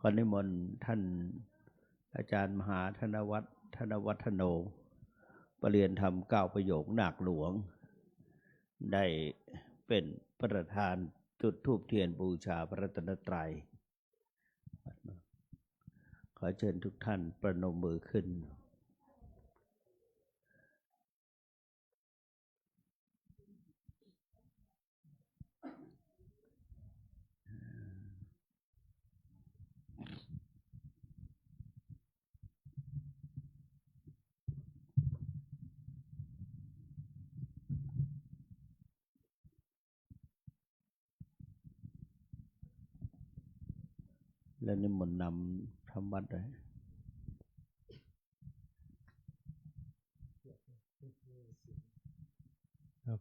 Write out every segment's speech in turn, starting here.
ขอนิมนต์ท่านอาจารย์มหาธนวัฒโนประเรียนธรรม9ประโยคนาคหลวงได้เป็นประธานจุดธูปเทียนบูชาพระรัตนตรัยขอเชิญทุกท่านประนมมือขึ้นและนิมนต์นำธรรมวัดด้วย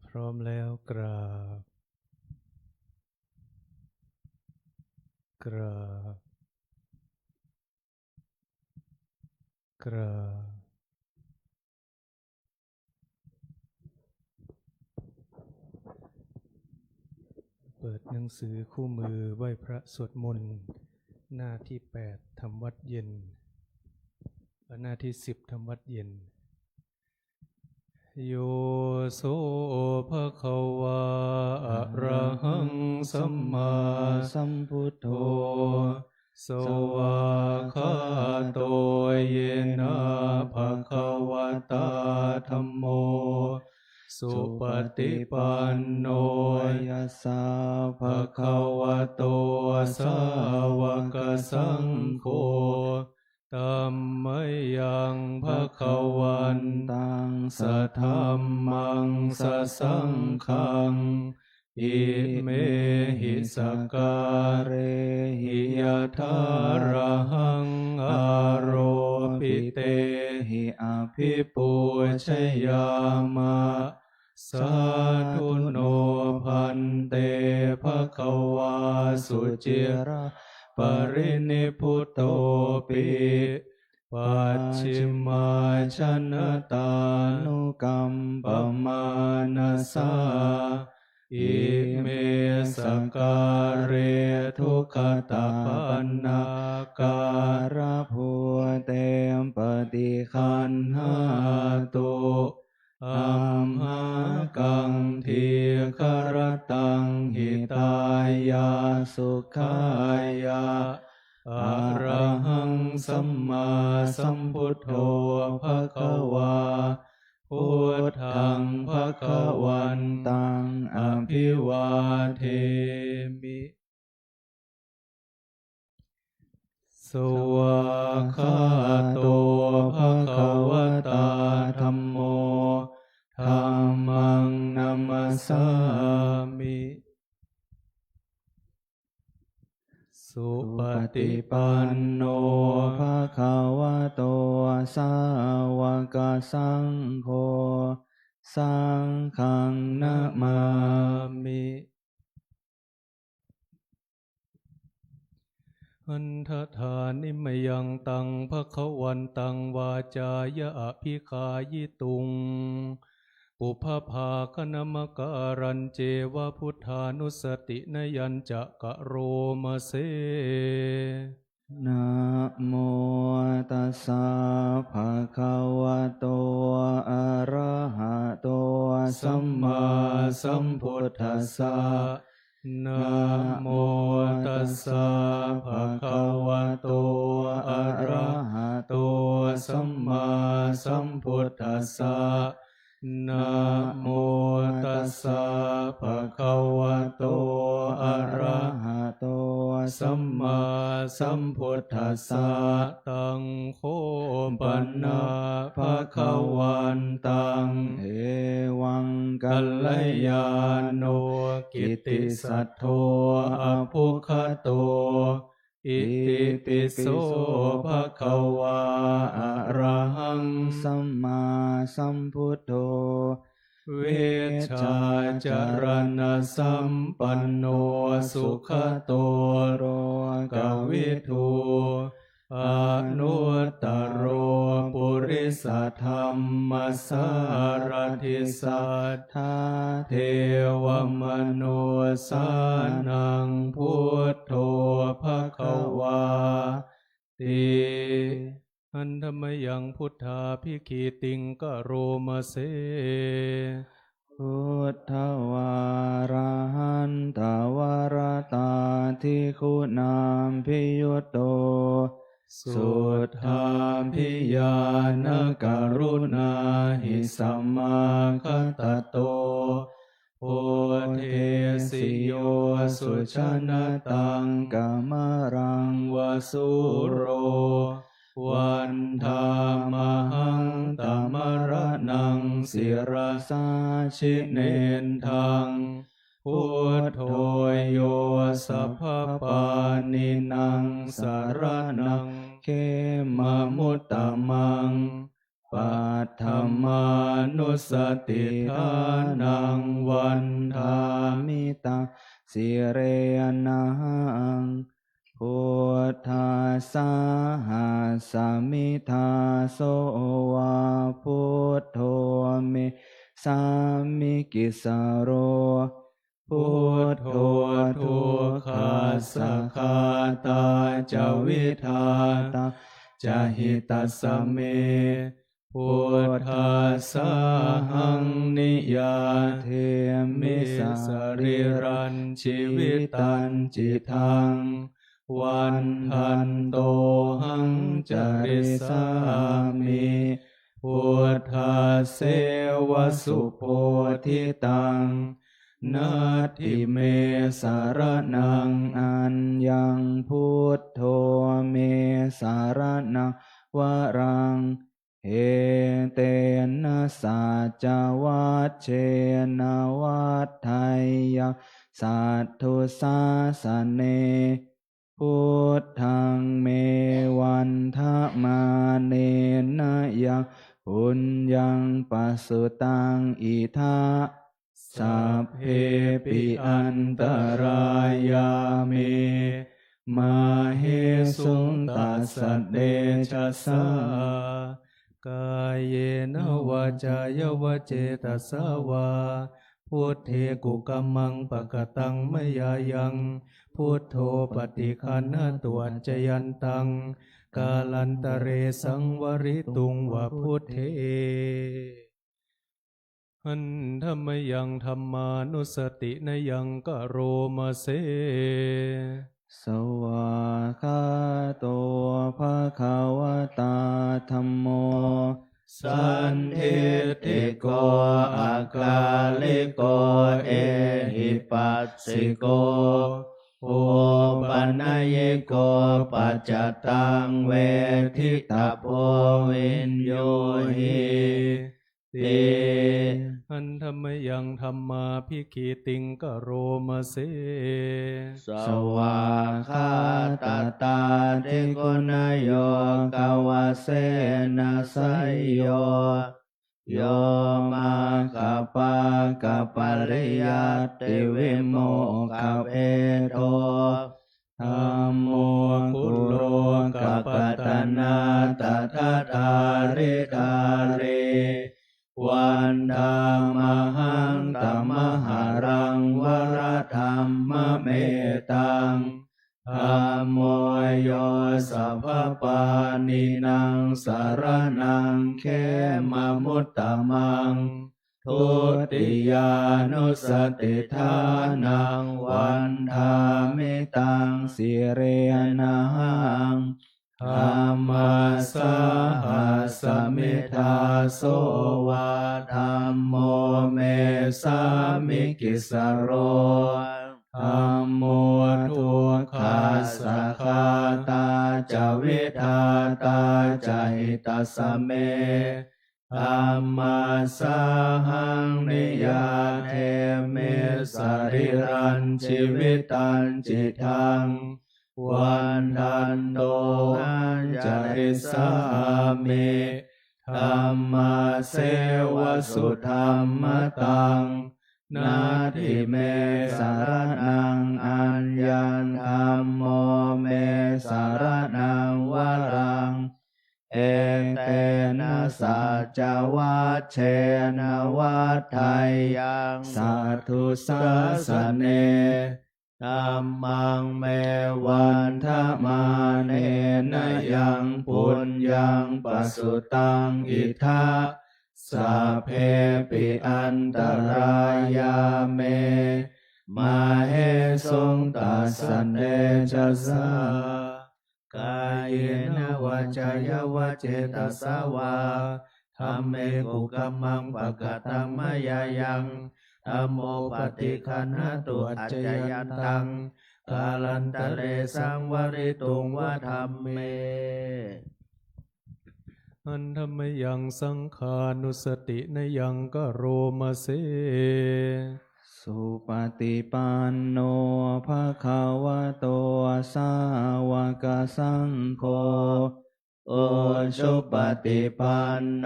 พร้อมแล้วกราบเปิดหนังสือคู่มือไหว้พระสวดมนต์หน้าที่8ทำวัดเย็นและหน้าที่10ทำวัดเย็นโยโสภะคะวะอะระหังสัมมาสัมพุทโธสวากขาโตเยนะภะคะวะตาธัมโมสุปฏิปันโนยัสสะภะคะวะโตสาวกสังโฆธัมมัยยังภะคะวันตังสะธัมมังสะสังฆังอิเมหิสการเรหิยะถาระหังอาโรปิเตหิอภิปูชยามะสาธุโนพันเตภะคะวาสุจิระปรินิพพุตโตปิปัจฉิมาชนตานุกัมปมานัสสาอิเมสการเรทุกขตาปันนาการะภูเตมปฏิคันหาตุอัมหากังทีครตังหิตายาสุขายาอะระหังสัมมาสัมพุทโธภะคะวาพุทธังภะคะวันตังอภิวาเทมิสวากขาโตภะคะวะตาธัมโมธัมมังนัมมัสสามิสุปฏิปันโนภะคะวะโตสาวกสังโฆสังฆังนะมามิอันทธานิมยังตังภคะวันตังวาจายะอภิคายิตุงปุพพาคณมการันเจวะพุทธานุสตินยัญจะกะโรมเส นะโมตัสสะภะคะวะโตอะระหะโตสัมมาสัมพุทธัสสะนะโมตัสสะภะคะวะโตอะระหะโตสัมมาสัมพุทธัสสะนะโมตัสสะภะคะวะโตอะระหะโตสัมมาสัมพุทธัสสะตังโฆปันนาภะคะวันตังเอวังกั กั ล ล ยาย าโนกิติสัทโธอภุคโตอิติปิโสภะคะวาอะระหัง สัมมาสัมพุทโธ เวชชาจารณสัมปันโนสุขโต โร กวิทูอนุตตโรปุริสธรรมสารทิสัทธาเทวมนุสานังพุทโธภควาติอันธรรมยังพุทธาภิกขิติงกโรมเส พุทธวาระหันตวรตาทิคุณามพิยุตโต สุทธาภิญาณกรุณาหิสัมมาคตโตโพเทสิโยสุชนะตังกัมรังวสุโรวันธามหังตมรนังศิรสาชิเนนทังพุทโธโยสัพพปานินังสารนังเขมมุตตมังปัฏฐมานุสติทานังวันธามิ มิตาสิเรนังพุทธาสาหาสมิทาโสวาพุทโธเมสามิกิสโร พุทโธทุกขาสะคาตาจาวิทาตาจะหิตัสสะเมพุทธัสสะหังนิยาเทมิสริรันชีวิตันจิตังวันทันโตหังจริสามิพุทธาเสวสุโพธิตังนาทิเมสารนังอัญญังพุทโธเมสารนังวรังเอเตนะสัจวัชเชนะวัฏไทยสัทธุสาสเนพุทธังเมวันทะมาเนนะยังปุญญังปัสสุตังอิทาสัพเพปิอันตรายาเมมาเฮสุงตัสสะเดชะสากายเยนะวาจายวเจตสาวาพุทเทกุกัมมังปะกตังมยายังพุทโธปฏิคันหตวัจจยันตังกาลันตะเรสังวริตุงวะพุทเทหันธรรมยังธรรมานุสตินยังกโรมาเส สวากขาโตภะคะวะตาธัมโม สันทิติโกอากาลิโกเอหิปัสสิโกโอปันญยโกปัจจตังเวทิตาโพวินโยหิติอันธรรมยังธรรมาภิกขิติงกโรมาเส สวาคาตาตาเทกุณโยกาวาเสนะไสยโยโยมาคาปะกะปะริยัติวิโมกขเอโตธัมโมคุโลกะปะตนาตถาทาริทาริวันธามหังตมหารังวรธรรมเมตังธัมโม โยสัพพปานินางสารนังเขมมุตตมังทุติยานุสติทานังวันทามิตังสิเรนะหังธรรมัสสะหัสสมิทาโสวาธัมโมเมสามิกิสโรธัมโมทุกขัสสะคาตาจวิทาตาจหิตัสสะเมธัมมัสสะหังนิยาเทเมสริรันชีวิตันจิตังวันทันโตอัญจริสามิธัมมาเสวสุธัมมตังนาทิเมสารนังอัญญันธัมโมเมสารนังวรังเอเตนะสัจจวัชเชนะวัฏไทยังสัทธุสัสสเนธัมมังเมวันทมาเนนะยังปุญญังปสุตังอิทธาสัพเพปิอันตรายาเมมาเหสงตัสสะเนจัสสะกายนวาจายวาเจตสาวาธัมเมกุกัมมังปะกะตัมมยายังธัมโมปฏิคันหตุอัจจยันตังกาลันตะเรสังวริตุงวะธัมเมอันธรรมยังสังขานุสตินยังกโรมาเสสุปฏิปันโนภะคะวะโตสาวกสังโฆโอชุปฏิปันโน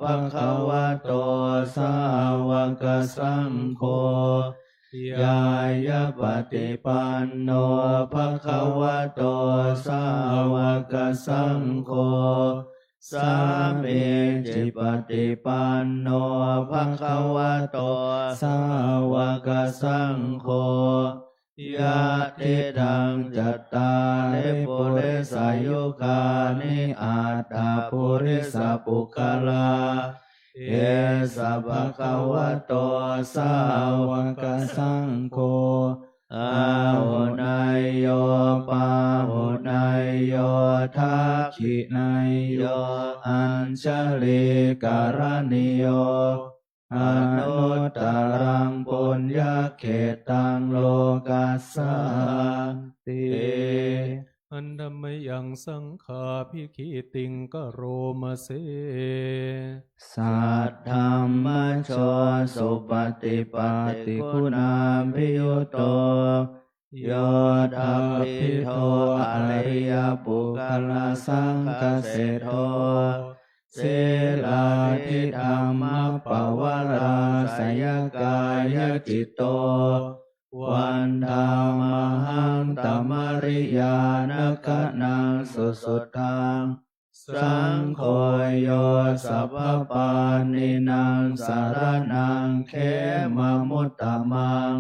ภะคะวะโตสาวกสังโฆยายะปฏิปันโนภะคะวะโตสาวกสังโฆสามีจิปฏิปันโนภะคะวะโตสาวกสังโฆยะติทังจัตตาริปุริสายุคานิอัตถปุริสปุคลาเอสัพพะคะวะโตสาวกสังโฆอาหุนายโยปาหุนายโยทักขินายโยอัญชลิการณิโยอนุตตรังปุญญเขตังโลกัสสาติอันธรรมยังสังขาภิคิติงกโรมาเสสัทธัมมโชสุปฏิปัตติคุณามพิยุโตโยธัมพิโทอริยปุคลสังคเสโทศีลาทิธรรมปวาราสยกายจิตโตวันธามหังตมริยานกนังสุสุตังสังโฆโยสัพพปานินางสารนังเขมมุตตมัง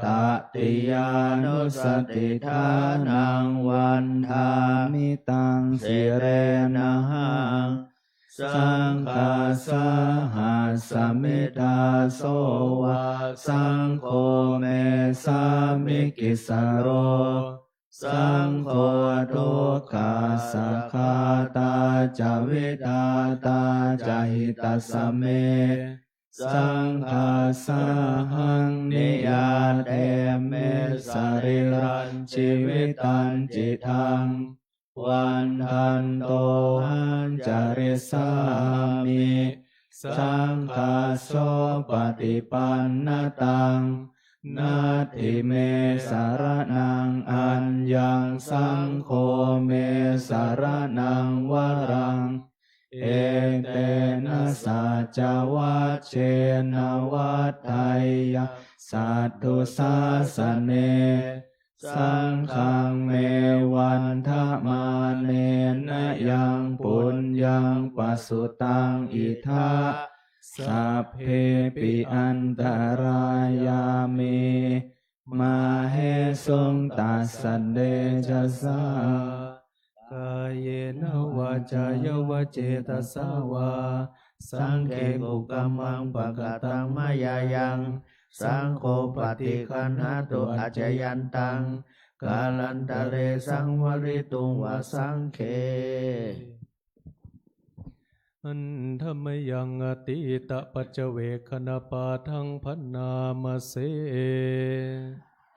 ตติยานุสติทานังวันทามิตังสิเรนะหังสังฆาสหัสสมิทาโสวาสังโฆเมสามิกิสโรสังโฆทุกขัสสะคาตาจวิทาตาจหิตัสสะเมสังฆาสหังนิยาเตเมสริรันชีวิตันจิตังวันทันโตอัญจริสามิสังฆาโสปฏิปันนตังนาทิเมสารนังอัญญังสังโฆเมสารนังวรังเอเตนะสัจจวัชเชนะวัฏไทยสัทธุสัสสเนสังฆังเมวันทมาเนนะยังปุญญังปสุตังอิทธาสัพเพปิอันตรายามิ มาเหสงตัสสะเดชะสากายเยนะวาจายวเจตสาวาสังเขกุกัมมังปะกตังมายายังสังโฆปฏิคันหาตุอาจยันตังกาลันตะเรสังวริตุงวาสังเขอันธรรมยังอติตะปัจเจเวคณปาทังพันนามเส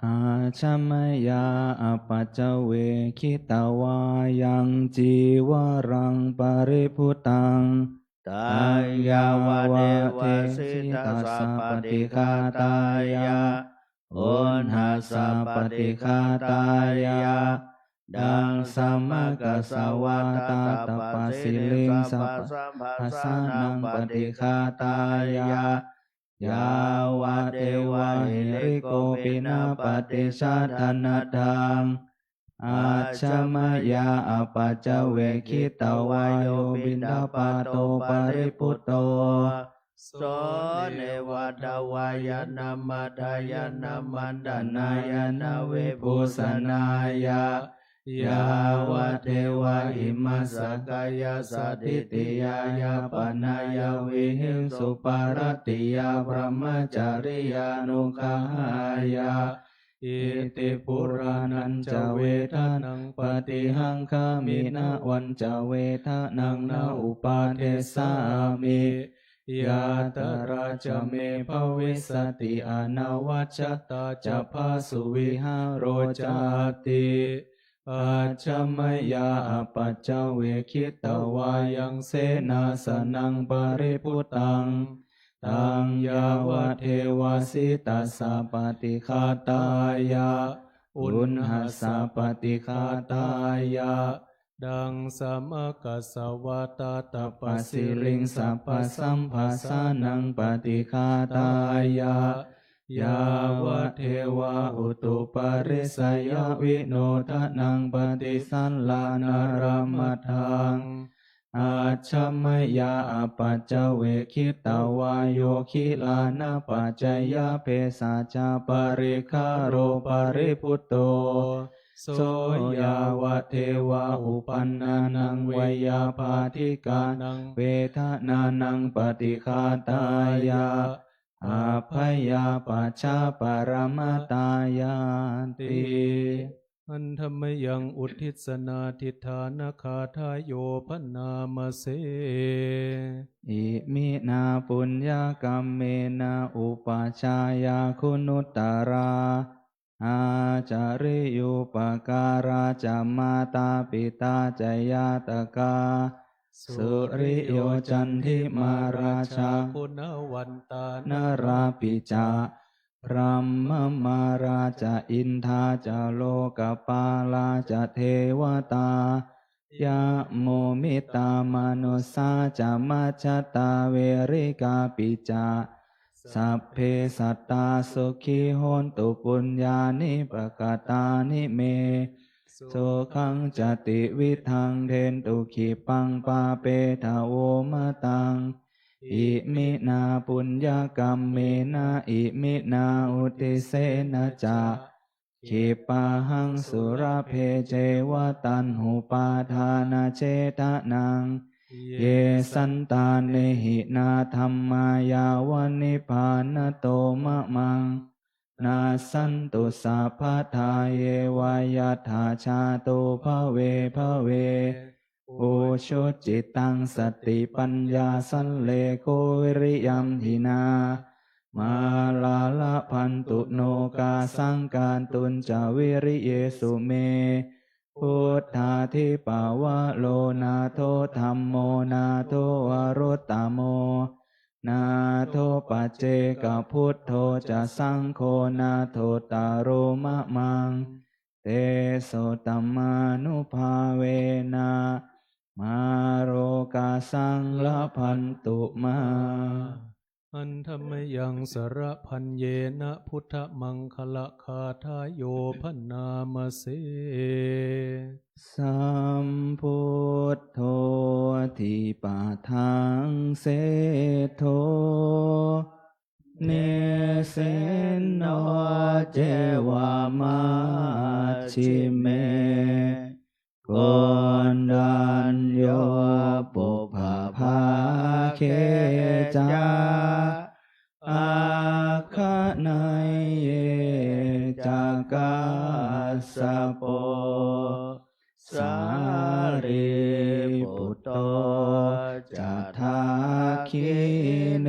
อาชมยาอปัจจเวคิตาวายังจีวรังปริพุตังตายาวเดวสิตัสสะปฏิฆาตายะอุณหาสะปฏิฆาตายะดังสัมมากัสสวาตาตปัสสิลิงสัพพสานังปฏิฆาตายะยาวะเทวะหิริโกปินาปฏิชาธนาทังอาชมยาอปัจจเวคิตาวายโยบินดาปาโตปริปุตโตโสเนวะดาวายนามัดายนามันดานายนาเวปุสนายะยาวะเทวะอิมัสสกายาสติติยายาปนายาวิหิงสุปารติยาพระมจาริยานุขายาอิติปุรานันจเวทานังปฏิหังคามินะวันจเวทานังนาอุปาเทสามิยาตราจเมภวิสติอนวัชตาจะพาสุวิหารโรจาติอาชมยาอปัจจเวคิตวายังเสนาสนังปริพุตังตังยาวะเทวสิตัสสะปฏิฆาตายะอุณหัสสะปฏิฆาตายะดังสัมมากัสสวาตาตปัปัสสสิสิริงสัพพสัมภาสานังปฏิฆาตายะยาวะเทวะอุตุปาริสยวิโนทนังปฏิสันลานารามทังอาชมยาอปัจจเวคิตาวายโยคิลานะปัจจยเพสัจจปริคาโรปริพุตโตโสยาวะเทวะอุปันนานังเวยาภาธิกานังเวทนานังปฏิฆาตายะอาภยาปัจฉาปรมาตายาติอันธรรมยังอุทิศนาทิฏฐานคาทายโยพนามเสอิมินาปุญญกรรมเมนะอุปาชายาคุณุตตราอาจาริยุปการาจะมาตาปิตาจยาตกาสุริโยจันทิมาราชาคุณวันตานราปิจาพรัมมมาราชาอินทาจาโลกปาลาจเทวตายะโมมิตามนุสาจามัจจตาเวริกาปิจาสัพเพสัตตาสุขีโหนตุปุญญานิปกตานิเมโสขังจติวิทังเทนตุขีปังปาเปทาโวมะตังอิมินาปุญญกรรมเมนะอิมินาอุติเสนะจะขีปาหังสุรเพเจวตันหุปาทานาเจตะนังเยสันตาเนหินาธัมมายาวนิพานโตมะมังนาสันตุสัพพทาเยวายาธาชาตุภเวภเวโอชุจิตังสติปัญญาสันเลโกวิริยัมหินามาลาละพันตุโนกาสังการตุนจาวิริเยสุเมพุทธาธิปาวะโลนาโทธัมโมนาโทวรุตตโมนาโทปัจเจกพุทโธจะสังโฆนาโทตาโรมะมังเตโสตัมมานุภาเวนะมาโรกาสังละพันตุมาอันธรรมยังสระพันเยนะพุทธมังคละคาทายโยพนามเสสัมพุทโธทิปาทังเสโธ เนเสนโนเจวามาชิเมโกนดัญโยปุพพาภาเคจาอาคนายเยจากาสโปสารีปุตโตจัตถาคิเน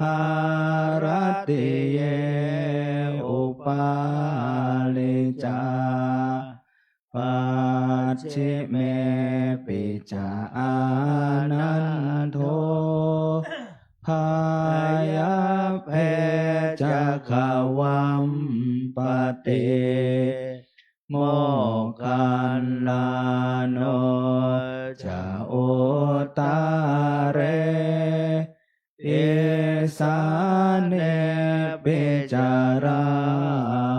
หารติเยอุปาลิจาปัจฉิเมปิจาอานันโทพายาเพจะขวัมปติโมคันลาโนจะโอตาเรเอสาเนเปจารา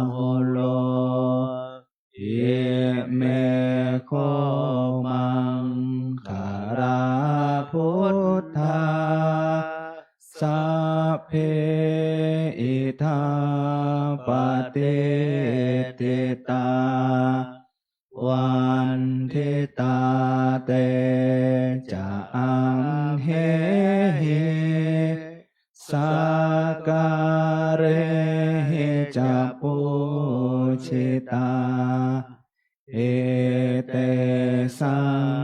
โหโลเอเมโคมังคาราพุทธาสัพเพอิทาปฏิติตาวันทิตาเตจะอังเฮหิสักการเฮจะปุชิตาเอเตสั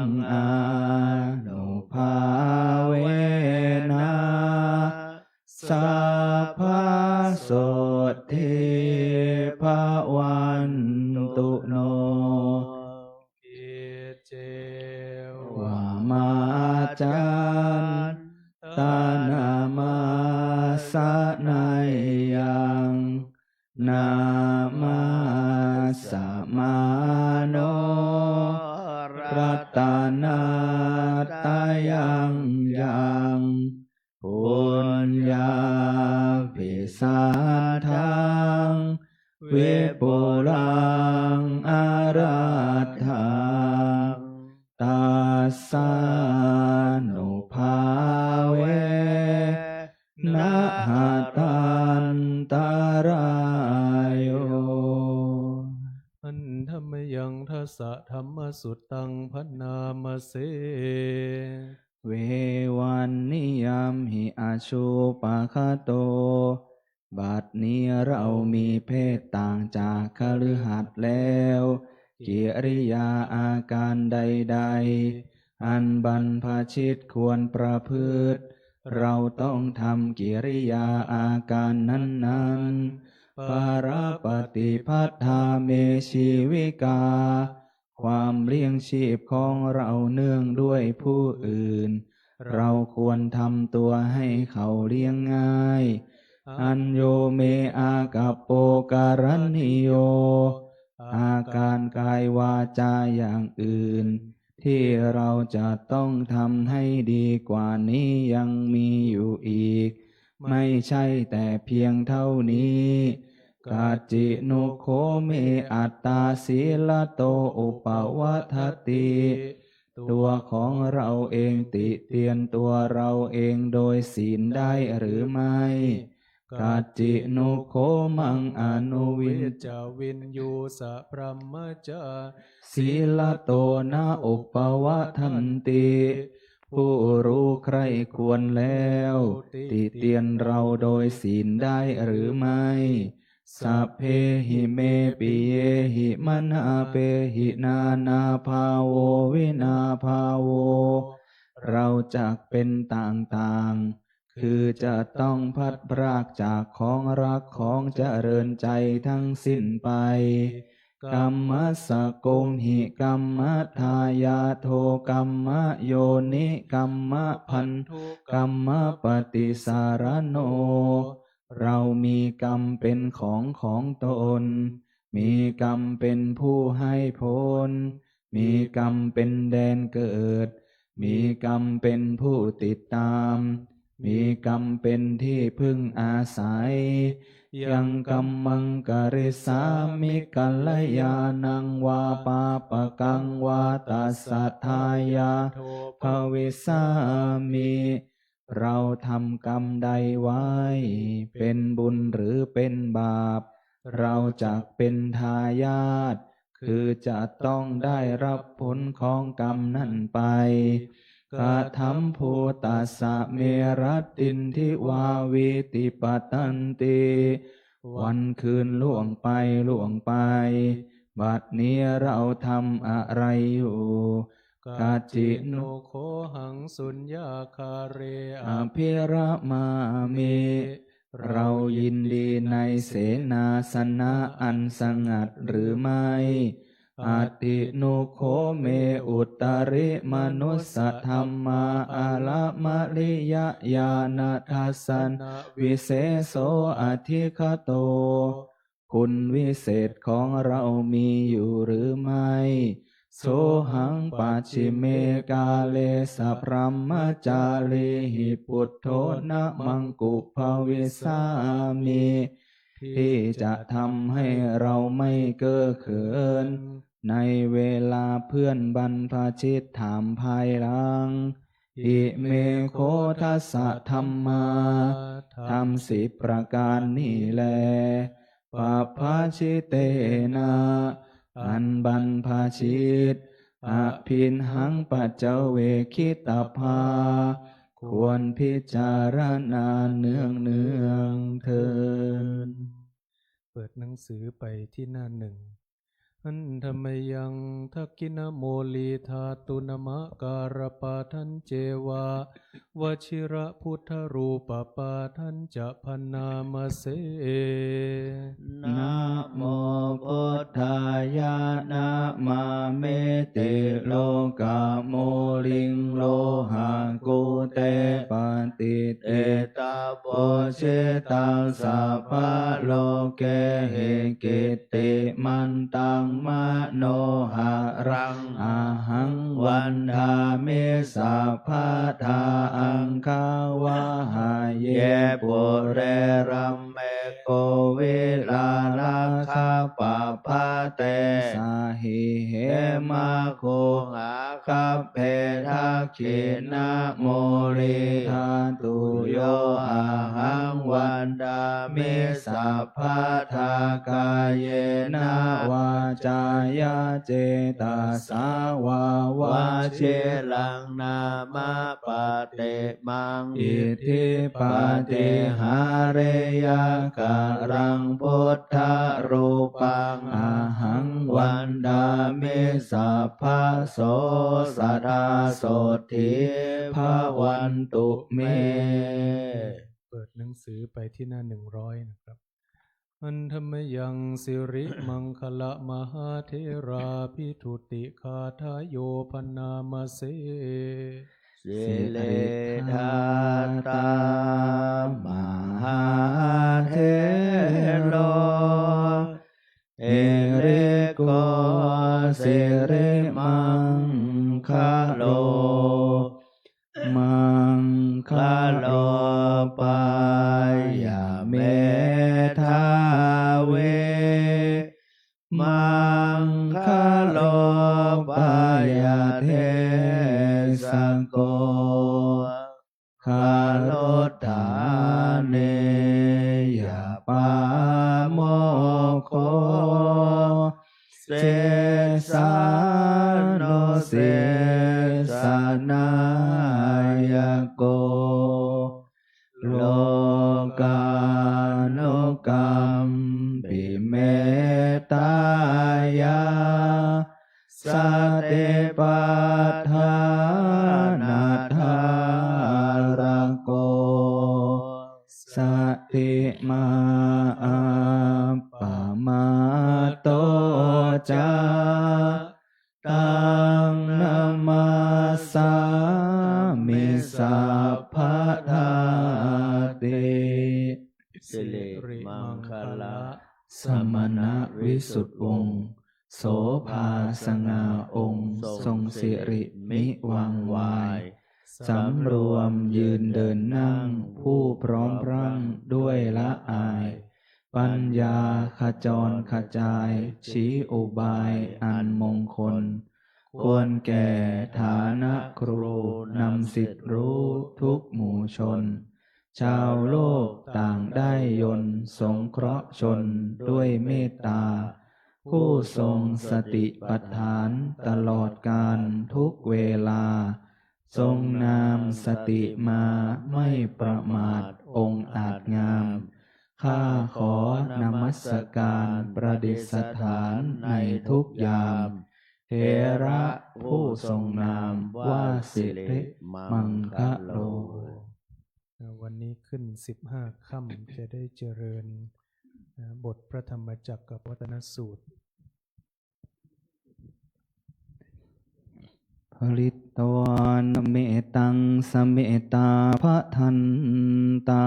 งอานุภาเวนะสัพพะโสทิภวันตุโนเจวามาจันตานามาสะนายยังนามาสะมาโนรัตนาตายังยังปุญญาภิสันทังวิปุลังอาราธังตัสสะนุภาเวนะหะตันตรายโยอันธรรมยังทัสสะธรรมสุตตังพันนามเสเววันนิยามหิอาชูปะคะโตบัดนี้เรามีเพศต่างจากคฤหัสถ์แล้วกิริยาอาการใดๆอันบรรพชิตควรประพฤติเราต้องทำกิริยาอาการนั้นๆปารปฏิภัทธาเมชีวิกาความเลี้ยงชีพของเราเนื่องด้วยผู้อื่นเราควรทำตัวให้เขาเลี้ยงง่ายอัญโยเมอากัปโปการณิโยอาการกายวาจาอย่างอื่นที่เราจะต้องทำให้ดีกว่านี้ยังมีอยู่อีกไม่ใช่แต่เพียงเท่านี้กาจินุโคเมอัตตาศีลโตอุปวัฏติตัวของเราเองติเตียนตัวเราเองโดยศีลได้หรือไม่กาจินุโคมังอนุวินจาวินยูสะพรหมจาศีลโตนะอุปวัฏทันติผู้รู้ใครควรแล้วติเตียนเราโดยศีลได้หรือไม่สัพเพหิเมปิเยหิมนาเปหินานาภาโววินาภาโวเราจักเป็นต่างๆคือจะต้องพัดพรากจากของรักของเจริญใจทั้งสิ้นไปกัมมัสสะโกมหิกัมมะทายาโทกัมมะโยนิกัมมะพันธุกัมมะปฏิสารโนเรามีกรรมเป็นของตนมีกรรมเป็นผู้ให้ผลมีกรรมเป็นแดนเกิดมีกรรมเป็นผู้ติดตามมีกรรมเป็นที่พึ่งอาศัยยังกัมมังกริสามิกัลยานังวาปาปะกังวาตัสสัทธายาภวิสามิ เราทำกรรมใดไว้เป็นบุญหรือเป็นบาปเราจักเป็นทายาทคือจะต้องได้รับผลของกรรมนั้นไปกะธัมโพตัสสะเมรัตตินทิวาวิติปตันติวันคืนล่วงไปบัดนี้เราทำอะไรอยู่กาจิโนโคหังสุญญาคาเรอภิระมามิเรายินดีในเสนาสนะอันสงัดหรือไม่อาติโนโคเมอุตตริมนุสสธรรมาอาละมะริยญาณทัสสนวิเศษโสอธิคโตคุณวิเศษของเรามีอยู่หรือไม่โสหังปัจฉิเมกาเลสัพพมจารีหิปุตโธนะมังกุภวิสามิที่จะทำให้เราไม่เก้อเขินในเวลาเพื่อนบรรพชิตถามภายหลังอิเมโคทัสสะธัมมาธรรม10 ประการนี่แลปาภาชิเตนะอันบรรพชิตอภินหังปัจเจเวคิตภาควรพิจารณาเนืองเถิดเปิดหนังสือไปที่หน้า 1อันธรรมยังทักกินะโมลีธาตุนมะการปาทันเจวาวชิระพุทธรูปปาทันจะพันนามเสนะโมพุทธายะนะมาเมติโลกะโมลิงโลหะกุเตปฏิเตตาโพเชตังสัพพะโลเกหิกิติมันตังมโนหะรังอาหังวันทามิสัพพะทาอังคาวะหาเยปุเรรัมเมโกวิลาลักขปะพะเตสาหิเหมาโคหาคัพเพทักขินะโมริทาตุโยอาหังวันดามิสัพพะทากายเยนะวาจายาเจตสาวาวาเชลังนามะปะเตมังอิทธิปาติหาเรยกะรังพุทธรูปังอาหังวันดามิสัพพะโสสัทธาโสทิภวันตุเมเปิดหนังสือไปที่หน้า 100นะครับอันธรรมยังสิริมังคละมหาเทราภิทุติคาทายโยปนามเสสิเลธาตามหาเทโลเอริโกสิริมังคโลมังคโลปายาเมทาเวมังคโลปายาเทสโกคาโลตาเนยปาโมโคเสสาโนเสสานายโกโลกานุกรรมปิเมตายาสติปัฏฐานาทารโกสติมาปะมาโตจาตังนามาสามิสัพพะทาติสิริมังคละสมณวิสุทธิวงศ์โสภาสง่าองค์ทรงสิริมิวังวายสำรวมยืนเดินนั่งผู้พร้อมพรั่งด้วยละอายปัญญาขจรขจายชี้อุบายอันมงคลควรแก่ฐานะครูนำสิทธิรู้ทุกหมู่ ชนชาวโลกต่างได้ยนต์สงเคราะห์ชนด้วยเมตตาผู้ทรงสติปัฏฐานตลอดกาลทุกเวลาทรงนามสติมาไม่ประมาทองค์อาจงามข้าขอนมัสการประดิษฐานในทุกยามเถระผู้ทรงนามว่าสิริมังคโลวันนี้ขึ้น15 ค่ำจะได้เจริญบทพระธรรมจักรกับวัตนสูตรผลิตตวานเมตังสเมตาภทันตา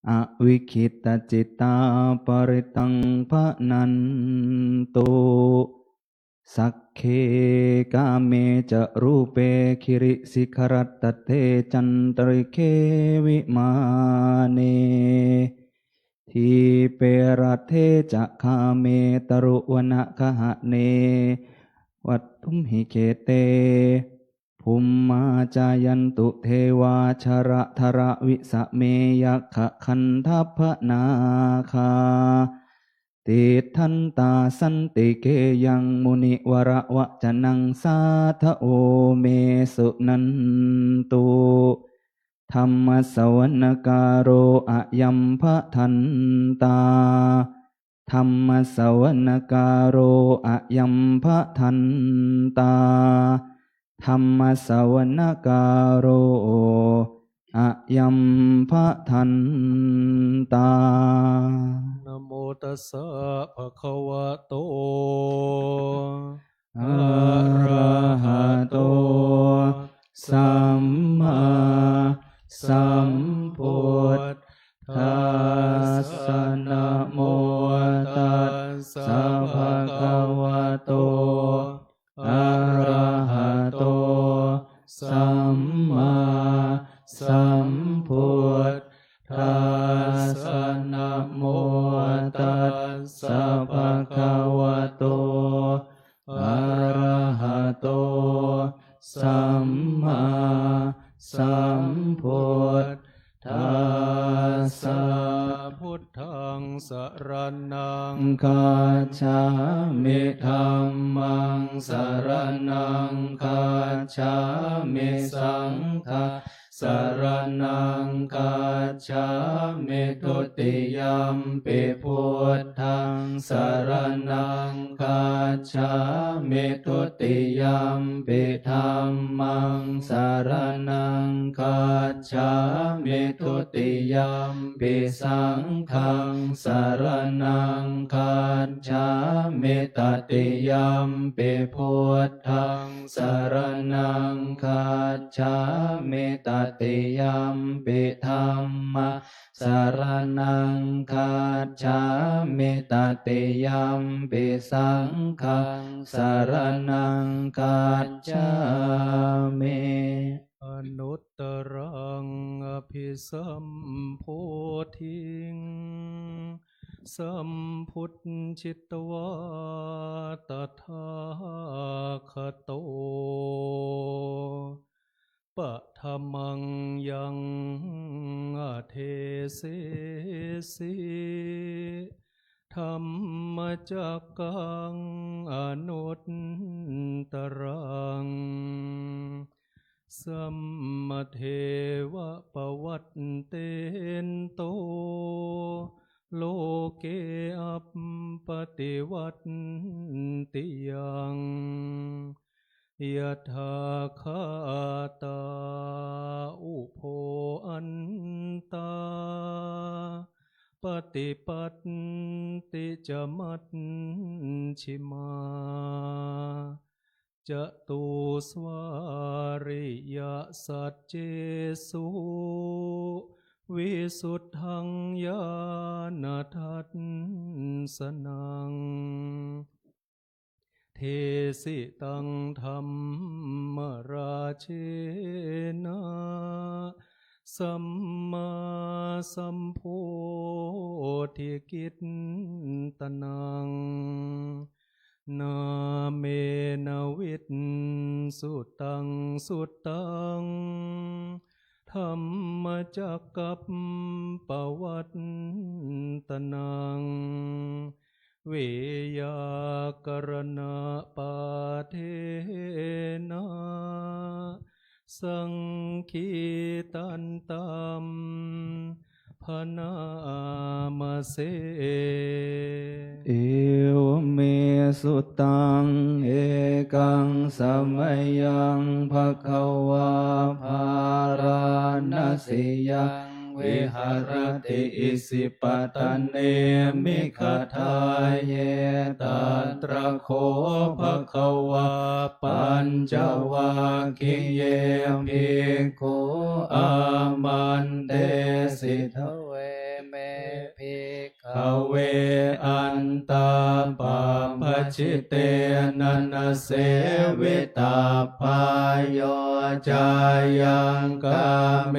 อวิคิตจิตตาปริตังภนันตุสักเคกาเมจะรูเปคิริสิขรัตตเทจันตริเควิมาเนทีเปรัตเทจะคาเมตรุวนะคหะเนวัตถุมหิเกเตภูมิมาจายันตุเทวาชระธระวิสเมยัคขะคันทัพพนาคาติทันตาสันติเกยังมุนิวระวะจนังสาทโอเมสุนันตุธรรมสวรการโรอะยัมภทันตาธรรมสวการโรอะยัมภทันตาธรรมสวการโรอะยัมภทันตานะโมตัสสะภะคะวะโตอะระหะโตสัมมาสัมพุทธัสสะนะโมตัสสะภะคะวะโตอะระหะโตสัมมาสัมพุทธัสสะนะโมตัสสะภะคะวะโตอะระหะโตสัมมาสัมพุทธัสสะพุทธังสรณัง คัจฉามิธัมมังสรณังคัจฉามิสังฆังสรณังคัจฉามิทุติยัมปิพุทธังสรณังคัจฉามิทุติยัมปิธัมมังสรณังคัจฉามิทุติยัมปิสังฆังสรณังคัจฉามิตติยัมปิพุทธังสรณังคัจฉามิตติยัมปิธัมมังสรณังคัจฉามิตติยัมปิสังฆังสรณังคัจฉามิอนุตตรังอภิสัมโพธิงสัมพุทธิตวาตถาคโตปะธรรมังยังเทเสสิธัมมจักกังอนุตตรังสัมมาเทวะปวัตเตนโตโลเกอัปปติวัตติยังยะถาคาตาอุโภอันตาปฏิปัตติจมัตชิมาจะตูสวาริยสัจเจสุวิสุทธังญาณทัสสนังเทสิตังธัมมราเชนะสัมมาสัมโพธิกิตตนังนาเมนวิตสุตังสุตังธ ธรรมจักกัปปวัตตนังเวยากรณปาเทนะสังคีตันตัมพนามเสเอวเมสุตังเอกังสมัยยังภควาภารณสิยังวิหารติอิสิปตะเนมิขทายเยตัตระโคภควาปัญจวัคคีเยภิกขุอามันเตสิทเวเมภิกขเวอันตาปาปชิเตนันเสวิตาพายโยจายังกาเม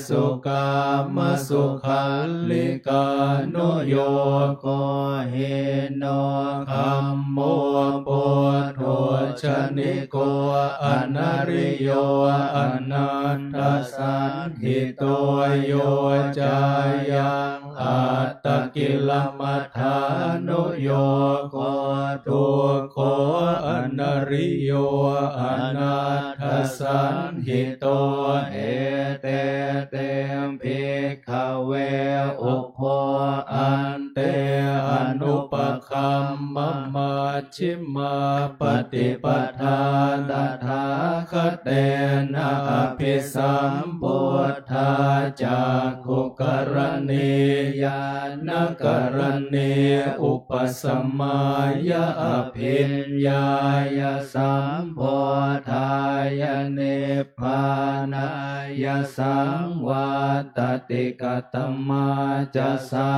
สุกามสุขัลลิกานุโยโกเฮโนคัมโมปุถโธชนิโกอนาริโยอนันตสันหิโตโยจายังอัตตกิลมัฏฐานุโยโกทุกโขอนาริโยอนัตถสันหิโตเอเตเตมภิกขเวอุปโภอันเตอนุปคัมมมัชฌิมาปฏิปทาตถาคตเตนะอภิสัมพุทธาจากขุกรณียานกรณีอุปสัมมายะอภิญญายสัมโพธายเนปพานายสังวาตติกตมาจะสา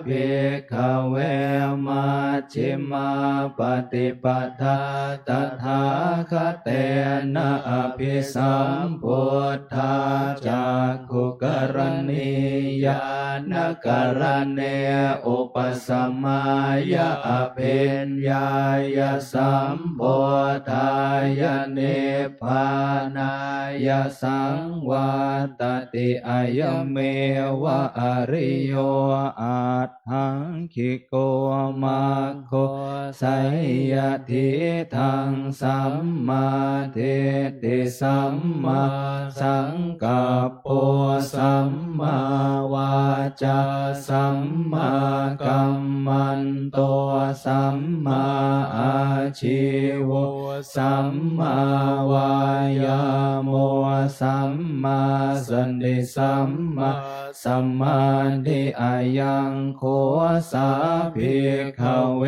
ภิกขเวมัชฌิมาปฏิปทาตถาคตเตนะอภิสัมพุทธาจากขุกรณียานกรณีอุปสัมมายะอภิญญายสัมโพธายเนปพานายสังวาตติอายเมวะอริโยอัตถังคิโกมาโคไสยทิทังสัมมาทิฏฐิสัมมาสังกัปโปสัมมาวาจาสัมมากัมมันโตสัมมาอาชีวสัมมาวายาโมสัมมาสันติสัมมาสัมมาทิอายังโคสาภิกขเว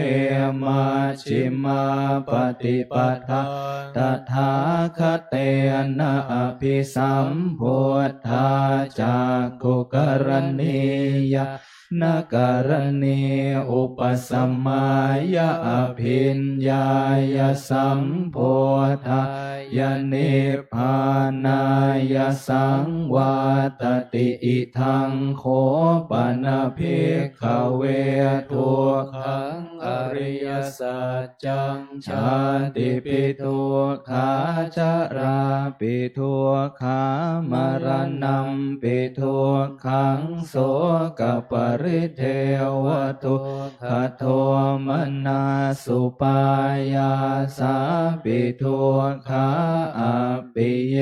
มัชฌิมาปฏิปทาตถาคตเตนะอภิสัมพุทธาจากขุกรณียานกรณีอุปสัมมายะอภิญญายสัมโพธายเนปพานายสังวาตติอิทังโคปนะภิกขเวทุกขังอริยสัจจังชาติปิทุกขาชราปิทุกขามรณัมปิทุกขังโสกปริเทวทุกขโทมนาสุปายาสาปิทุกขาอปิเย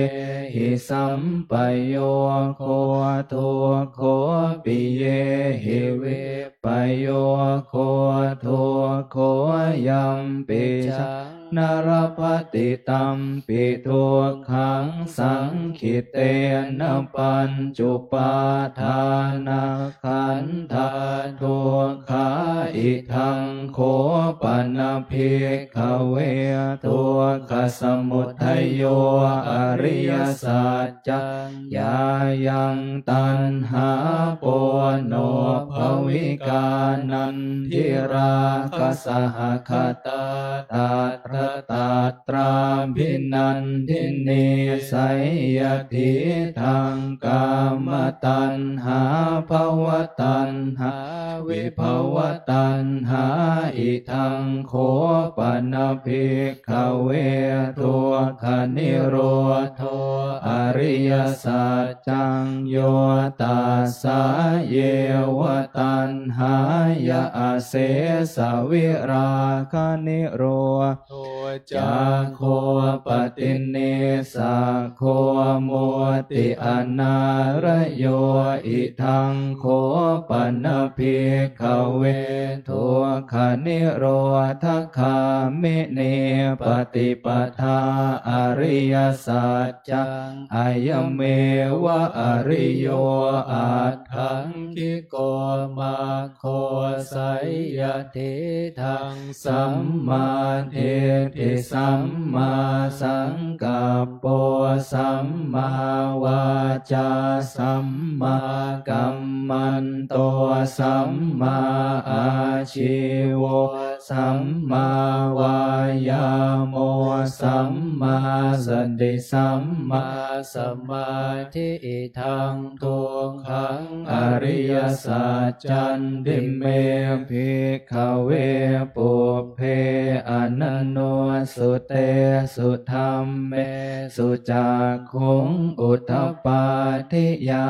หิสัมปโยโคทุกโคปิเยหิวิปโยโคทุกโคยัมปิชังนรปฏิตัมปิทุกขังสังขิเตนะปัญจุปาทานาขันธาทุกขาอิทังโคปนะภิกขเวทุกขสมุทัยโยอริยสัจจังยายังตัณหาโปโนภวิกานันทิราคสหคตาตาตร ตัตตราภินันทินีสัยยติทังกามตัณหาภวตัณหาวิภวตัณหาอิทังโคปนภิกขเวทุกขนิโรโธอริยสัจจังโยตัสสะเยวตัณหายะอาเสสวิราคนิโรโธจาโคปติเนสะโคโมติอนาระโยอิทังโคปนภิกขเวทุกขนิโรธคามิเนปฏิปทาอริยสัจจังอายเมวะอริโยอัตถังคิโกมาโคสัยยติทังสัมมาทิฏฐิสัมมาสังกัปโปสัมมาวาจาสัมมากัมมันโตสัมมาอาชีวสัมมาวายาโมสัมมาสติสัมมาสมาธิทังทุกขังอริยสัจจันติเมภิกขเวปุพเพอนันโนสุเตสุธรรมเมสุจักขุงอุทธปาทิญา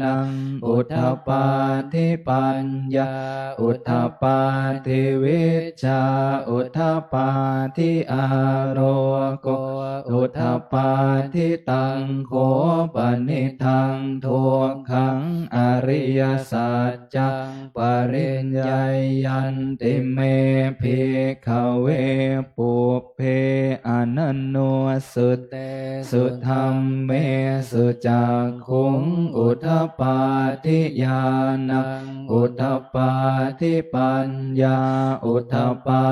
ณังอุทธปาทิปัญญาอุทธปาทิวิชชาอุทธปาทิอาโรโกอุทธปาทิตังโคปนิทังทุกขังอริยสัจจังปริญญายันติเมภิกขเวปุพเพอนันโนสุเตสุธรรมเมสุจักขุงอุทธปาทิญาณังอุทธปาทิปัญญาอุทธปา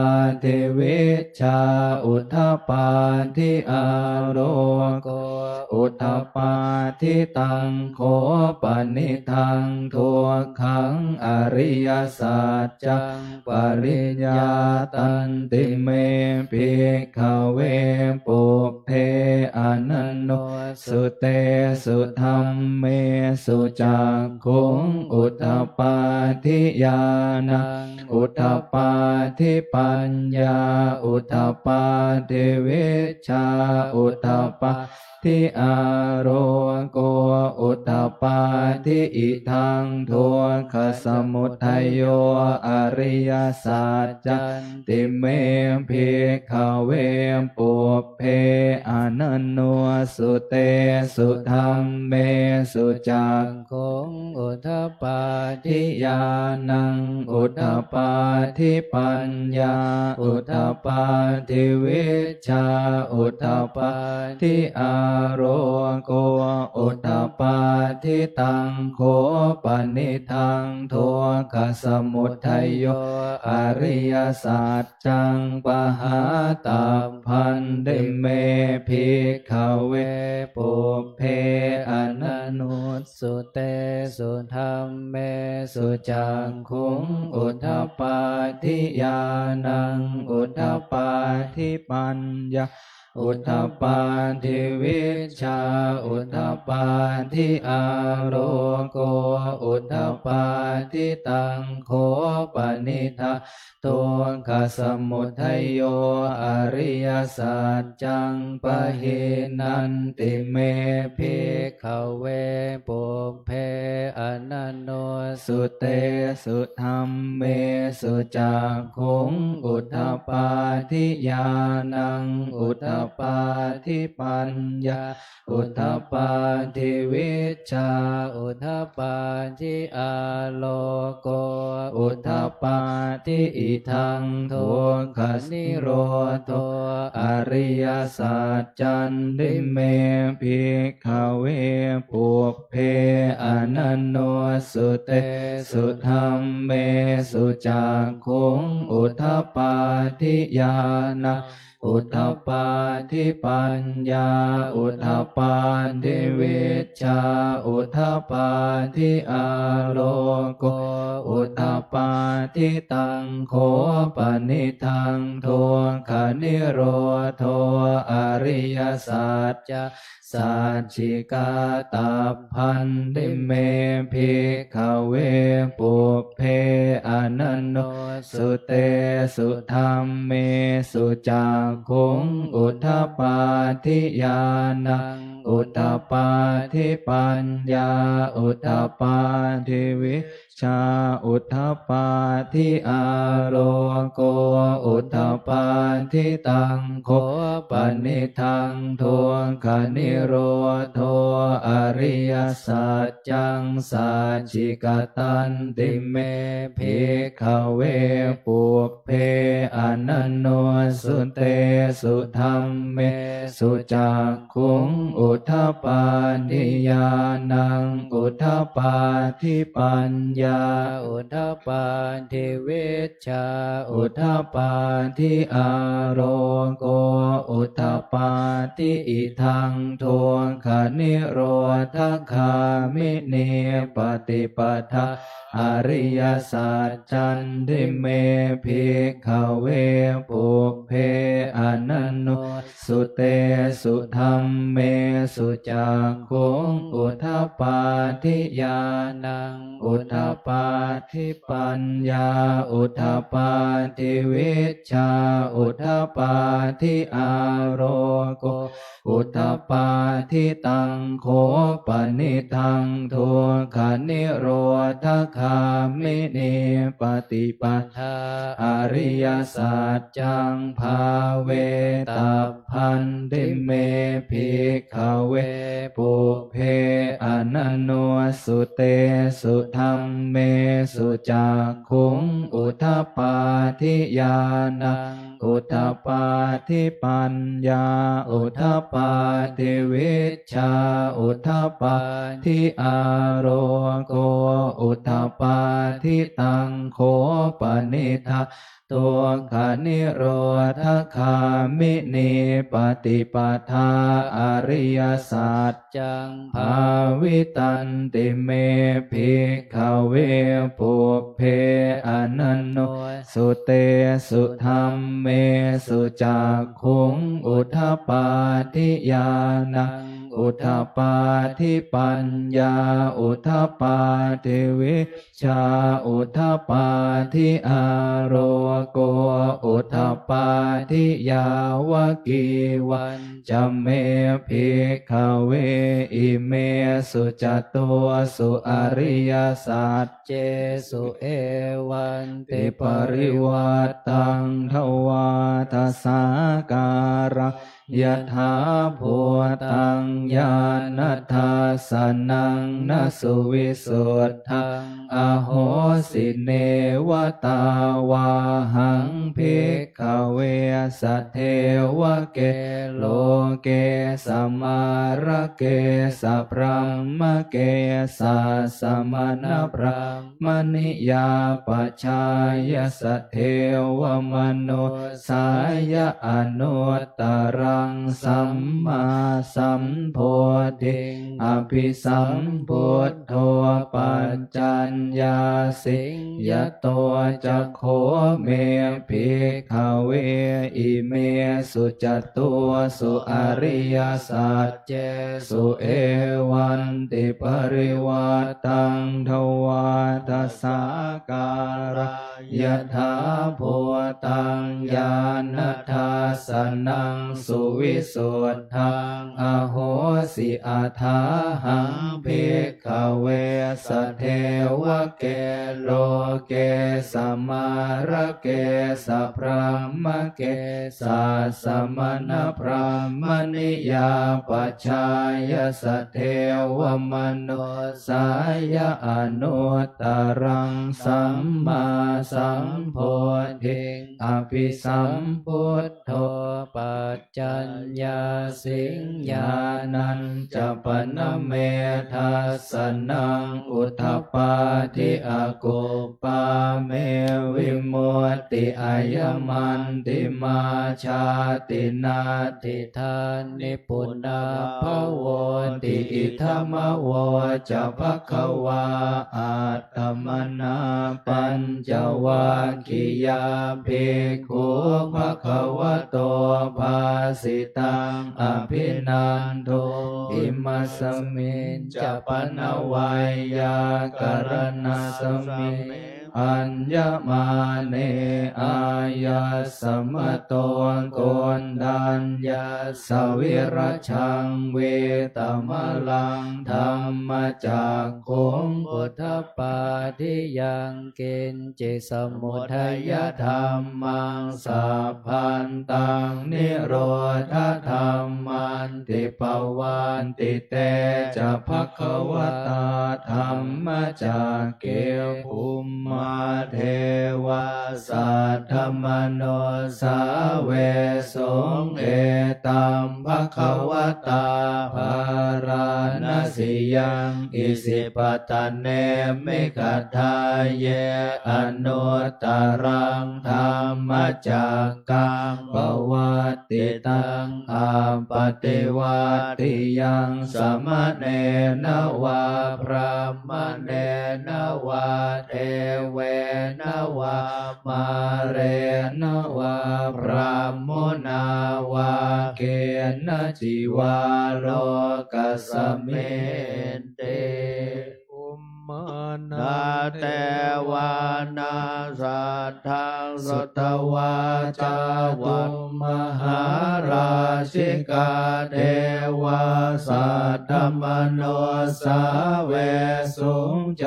ทิวิชชาอุทธปาทิอาโรโกอุทธปาทิตังโคปนิทังทุกขังอริยสัจจังปริญญาตันติเมภิกขเวปุพเพอนันโนสุเตสุธรรมเมสุจักขุงอุทธปาทิญาณังอุทธปาทิปัญญาอุทธปาทิวิชชาอุทธปาทิอาโรโกอุทธปาทิอิทังทุกขสมุทัยโยอริยสัจจันติเมภิกขเวปุพเพอนันโนสุเตสุธรรมเมสุจักขุงอุทธปาทิญาณังอุทธปาทิปัญญาอุทธปาทิวิชชาอุทธปาทิอาโรโกอุทธปาทิตังโคปนิทังทุกขสมุทัยโยอริยสัจจังปหาตัพพันติเมภิกขเวปุพเพอนันโนสุเตสุธรรมเมสุจักขุงอุทธปาทิญาณังอุทธปาทิปัญญาอุทธปาทิวิชชาอุทธปาทิอาโรโกอุทธปาทิตังโคปนิทังทุกขสมุทัยโยอริยสัจจังปะหินันติเมภิกขเวปุพเพอนันโนสุเตสุธรรมเมสุจักขุงอุทธปาทิญาณังอุทธปาทิปัญญาอุทธปาทิวิชชาอุทธปาทิอาโลโกอุทธปาทิอิทังทุกขนิโรโธอริยสัจจันติเมภิกขเวปุพเพอนันโนสุเตสุธรรมเมสุจักขุงอุทธปาทิญาณัง อุทธปปาทิปัญญาอุทธปปาทิวิชชาอุทธปปาทิอาโลโกอุทธปปาทิตังโขปนิทังโทคะนิโรโทอริยสัจจะสัจฉิกาตัพพันธิเมภิกขเวปุพเพอนันโนสุเตสุธัมเมสุจักขุงอุทธปปาทิญาณังอุทธปปาทิปัญญาอุทธปปาทิวิชชาอุทธปปาทิอาโลโกอุทธปปาทิตังโขปนิทังโทคะนิโรโทอริยสัจจังสัจฉิกตันติเมภิกขเวปุพเพอนันโนสุเตสุธัมเมสุจักขุงอุทธปปาทิญาณังอุทธปปาทิปัญญาอุทธปปาทิวิชชาอุทธปปาทิอาโรโกอุทธปปาทิอิทังโทคะนิโรธคามิเนปฏิปทาอริยสัจจันทิเมภิกขเวปุพเพอนันโนสุเตสุธัมเมสุจักขุงอุทธปปาทิญาณังอุทธปปาทิปัญญาอุทธปปาทิวิชชาอุทธปปาทิอาโรโกอุทธปปาทิตังโขปนิทังโทคะนิโรธคามิเนปฏิปทาอริยสัจจังภาเวตัพพันธิเมภิกขเวปุพเพอนันโนสุเตสุธัมเมสุจักขุงอุทธปปาทิญาณังอุทธปปาทิปัญญาอุทธปปาทิวิชชาอุทธปปาทิอาโรโกอุทธปปาทิตังโขปนิทังตัวคะนิโรธคามิเนปฏิปทาอริยสัจจังภาวิตันติเมภิกขเวปุพเพอนันโนสุเตสุธัมเมสุจักขุงอุทธปปาทิญาณังอุทธปปาทิปัญญาอุทธปปาทิวิชชาอุทธปปาทิอาโรโกอุทธปปาทิยาวกีวันจะเมภิกขเวอิเมสุจตุสุอริยสัจเจสุเอวันติปริวัตตังทวาทสาการะยะถาภูตังญาณทัสสนังนสุวิสุทธังอโหสิเนวตาวาหังภิกขเวสัทเทวเกโลเกสมาระเกสัพรัมมะเกสัสมณพระมณิยาปัจฉายสัทเทวมโนสายอนุตตรังสัมมาสัมโพธิงอภิสัมพุทโธปัจจัญญาสิงยโตจักโขเมภิกขเวอิเมสุจตุสุอริยสัจเจสุเอวันติปริวัตตังทวาทสาการะยะถาภูตังญาณทัสสนังสุวิสุทธังอโหสิอาถาหังภิกขเวสัทเทวเกโลเกสัมมาระเกสัพพรหมเกสัสมณพราหมณิยาปัจฉายสัทเทวมโนสายอนุตตรังสัมมาสัมโพธิงอภิสัมพุทโธปัจจัญญาสิงญาณัญจปนเมทัสสนังอุทธปาทิอาโกป าเมวิมุตติอายมันติมาชาตินาติธานิปุณณภโวติอิทัมโวจะภควาอัตตมนาปัญจวัคคียาภิกขุภควโตภาสิตังอภินันโทอิมัสสมิงจะปนวัยยากรณัสสมิงอัญญมาเนอายาสมโตโกนดัญญาสวิรชังเวตมลังธรรมจักขุงพุทธปาทิยังเกณฑ์จิสมุทัยธรรมังสัพพันตังนิโรธธรรมันติปวันติเตจะภควตาธรรมจักเกภูมิเทวาสัทธมโนสาเวสงเอตัมภควตาภารณสิยังอิสิปตะเนมิกทาเยอนุตตรังธรรมจักกังปวัตติตังอาปฏิวัติยังสมณเณรวาพระมเณรวาเทเวนวามาเรนวาพระมนาวาเกณจิวาโลกัสสมินเตนาเตวานาสัทธังสุตวาจาวุมหาราชิกาเทวาสัทธมโนสาเวสุงจ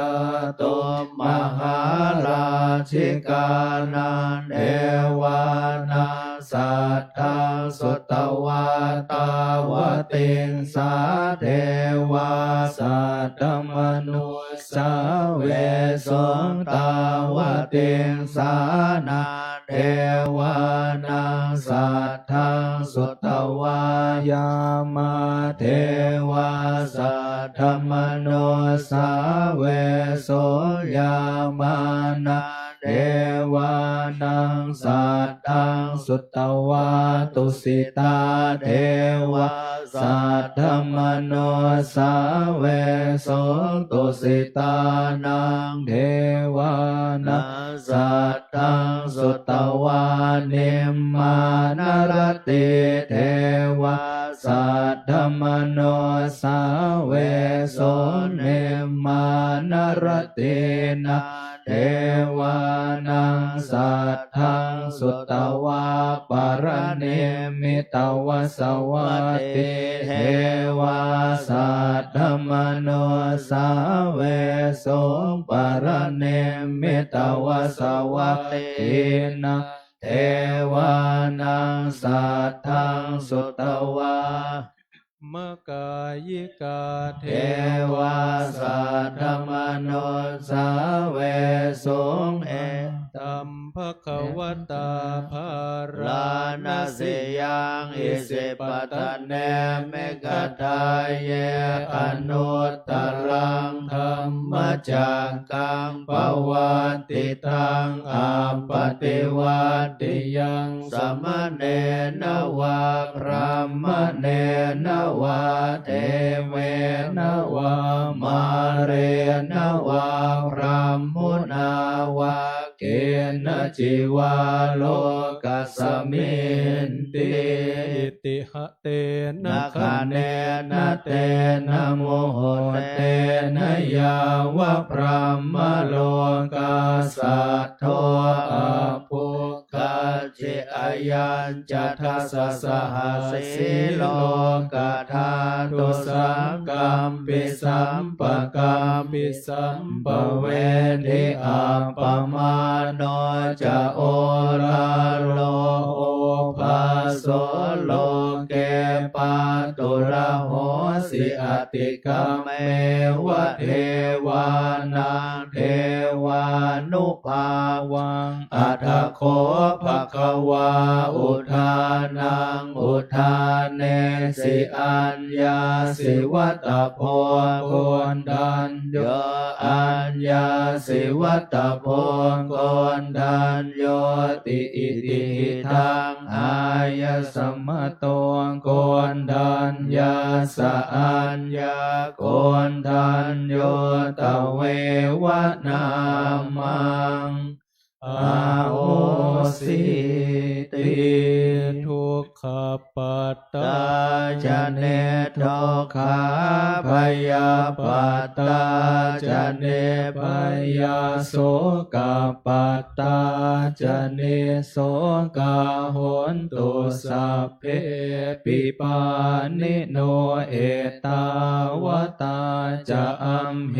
ตุมหาราชิกานันเทวานาสัทธังสุตวาตาวติงสาเทวาสัทธมโนสาเวสงตาวติงสานาเทวานังสัทธังสุตวายามาเทวาสัทธมโนสาเวโสยามานาเทวานังสัทธังสุตวาตุสิตาเทวาสัทธมโนสาเวโสตุสิตานังเทวานังสัทธังสุตวานิมมานรติเทวาสัทธมโนสาเวโสนิมมานรตินะเทวานังสัทธังสุตวาปรเนมิตวสวัตติเทวาสัทธมโนสาเวโสปรเนมิตวสวัตตินะเทวานังสัทธังสุตวามกายิกาเทวาสัทธมโนสาเวสงเอตัมภควตาภารณสิยังอิสิปตะเนมิกทาเยอนุตตรังธรรมจักกังปวัตติตังอาปฏิวัติยังสมณเณรวาพระมเณรวาเทเวนวามาเรนวาพระมุนาวาเกณจิวาโลกัสสมินติติหะเตนะคะเนนะเตนะโมโหเตนะยาวะพระมโลกัสสัทโธอะภูคัจจิอายัญจะทัสสะหะสิโลกธาตุสังกัมปิสัมปะกัมปิสัมปะเวทิอัปปมาโนจะโอราโลโอภาโสโลเกปาตุระโหสิอติกามเมวะเทวานังเทวานุภาวังอัฏฐโคภควาอุทานังอุทาเน สิอัญญาสิวัตโพโกนดันโยอัญญาสิวัตโพโกนดันโยติอิติทังอายสมะโตโกนดันยาสะอัญญาโกนดันโยตเววนามังอาโอสิติทุกขปัตตาจะเนโทขาพยาปัตตาจะเนพยาโสกปัตตาจะเนโสกาโหนตุสัพเพปิปานิโนเอตาวตาจะอัมเห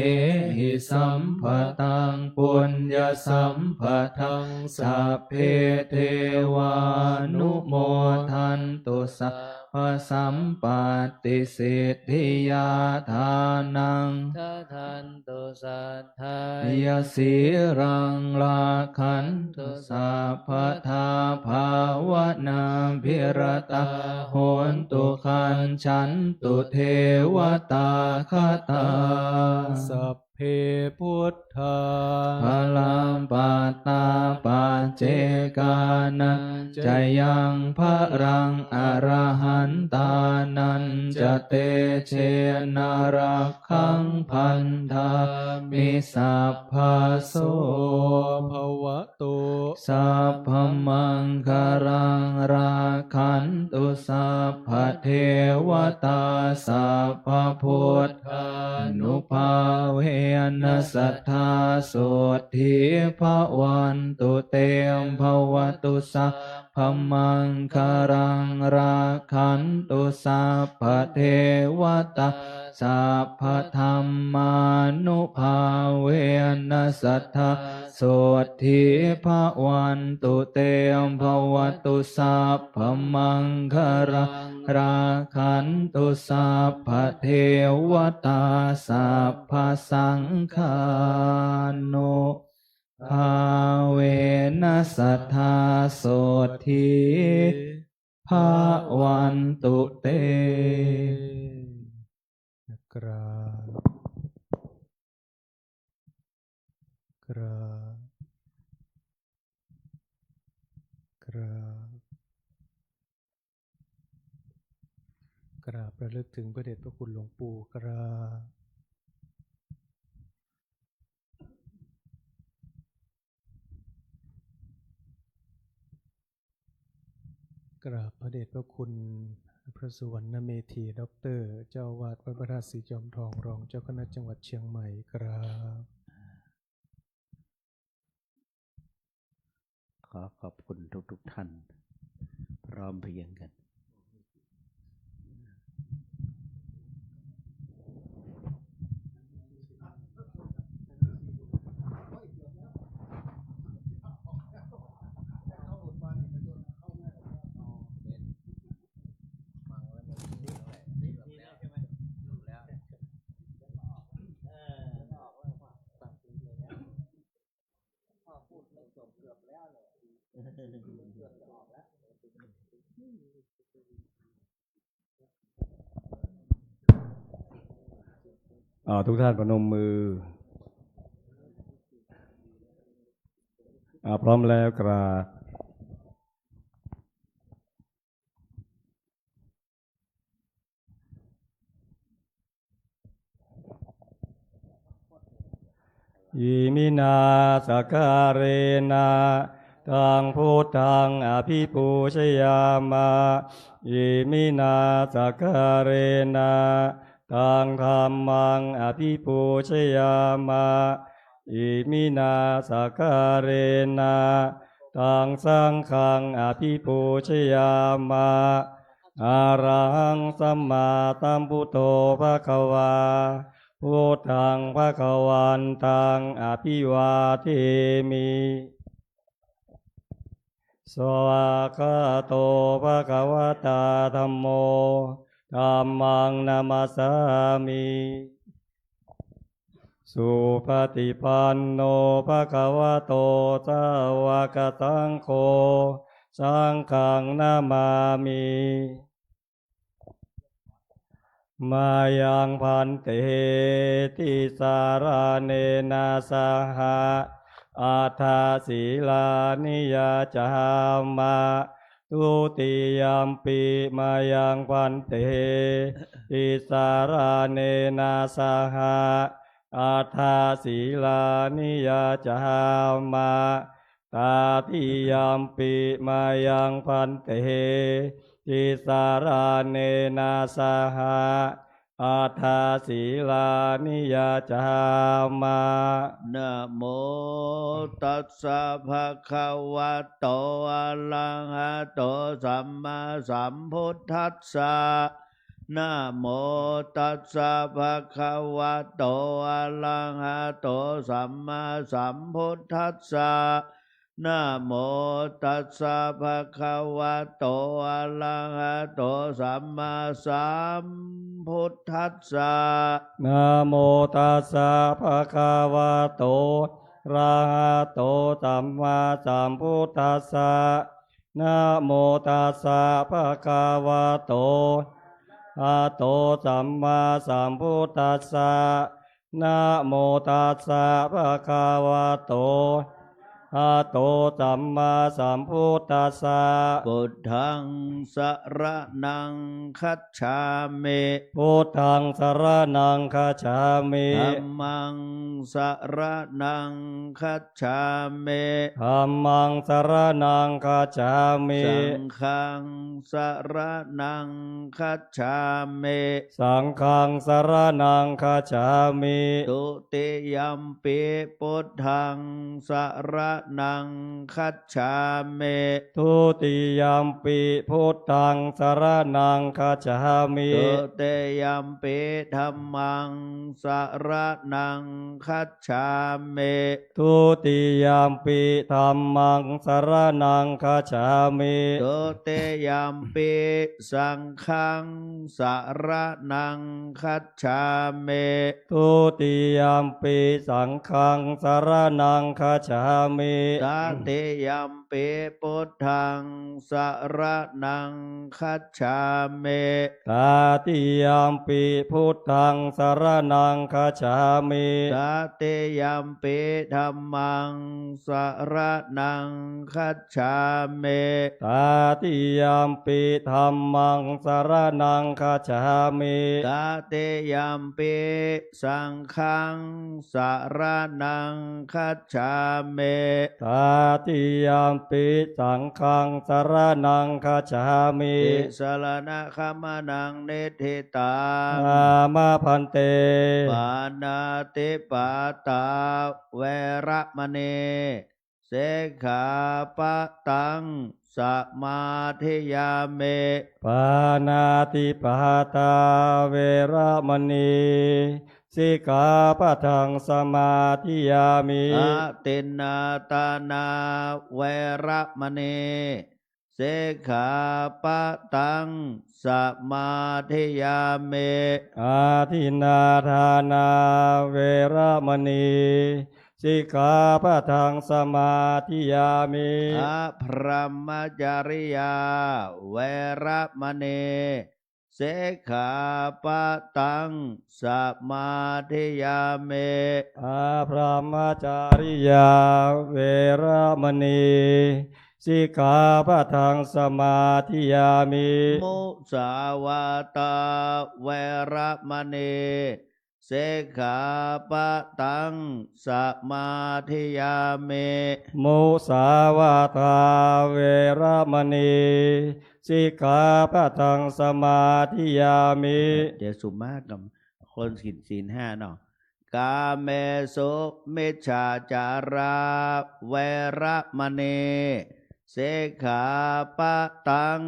หิสัมภตังปุญญสัมภตังสัพเพเทวานุโมทันตุสัพพสัมปติสิทธิยาทานังทันตุสัทธาย สีรังลาขันตุสัพพทาภาวนาภิรตาโหนตุขันฉันตุเทวตาคตาสัพเพพุทธาพลังปัตตาปัจเจกานันจะยังพระรังอรหันตานันจะเตเชนารักขังพันธามิสัพพโสภวตุสัพพมังคารังราคันตุสัพพเทวตาสัพพพุทธานุภาเวนะสัทธาโสทิภวันตุเตมภวตุสัพพมังคารังราคันตุสัพพเทวตาสัพพธรรมานุภาเวนะสัทธาโสทิภวันตุเตมภวตุสัพพมังคารังราคันตุสัพพเทวตาสัพพสังฆานุภาเวนะสัทธาโสทิภวันตุเตกราบกราบกราบกราบระลึกถึงพระเดชพระคุณหลวงปู่กราบกราบพระเดชพระคุณพระสุวรรณเมธีด็อกเตอร์เจ้าวาดวัดพระธาตุสีจอมทองรองเจ้าคณะจังหวัดเชียงใหม่กราบขอบคุณทุกท่านพร้อมเพรียงกันทุกท่านประนมมือพร้อมแล้วกราบอิมินาสการเรนะตังพุทธังอภิปูชยามะอิมินาสการเรนะตังธัมมังอภิปูชยามะอิมินาสการเรนะตังสังฆังอภิปูชยามะอะระหังสัมมาสัมพุทโธภควาพุทธังภควันตังอภิวาเทมิสวากขาโตภควตาธัมโมธัมมังนามัสสามิสุปฏิปันโนภควโตสาวกสังโฆสังฆังนามามิ มายังพันเตติสาราเนนะสหะอาทาศีลานิยาจามมาทุติยมปิมายังพันเตติสาราเนนะสหะอาทาศีลานิยาจามมาตาติยมปิมายังพันเตติสาราเนนะสหะอาทาศีลานิยาจามานะโมตัสสะภะคะวะโตอะระหะโตสัมมาสัมพุทธัสสะนะโมตัสสะภะคะวะโตอะระหะโตสัมมาสัมพุทธัสสะนะโมตัสสะภะคะวะโตอะระหะโตสัมมาสัมพุทธัสสะนะโมตัสสะภะคะวะโตอะระหะโตสัมมาสัมพุทธัสสะนะโมตัสสะภะคะวะโตอะโตสัมมาสัมพุทธัสสะนะโมตัสสะภะคะวะโตอะโตสัมมาสัมพุทธัสสะพุทธังสรณังคัจฉามิพุทธังสรณังคัจฉามิธัมมังสรณังคัจฉามิธัมมังสรณังคัจฉามิสังฆังสรณังคัจฉามิสังฆังสรณังคัจฉามิตุติยัมปิพุทธังสรณังคัจฉามิทุติยัมปิพุทธังสรณังคัจฉามิตุติยัมปิธัมมังสรณังคัจฉามิทุติยัมปิธัมมังสรณังคัจฉามิตุติยัมปิสังฆังสรณังคัจฉามิทุติยัมปิสังฆังสรณังคัจฉามิตติยัมปิพุทธังสรณังคัจฉามิตติยัมปิพุทธังสรณังคัจฉามิตติยัมปิธัมมังสรณังคัจฉามิตติยัมปิธัมมังสรณังคัจฉามิตติยัมปิสังฆังสรณังคัจฉามิตติยัมปิสังฆังสรณังคัจฉามิติสรณะคัมมนังนิทิตังอามาพันเตปานาติปาตาเวระมณีเสขาปะตังสมาธิยามิปานาติปาตาเวระมณีสิกขาปะทังสมาธิยามิอาตินนาตานาเวระมณีเสขาปะตังสมาธิยามิอาทินนาทานาเวระมณีสิกขาปะทังสมาธิยามิอะพรหมจริยาเวระมณีเสขาปะตังสมาธิยามิอาพรหมจาริยาเวระมณีสิกขาปะทังสมาธิยามิมุสาวาตาเวระมณีเสขาปะตังสมาธิยามิมุสาวาทาเวระมณีสิกขาปะทังสมาธิยามิเดี๋ยวสุมากับคนศีลห้าเนาะกาเมสุมิจฉาจาราเวระมณีเสขาปะตัง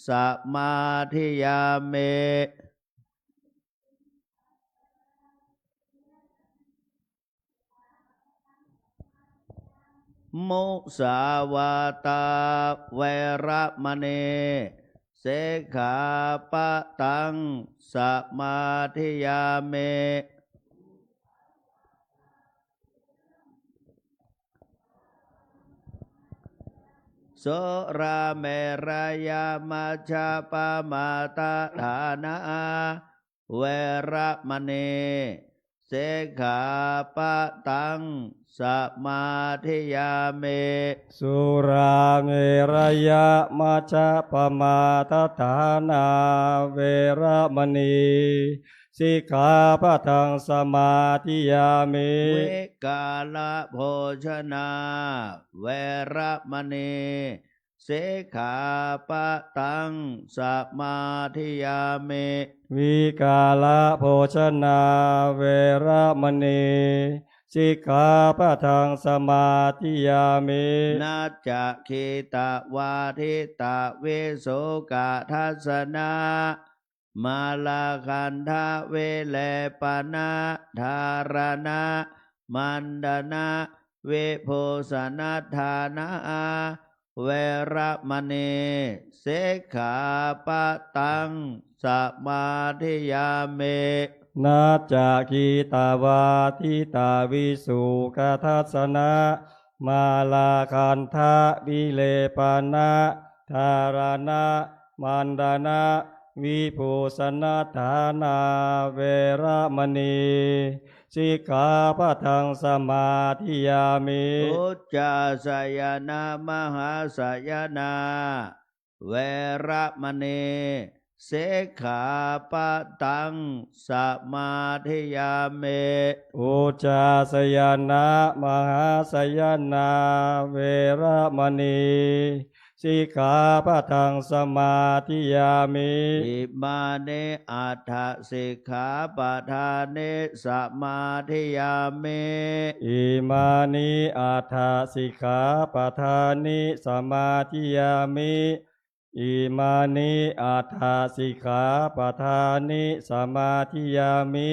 สมาธิยามิมุสาวาตาเวระมณีเสขาปะตังสมาธิยามิโสราเมรยามัชฌปมาตฐานา เวระมณีสิกขาปะทังสมาธิยามิสุราเมรยะมัจจปมาทฐานาเวระมณีสิกขาปะทังสมาธิยามิวิกาลโภชนาเวระมณีสิกขาปะทังสมาธิยามิวิกาลโภชนาเวระมณีสิกขาปะทังสมาธิยามินาจะคิตวาทิตาวิสุกะทัสนามาลาคันทะเวเลปนะธารณะมันดนะเวโพสนัทธานะเวระมณีสิกขาปะทังสมาธิยามินาจาคีตาวาทิตาวิสุกทัสสนะมาลาคันทะวิเลปนะธารณะมันดานะวิภูสนัทธานาเวระมณีสิกขาปะทังสมาธิยามิอุจจาสยนามหาสยนาเวระมณีสิกขาปะทังสมาธิยามิอุจจาสยนามหาสยนาเวระมณีสิกขาปะทังสมาธิยามิอิมานิอัฏฐสิกขาปะทานิสมาธิยามิอิมานิอัฏฐสิกขาปะทานิสมาธิยามิอิมานิอัฏฐสิกขาปะทานิสมาธิยามิ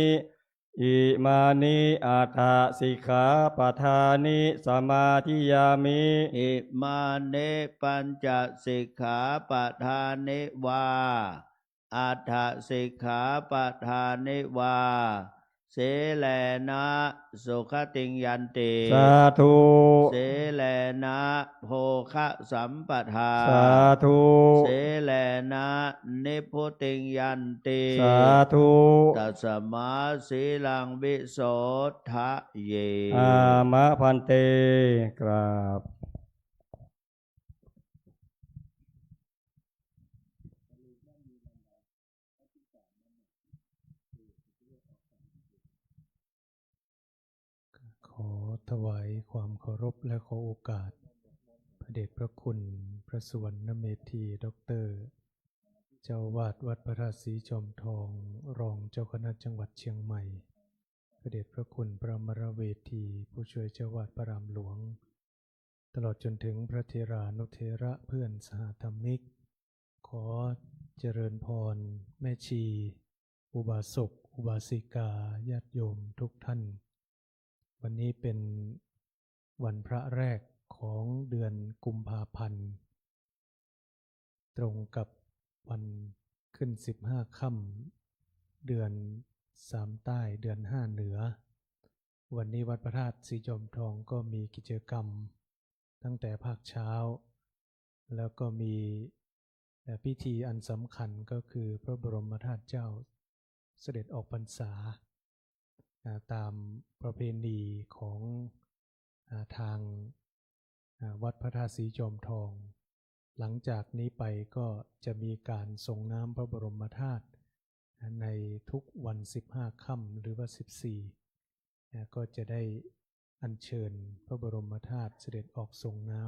อิมานิอัฏฐสิกขาปะทานิสมาธิยามิอิมานิปัญจสิกขาปะทานิวาอัฏฐสิกขาปะทานิวาเสเลนะสุขติงยันติสาธุเสเลนะโภคะสัมปทาสาธุเสเลนะนิพพุติงยันติสาธุตัสมาสีลังวิโสทะเยอามะพันเตกราบขอถวายความเคารพและขอโอกาสพระเดชพระคุณพระสุวรรณเมธีด็อกเตอร์เจ้าวาดวัดพระธาตุศรีจอมทองรองเจ้าคณะจังหวัดเชียงใหม่พระเดชพระคุณพระมรเวทีผู้ช่วยเจ้าวาดพระรามหลวงตลอดจนถึงพระเทรานุเทระเพื่อนสหธรรมิกขอเจริญพรแม่ชีอุบาสกอุบาสิกาญาติโยมทุกท่านวันนี้เป็นวันพระแรกของเดือนกุมภาพันธ์ตรงกับวันขึ้น15ค่ำเดือน3ใต้เดือน5เหนือวันนี้วัดพระธาตุศรีจอมทองก็มีกิจกรรมตั้งแต่ภาคเช้าแล้วก็มีพิธีอันสำคัญก็คือพระบรมธาตุเจ้าเสด็จออกพรรษาตามประเพณีของทางวัดพระธาตุศรีจอมทองหลังจากนี้ไปก็จะมีการส่งน้ำพระบรมธาตุในทุกวัน15ค่ำหรือว่า14ก็จะได้อัญเชิญพระบรมธาตุเสด็จออกส่งน้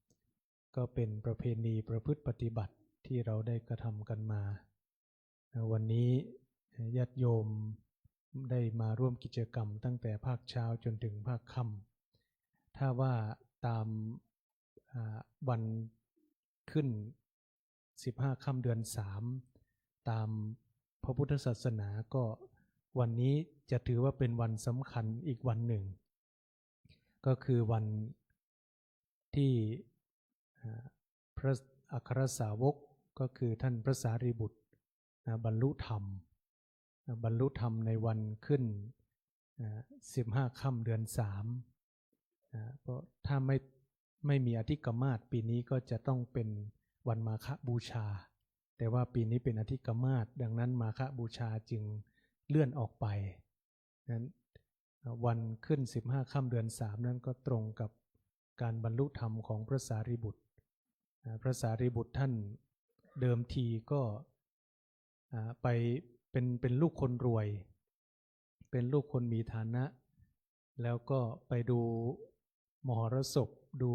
ำก็เป็นประเพณีประพฤติปฏิบัติที่เราได้กระทำกันมาวันนี้ญาติโยมได้มาร่วมกิจกรรมตั้งแต่ภาคเช้าจนถึงภาคค่ำถ้าว่าตามวันขึ้น15ค่ำเดือน3ตามพระพุทธศาสนาก็วันนี้จะถือว่าเป็นวันสำคัญอีกวันหนึ่งก็คือวันที่พระอัครสาวกก็คือท่านพระสารีบุตรบรรลุธรรมในวันขึ้น15ค่ำเดือน3เพราะถ้าไม่มีอธิกมาสปีนี้ก็จะต้องเป็นวันมาฆบูชาแต่ว่าปีนี้เป็นอธิกมาสดังนั้นมาฆบูชาจึง เลื่อนออกไปนั้นวันขึ้น15 ค่ำเดือน 3นั้นก็ตรงกับการบรรลุธรรมของพระสารีบุตรพระสารีบุตรท่านเดิมทีก็ไปเป็นลูกคนรวยเป็นลูกคนมีฐานะแล้วก็ไปดูมหรสพดู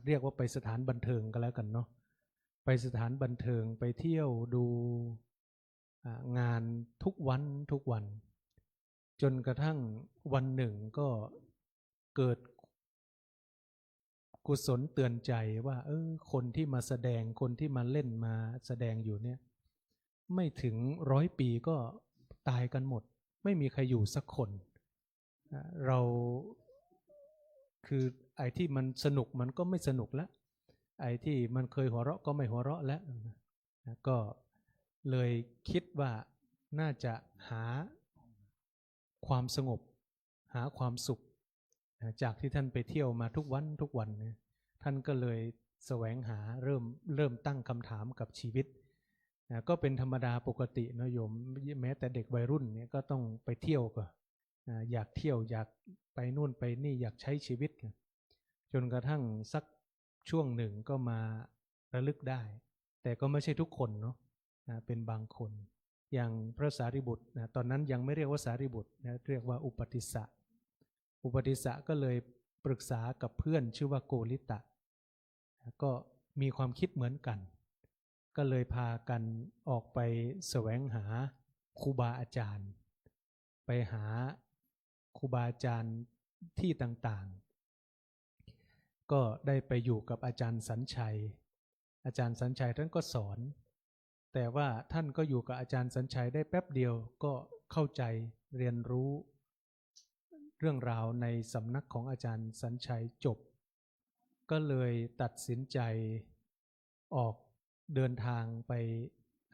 เรียกว่าไปสถานบันเทิงก็แล้วกันเนาะไปสถานบันเทิงไปเที่ยวดูงานทุกวันจนกระทั่งวันหนึ่งก็เกิดกุศลเตือนใจว่าคนที่มาแสดงคนที่มาเล่นมาแสดงอยู่เนี่ยไม่ถึง100 ปีก็ตายกันหมดไม่มีใครอยู่สักคนเราคือไอ้ที่มันสนุกมันก็ไม่สนุกแล้วไอ้ที่มันเคยหัวเราะก็ไม่หัวเราะแล้วก็เลยคิดว่าน่าจะหาความสงบหาความสุขจากที่ท่านไปเที่ยวมาทุกวันท่านก็เลยแสวงหาเริ่มตั้งคำถามกับชีวิตก็เป็นธรรมดาปกตินะโยมแม้แต่เด็กวัยรุ่นเนี่ยก็ต้องไปเที่ยวก็อยากเที่ยวอยากไปนู่นไปนี่อยากใช้ชีวิตจนกระทั่งสักช่วงหนึ่งก็มาระลึกได้แต่ก็ไม่ใช่ทุกคนเนาะเป็นบางคนอย่างพระสารีบุตรตอนนั้นยังไม่เรียกว่าสารีบุตรเรียกว่าอุปติสสะก็เลยปรึกษากับเพื่อนชื่อว่าโกริตะก็มีความคิดเหมือนกันก็เลยพากันออกไปแสวงหาครูบาอาจารย์ไปหาครูบาอาจารย์ที่ต่างๆก็ได้ไปอยู่กับอาจารย์สัญชัยท่านก็สอนแต่ว่าท่านก็อยู่กับอาจารย์สัญชัยได้แป๊บเดียวก็เข้าใจเรียนรู้เรื่องราวในสำนักของอาจารย์สัญชัยจบก็เลยตัดสินใจออกเดินทางไป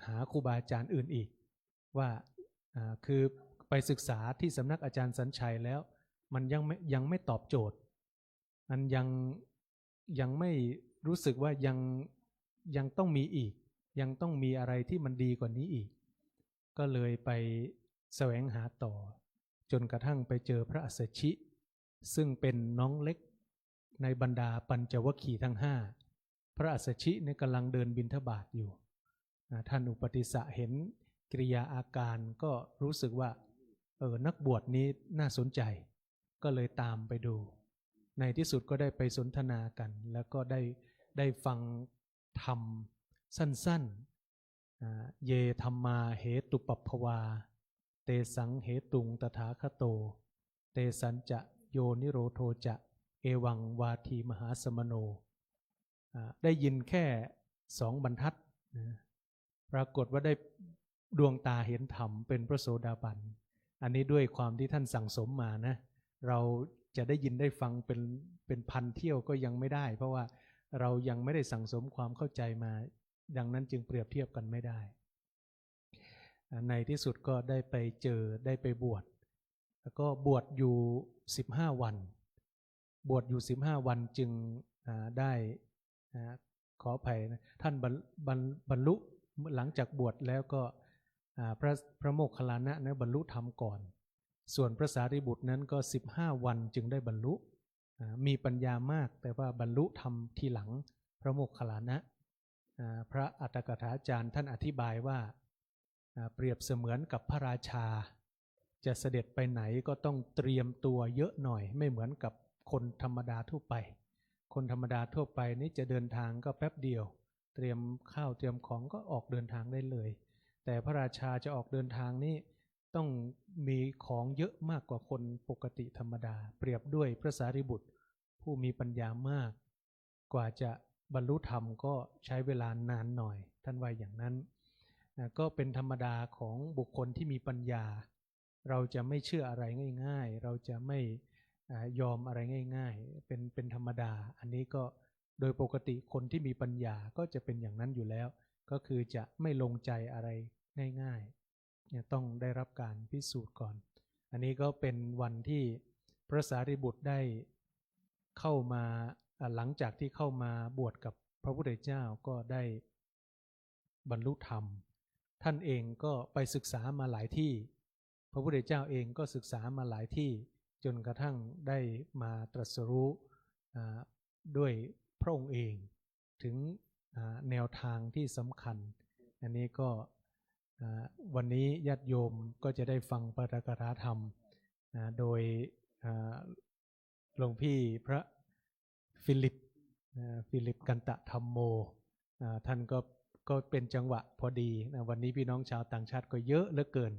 หาครูบาอาจารย์อื่นอีกว่าคือไปศึกษาที่สำนักอาจารย์สัญชัยแล้วมันยังไม่ตอบโจทย์มันยังไม่รู้สึกว่ายังต้องมีอีกยังต้องมีอะไรที่มันดีกว่านี้อีกก็เลยไปแสวงหาต่อจนกระทั่งไปเจอพระอัสสชิซึ่งเป็นน้องเล็กในบรรดาปัญจวัคคีย์ทั้ง5พระอัสสชิเนี่ยกำลังเดินบิณฑบาตอยู่ท่านอุปติสสะเห็นกิริยาอาการก็รู้สึกว่านักบวชนี้น่าสนใจก็เลยตามไปดูในที่สุดก็ได้ไปสนทนากันแล้วก็ได้ฟังธรรมสั้นๆเยธรรมาเหตุปัปภวาเตสังเหตุงตถาคโตเตสัญจะโยนิโรโทจะเอวังวาทีมหาสมโนได้ยินแค่2 บรรทัดปรากฏว่าได้ดวงตาเห็นธรรมเป็นพระโสดาบันอันนี้ด้วยความที่ท่านสั่งสมมานะเราจะได้ยินได้ฟังเป็นพันเที่ยวก็ยังไม่ได้เพราะว่าเรายังไม่ได้สั่งสมความเข้าใจมาดังนั้นจึงเปรียบเทียบกันไม่ได้ในที่สุดก็ได้ไปเจอได้ไปบวชแล้วก็บวชอยู่15 วันจึงได้ขออภัยนะท่านบรรลุหลังจากบวชแล้วก็พระโมคคัลลานะนะบรรลุธรรมก่อนส่วนพระสารีบุตรนั้นก็15 วันจึงได้บรรลุมีปัญญามากแต่ว่าบรรลุธรรมทีหลังพระโมคคัลลานะพระอัตถกถาจารย์ท่านอธิบายว่าเปรียบเสมือนกับพระราชาจะเสด็จไปไหนก็ต้องเตรียมตัวเยอะหน่อยไม่เหมือนกับคนธรรมดาทั่วไปคนธรรมดาทั่วไปนี่จะเดินทางก็แป๊บเดียวเตรียมข้าวเตรียมของก็ออกเดินทางได้เลยแต่พระราชาจะออกเดินทางนี่ต้องมีของเยอะมากกว่าคนปกติธรรมดาเปรียบด้วยพระสารีบุตรผู้มีปัญญามากกว่าจะบรรลุธรรมก็ใช้เวลานานหน่อยท่านว่าอย่างนั้นก็เป็นธรรมดาของบุคคลที่มีปัญญาเราจะไม่เชื่ออะไรง่ายๆเราจะไม่ยอมอะไรง่ายๆเป็นธรรมดาอันนี้ก็โดยปกติคนที่มีปัญญาก็จะเป็นอย่างนั้นอยู่แล้วก็คือจะไม่ลงใจอะไรง่ายๆต้องได้รับการพิสูจน์ก่อนอันนี้ก็เป็นวันที่พระสารีบุตรได้เข้ามาหลังจากที่เข้ามาบวชกับพระพุทธเจ้าก็ได้บรรลุธรรม ท่านเองก็ไปศึกษามาหลายที่พระพุทธเจ้าเองก็ศึกษามาหลายที่จนกระทั่งได้มาตรัสรู้ด้วยพระองค์เองถึงแนวทางที่สำคัญอันนี้ก็วันนี้ญาติโยมก็จะได้ฟังปาฐกถาธรรมโดยหลวงพี่พระฟิลิปกันตะธรรมโมท่านก็เป็นจังหวะพอดีนะวันนี้พี่น้องชาวต่างชาติก็เยอะเหลือเกิน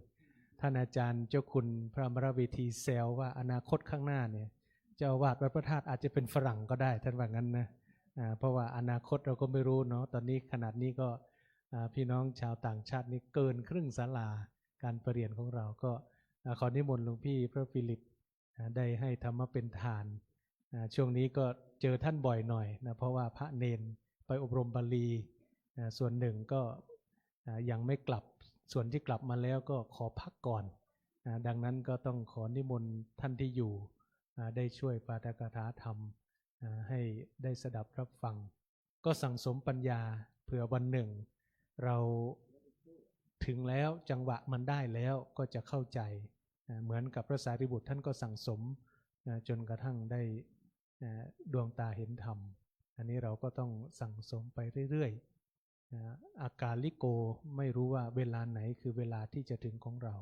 ท่านอาจารย์เจ้าคุณพระอมรเวทีแซวว่าอนาคตข้างหน้าเนี่ยเจ้าอาวาสวัดพระธาตุอาจจะเป็นฝรั่งก็ได้ท่านว่างั้นนะเพราะว่าอนาคตเราก็ไม่รู้เนาะตอนนี้ขนาดนี้ก็พี่น้องชาวต่างชาตินี่เกินครึ่งศาลาการประเรียนของเราก็ขอนิมนต์หลวงพี่พระฟิลิปได้ให้ธรรมะเป็นทานช่วงนี้ก็เจอท่านบ่อยหน่อยนะเพราะว่าพระเนนไปอบรมบาลีส่วนหนึ่งก็ยังไม่กลับส่วนที่กลับมาแล้วก็ขอพักก่อนดังนั้นก็ต้องขอนิมนต์ท่านที่อยู่ได้ช่วยปาฐกถาธรรมให้ได้สดับรับฟังก็สั่งสมปัญญาเผื่อวันหนึ่งเราถึงแล้วจังหวะมันได้แล้วก็จะเข้าใจเหมือนกับพระสารีบุตรท่านก็สั่งสมจนกระทั่งได้ดวงตาเห็นธรรมอันนี้เราก็ต้องสั่งสมไปเรื่อยๆอากาลิโกไม่รู้ว่าเวลาไหนคือเวลาที่จะถึงของเรา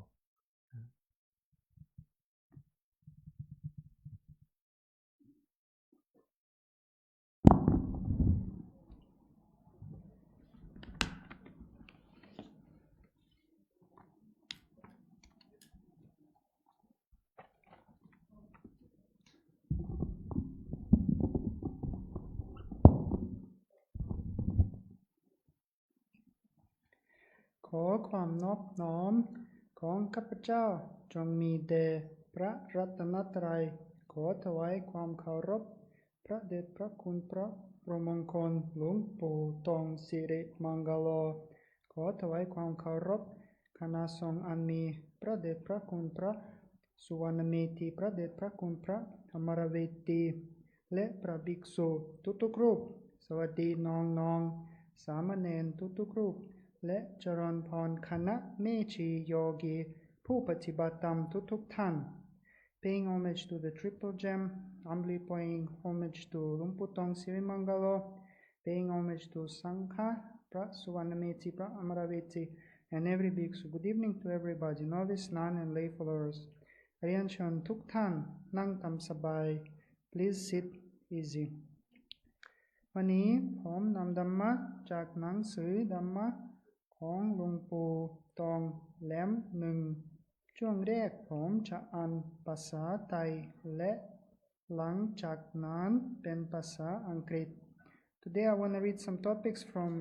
ขอความนอบน้อมของข้าพเจ้าจงมีแด่พระรัตนตรัยขอถวายความเคารพพระเดชพระคุณพระบรมมงคลหลวงปู่ทองสิริมังกโลขอถวายความเคารพคณะสงฆ์อันมีพระเดชพระคุณพระสุวรรณเมธีพระเดชพระคุณพระอมรเวทีและพระภิกษุทุกๆรูปสวัสดีน้องๆสามเณรทุกๆรูปและเจริญพรคณะเมชีโยกีผู้ปฏิบัติธรรมทุกท่าน Paying homage to the Triple Gem, humbly paying homage to Lumputong Sirimangalo, paying homage to Sangha, Pra Suvarnameti, Pra Amaraveti, and every bhiksu. Good evening to everybody, novice, nun, and lay followers. เรียนเชิญทุกท่านนั่งตามสบาย Please sit easy. วันนี้ผมนำธรรมะจากหนังสือธรรมะของหลวงปู่ทองเล่มหนึ่งช่วงแรกผมจะอ่านภาษาไทยและหลังจากนั้นเป็นภาษาอังกฤษ Today I want to read some topics from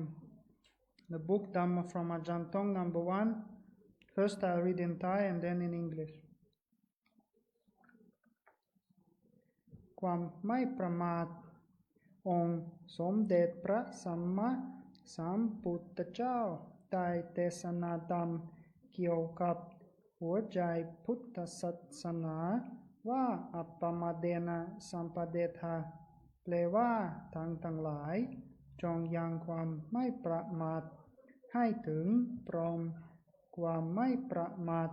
the book Dhamma from Ajahn Tong number 1. First I'll read in Thai and then in English. ความไม่ประมาทองค์สมเด็จพระสัมมาสัมพุทธเจ้าได้เทศนาธรรมเกี่ยวกับหัวใจพุทธศาสนาว่าอัปปมาเดนะสัมปเดธาแปลว่าทั้งหลายจงยังความไม่ประมาทให้ถึงพร้อมความไม่ประมาท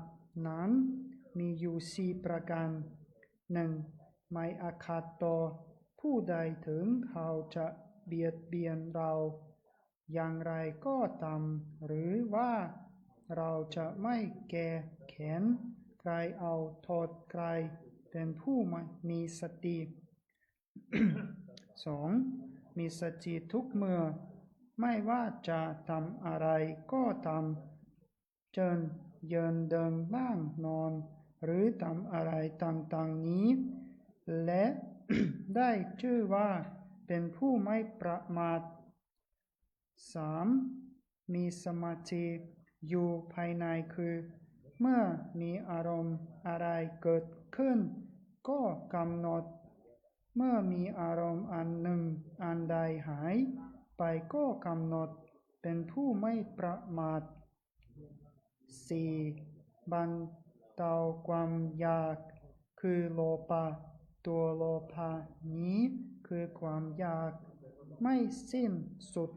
นั้นมีอยู่4ประการ 1. ไม่อาฆาตต่อผู้ใดถึงเขาจะเบียดเบียนเราอย่างไรก็ตามหรือว่าเราจะไม่แก้แค้นใครเอาโทษใครเป็นผู้มีสติ 2. มีสติทุกเมื่อไม่ว่าจะทำอะไรก็ตามเดินยืนเดินนั่งนอนหรือทำอะไรต่างๆนี้และ ได้ชื่อว่าเป็นผู้ไม่ประมาท 3. มีสมาธิอยู่ภายในคือเมื่อมีอารมณ์อะไรเกิดขึ้นก็กำหนดเมื่อมีอารมณ์อันหนึ่งอันใดหายไปก็กำหนดเป็นผู้ไม่ประมาท 4. บรรเทาความอยากคือโลภะตัวโลภะนี้คือความอยากไม่สิ้นสุด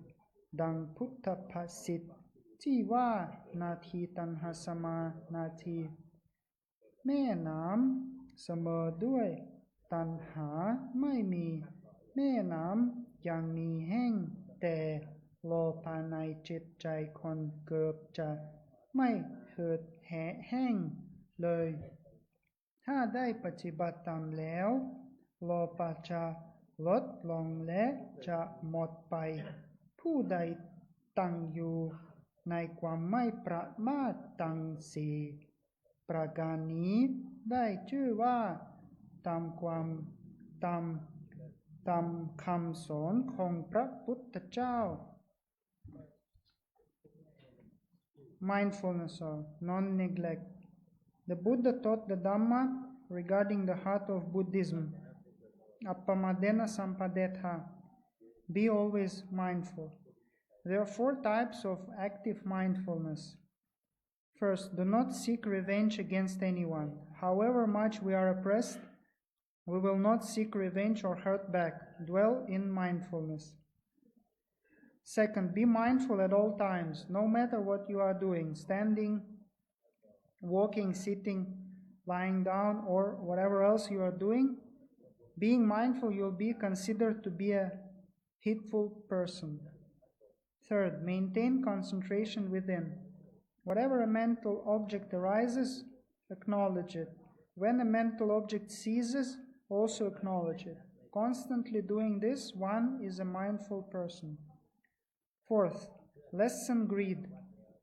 ดังพุทธภาษิต ที่ว่านาทีตัณหาสมานาทีแม่น้ำเสมอด้วยตัณหาไม่มีแม่น้ำยังมีแห้งแต่โลภะในจิตใจคนเกือบจะไม่เหือดแห้งเลยถ้าได้ปฏิบัติตามแล้วโลภะจะลดลงและจะหมดไปผู้ใดตั้งอยู่ในความไม่ประมาททั้งสี่ประการนี้ได้ชื่อว่าตามคำสอนของพระพุทธเจ้า Mindfulness or non-neglect. The Buddha taught the Dhamma regarding the heart of Buddhism. Appamadena sampadetha. Be always mindful. There are 4 types of active mindfulness. First, do not seek revenge against anyone. However much we are oppressed, we will not seek revenge or hurt back. Dwell in mindfulness. Second, be mindful at all times, no matter what you are doing, standing, walking, sitting, lying down, or whatever else you are doing. Being mindful, you'll be considered to be a heedful person. Third, maintain concentration within. Whatever a mental object arises, acknowledge it. When a mental object ceases, also acknowledge it. Constantly doing this, one is a mindful person. Fourth, lessen greed.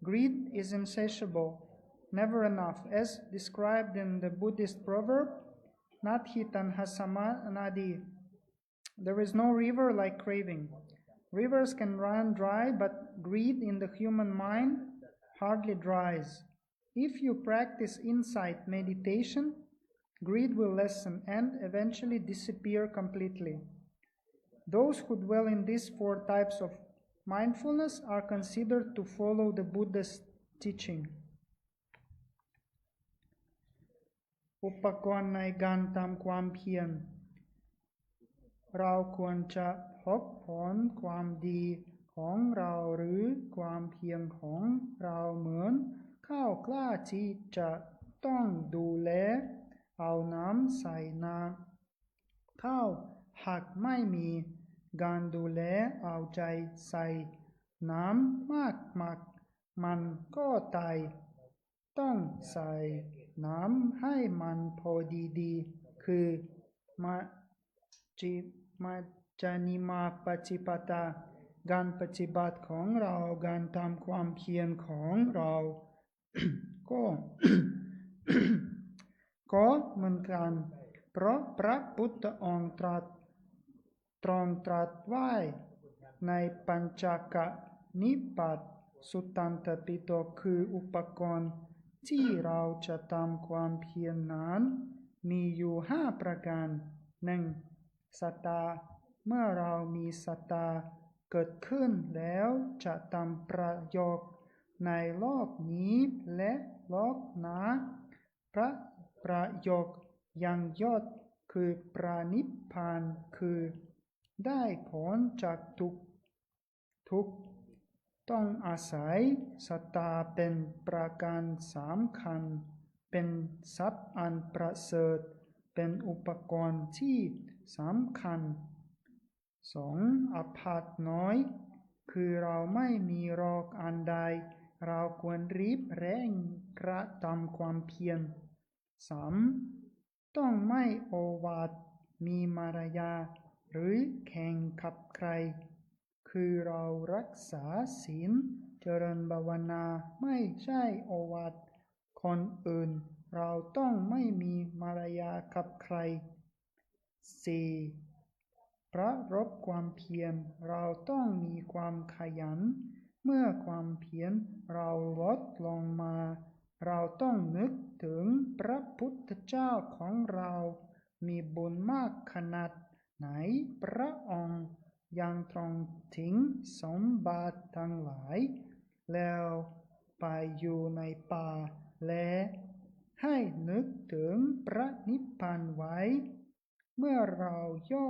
Greed is insatiable, never enough. As described in the Buddhist proverb, Nathi tanha samanadi. There is no river like craving. Rivers can run dry, but greed in the human mind hardly dries. If you practice insight meditation, greed will lessen and eventually disappear completely. Those who dwell in these 4 types of mindfulness are considered to follow the Buddha's teaching. อุปกรณ์ในการทำความเพียรเราควรจะพบผลความดีของเราหรือความเพียรของเราเหมือนข้าวกล้าที่จะต้องดูแลเอาน้ำใส่นาข้าวหากไม่มีการดูแลเอาใจใส่น้ำมากมันก็ตายต้องใส่น้ำให้มันพอดีคือมัจจานิมาปฏิปทาการปฏิบัติของเราการทำความเพียรของเรา ก็เหมือนกันเพราะพระพุทธองค์ตรัสไว้ในปัญจกนิบาตสุตตันตปิฎกคืออุปกรณ์ที่เราจะทำความเพียรนั้นมีอยู่5ประการ 1. ศรัทธาเมื่อเรามีศรัทธาเกิดขึ้นแล้วจะทำประโยชน์ในโลกนี้และโลกหน้าประโยชน์อย่างยอดคือพระนิพพานคือได้ผลจากทุกข์ต้องอาศัยศรัทธาเป็นประการสำคัญเป็นทรัพย์อันประเสริฐเป็นอุปกรณ์ที่สำคัญ 2. อภาสน้อยคือเราไม่มีโรคอันใดเราควรรีบเร่งกระทำความเพียร 3. ต้องไม่โอวาทมีมารยาทหรือแข่งกับใครคือเรารักษาศีลเจริญภาวนาไม่ใช่โอวาทคนอื่นเราต้องไม่มีมารยาทกับใคร 4. ประรบความเพียรเราต้องมีความขยันเมื่อความเพียรเราลดลงมาเราต้องนึกถึงพระพุทธเจ้าของเรามีบุญมากขนาดไหนพระองค์ยังทรงทิ้งสมบัติทั้งหลายแล้วไปอยู่ในป่าและให้นึกถึงพระนิพพานไว้เมื่อเราย่อ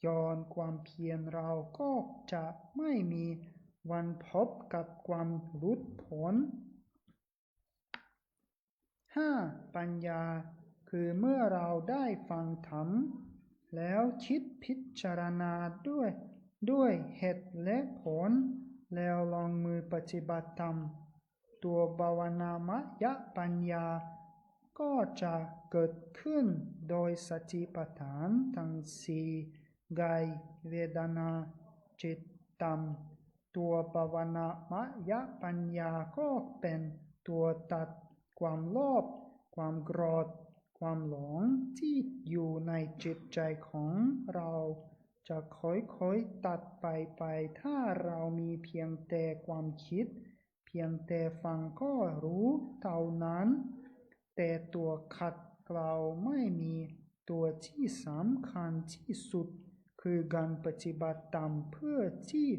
หย่อนความเพียรเราก็จะไม่มี วันพบกับความหลุดพ้น 5. ปัญญาคือเมื่อเราได้ฟังธรรมแล้วคิดพิจารณาด้วยเหตุและผลแล้วลงมือปฏิบัติธรรมตัวภาวนามยปัญญาก็จะเกิดขึ้นโดยสติปัฏฐานทั้งสี่กายเวทนาจิตธรรมตัวภาวนามยปัญญาก็เป็นตัวตัดความโลภความโกรธความหลงที่อยู่ในจิตใจของเราจะค่อยๆตัดไปถ้าเรามีเพียงแต่ความคิดเพียงแต่ฟังก็รู้เท่านั้นแต่ตัวขัดเกลาไม่มีตัวที่สำคัญที่สุดคือการปฏิบัติตามเพื่อที่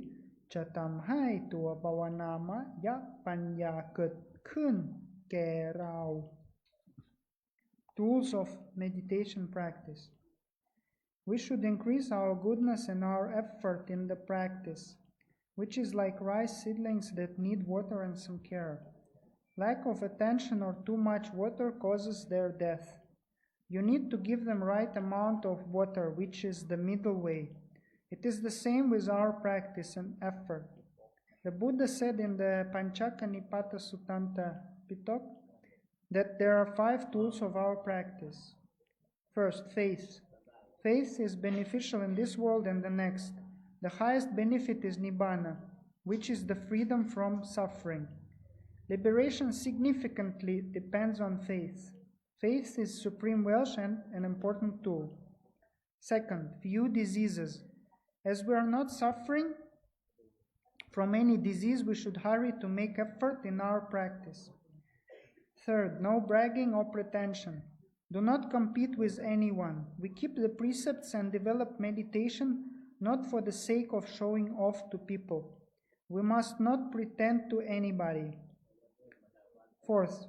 จะทำให้ตัวภาวนามยปัญญาเกิดขึ้นแก่เรา Tools of meditation practice. We should increase our goodness and our effort in the practice, which is like rice seedlings that need water and some care. Lack of attention or too much water causes their death. You need to give them right amount of water, which is the middle way. It is the same with our practice and effort. The Buddha said in the Panchaka Nipata Sutanta Pitaka that there are 5 tools of our practice. First, faith. Faith is beneficial in this world and the next. The highest benefit is Nibbana, which is the freedom from suffering. Liberation significantly depends on faith. Faith is supreme wealth and an important tool. Second, few diseases. As we are not suffering from any disease, we should hurry to make effort in our practice. Third, no bragging or pretension. Do not compete with anyone. We keep the precepts and develop meditation not for the sake of showing off to people. We must not pretend to anybody. Fourth,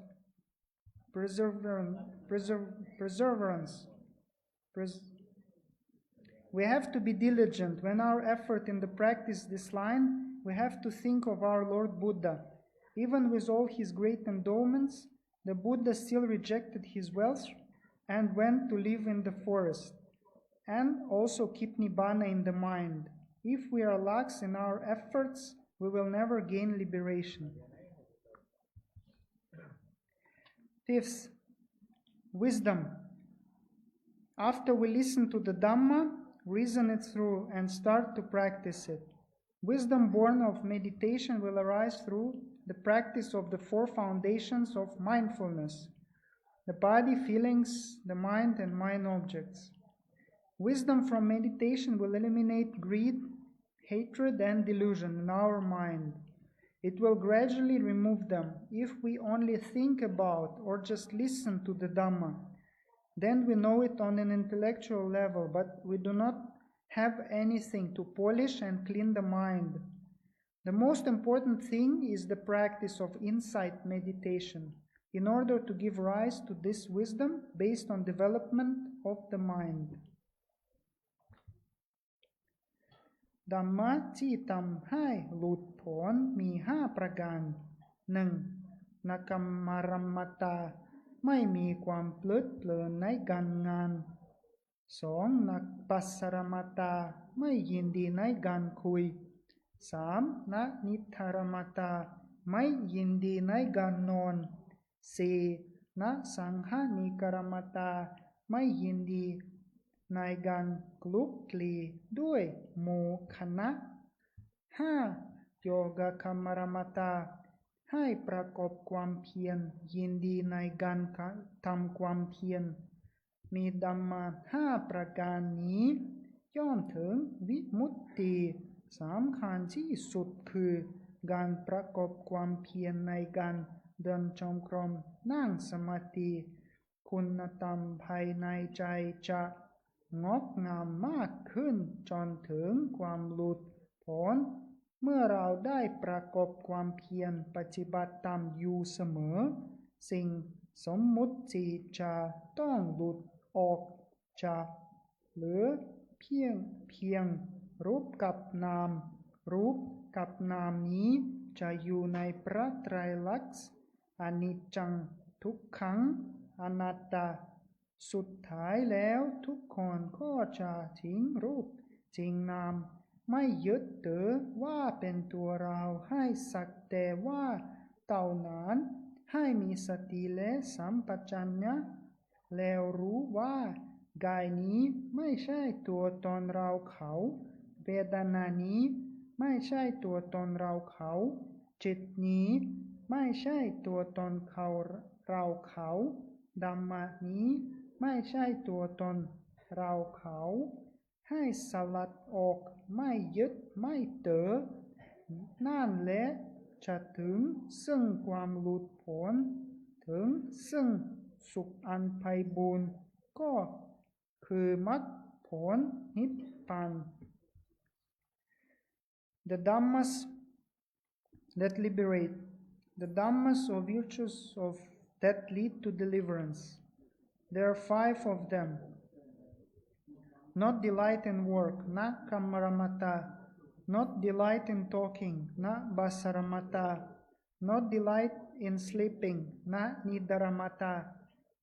perseverance. We have to be diligent. When our effort in the practice this line, we have to think of our Lord Buddha. Even with all his great endowments, the Buddha still rejected his wealth and went to live in the forest, and also keep Nibbana in the mind. If we are lax in our efforts, we will never gain liberation. Fifth, wisdom. After we listen to the Dhamma, reason it through and start to practice it. Wisdom born of meditation will arise through the practice of the 4 foundations of mindfulness: the body, feelings, the mind, and mind objects. Wisdom from meditation will eliminate greed, hatred, and delusion in our mind. It will gradually remove them. If we only think about or just listen to the Dhamma, then we know it on an intellectual level, but we do not have anything to polish and clean the mind. The most important thing is the practice of insight meditation, in order to give rise to this wisdom based on development of the mind. ธรรมะที่ทำให้หลุดพ้นมี5ประการ 1. นกรรมรมตาไม่มีความเพลิดเพลินในการงาน 2. นักปัสสรมตาไม่ยินดีในการคุย 3. นักนิทรมตาไม่ยินดีในการนอน 4. นักสังฆานิกรมตาไม่ยินดีในการคลุกคลีด้วยหมู่คณะ 5. โยกกรรมรมตาให้ประกอบความเพียรยินดีในการทำความเพียรมีธรรมะ5ประการนี้ย่อมถึงวิมุตติสำคัญที่สุดคือการประกอบความเพียรในการเดินจงกรมนั่งสมาธิคุณธรรมภายในใจจะงอกงามมากขึ้นจนถึงความหลุดพ้นเมื่อเราได้ประกอบความเพียรปฏิบัติตามอยู่เสมอสิ่งสมมุติที่จะต้องหลุดออกจากเหลือเพียงรูปกับนามรูป กับนามนี้จะอยู่ในพระไตรลักษณ์อนิจจังทุกขังอนัตตาสุดท้ายแล้วทุกคนก็จะทิ้งรูปทิ้งนามไม่ยึดถือว่าเป็นตัวเราให้สักแต่ว่าเท่านั้นให้มีสติและสัมปชัญญะแล้วรู้ว่ากายนี้ไม่ใช่ตัวตนเราเขาเวทนานี้ไม่ใช่ตัวตนเราเขาจิตนี้ไม่ใช่ตัวตนเราเขาธรรมะนี้ไม่ใช่ตัวตนเราเขาให้สลัดออกไม่ยึดไม่ถือนั่นแหละจะถึงซึ่งความหลุดพ้นถึงซึ่งสุขอันไพบูลย์ก็คือมรรคผลนิพพาน The Dhammas that liberate, the Dhammas or virtues that lead to deliverance. There are 5 of them. Not delight in work, na kamaramata. Not delight in talking, na basaramata. Not delight in sleeping, na nidaramata.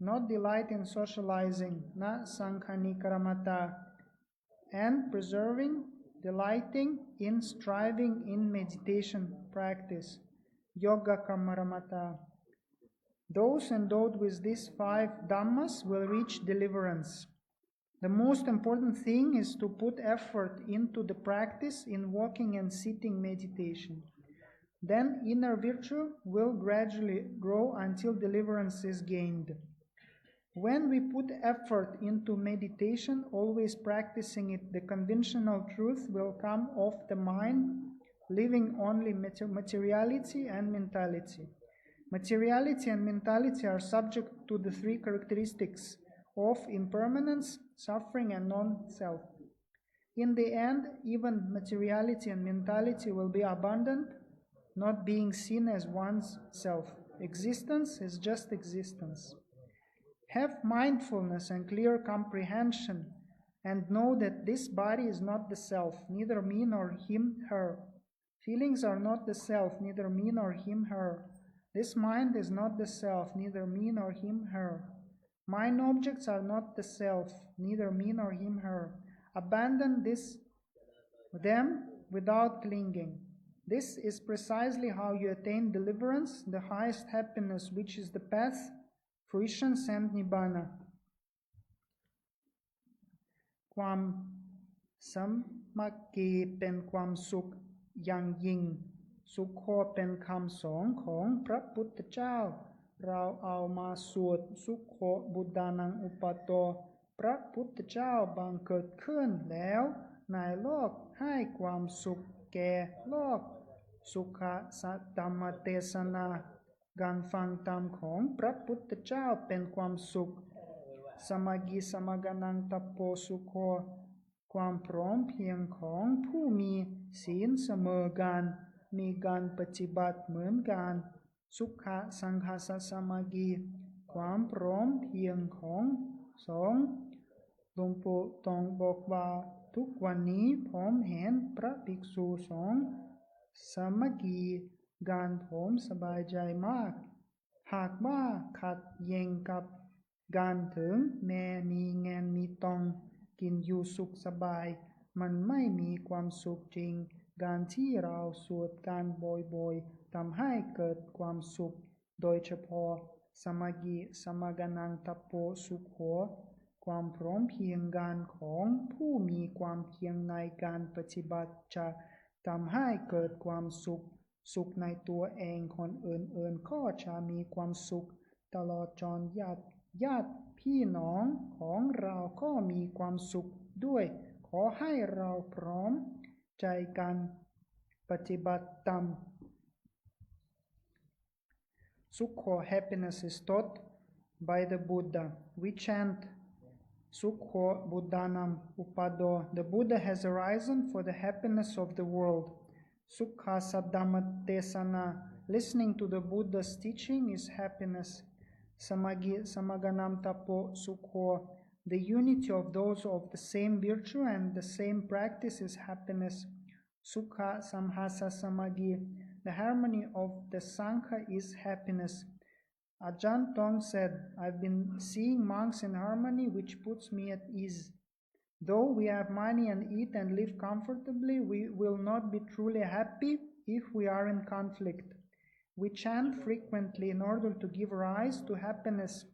Not delight in socializing, na sankhanikaramata. And preserving, delighting in striving in meditation practice, yoga kamaramata. Those endowed with these 5 dhammas will reach deliverance. The most important thing is to put effort into the practice in walking and sitting meditation. Then inner virtue will gradually grow until deliverance is gained. When we put effort into meditation, always practicing it, the conventional truth will come off the mind, leaving only materiality and mentality. Materiality and mentality are subject to the 3 characteristics of impermanence, suffering, and non-self. In the end, even materiality and mentality will be abandoned, not being seen as one's self. Existence is just existence. Have mindfulness and clear comprehension, and know that this body is not the self, neither me nor him, her. Feelings are not the self, neither me nor him, her. This mind is not the self, neither me nor him, her. Mind objects are not the self, neither me nor him, her. Abandon them without clinging. This is precisely how you attain deliverance, the highest happiness, which is the path, fruition, and nibbana. ความสามัคคีเป็นความสุขอย่างยิ่งสุขโขเป็นคำสอนของพระพุทธเจ้าเราเอามาสวดสุขโขบุดานังอุปโตพระพุทธเจ้าบังเกิดขึ้นแล้วในโลกให้ความสุขแก่โลกสุขสัตตมเทศนาการฟังธรรมของพระพุทธเจ้าเป็นความสุขสมากิสมกนังตัปโปสุโขความพร้อมเพรียงของผู้มีศีลเสมอกันมีการปฏิบัติเหมือนกันสุขะสังฆาสสมากิความพร้อมเพรียงของสองหลวงปู่ตองบอกว่าทุกวันนี้ผมเห็นพระภิกษุสงฆ์สามัคคีกันผมสบายใจมากหากว่าขัดแย้งกับการถึงแม้มีเงินมีทองกินอยู่สุขสบายมันไม่มีความสุขจริงการที่เราสวดกันบ่อยๆทำให้เกิดความสุขโดยเฉพาะสมากิสมกนังตัปโปสุโขความพร้อมเพรียงกันของผู้มีความเพียรในการปฏิบัติจะทำให้เกิดความสุขในตัวเองคนอื่นๆก็จะมีความสุขตลอดจนญาติพี่น้องของเราก็มีความสุขด้วยขอให้เราพร้อมใจกันปฏิบัติตามSukho happiness is taught by the Buddha. We chant Sukho Buddhanam Upado. The Buddha has arisen for the happiness of the world. Sukha Saddhamatesana. Listening to the Buddha's teaching is happiness. Samaganam Tapo Sukho. The unity of those of the same virtue and the same practice is happiness. Sukha Samhasa Samagi. The harmony of the Sangha is happiness. Ajahn Tong said, I've been seeing monks in harmony, which puts me at ease. Though we have money and eat and live comfortably, we will not be truly happy if we are in conflict. We chant frequently in order to give rise to happiness,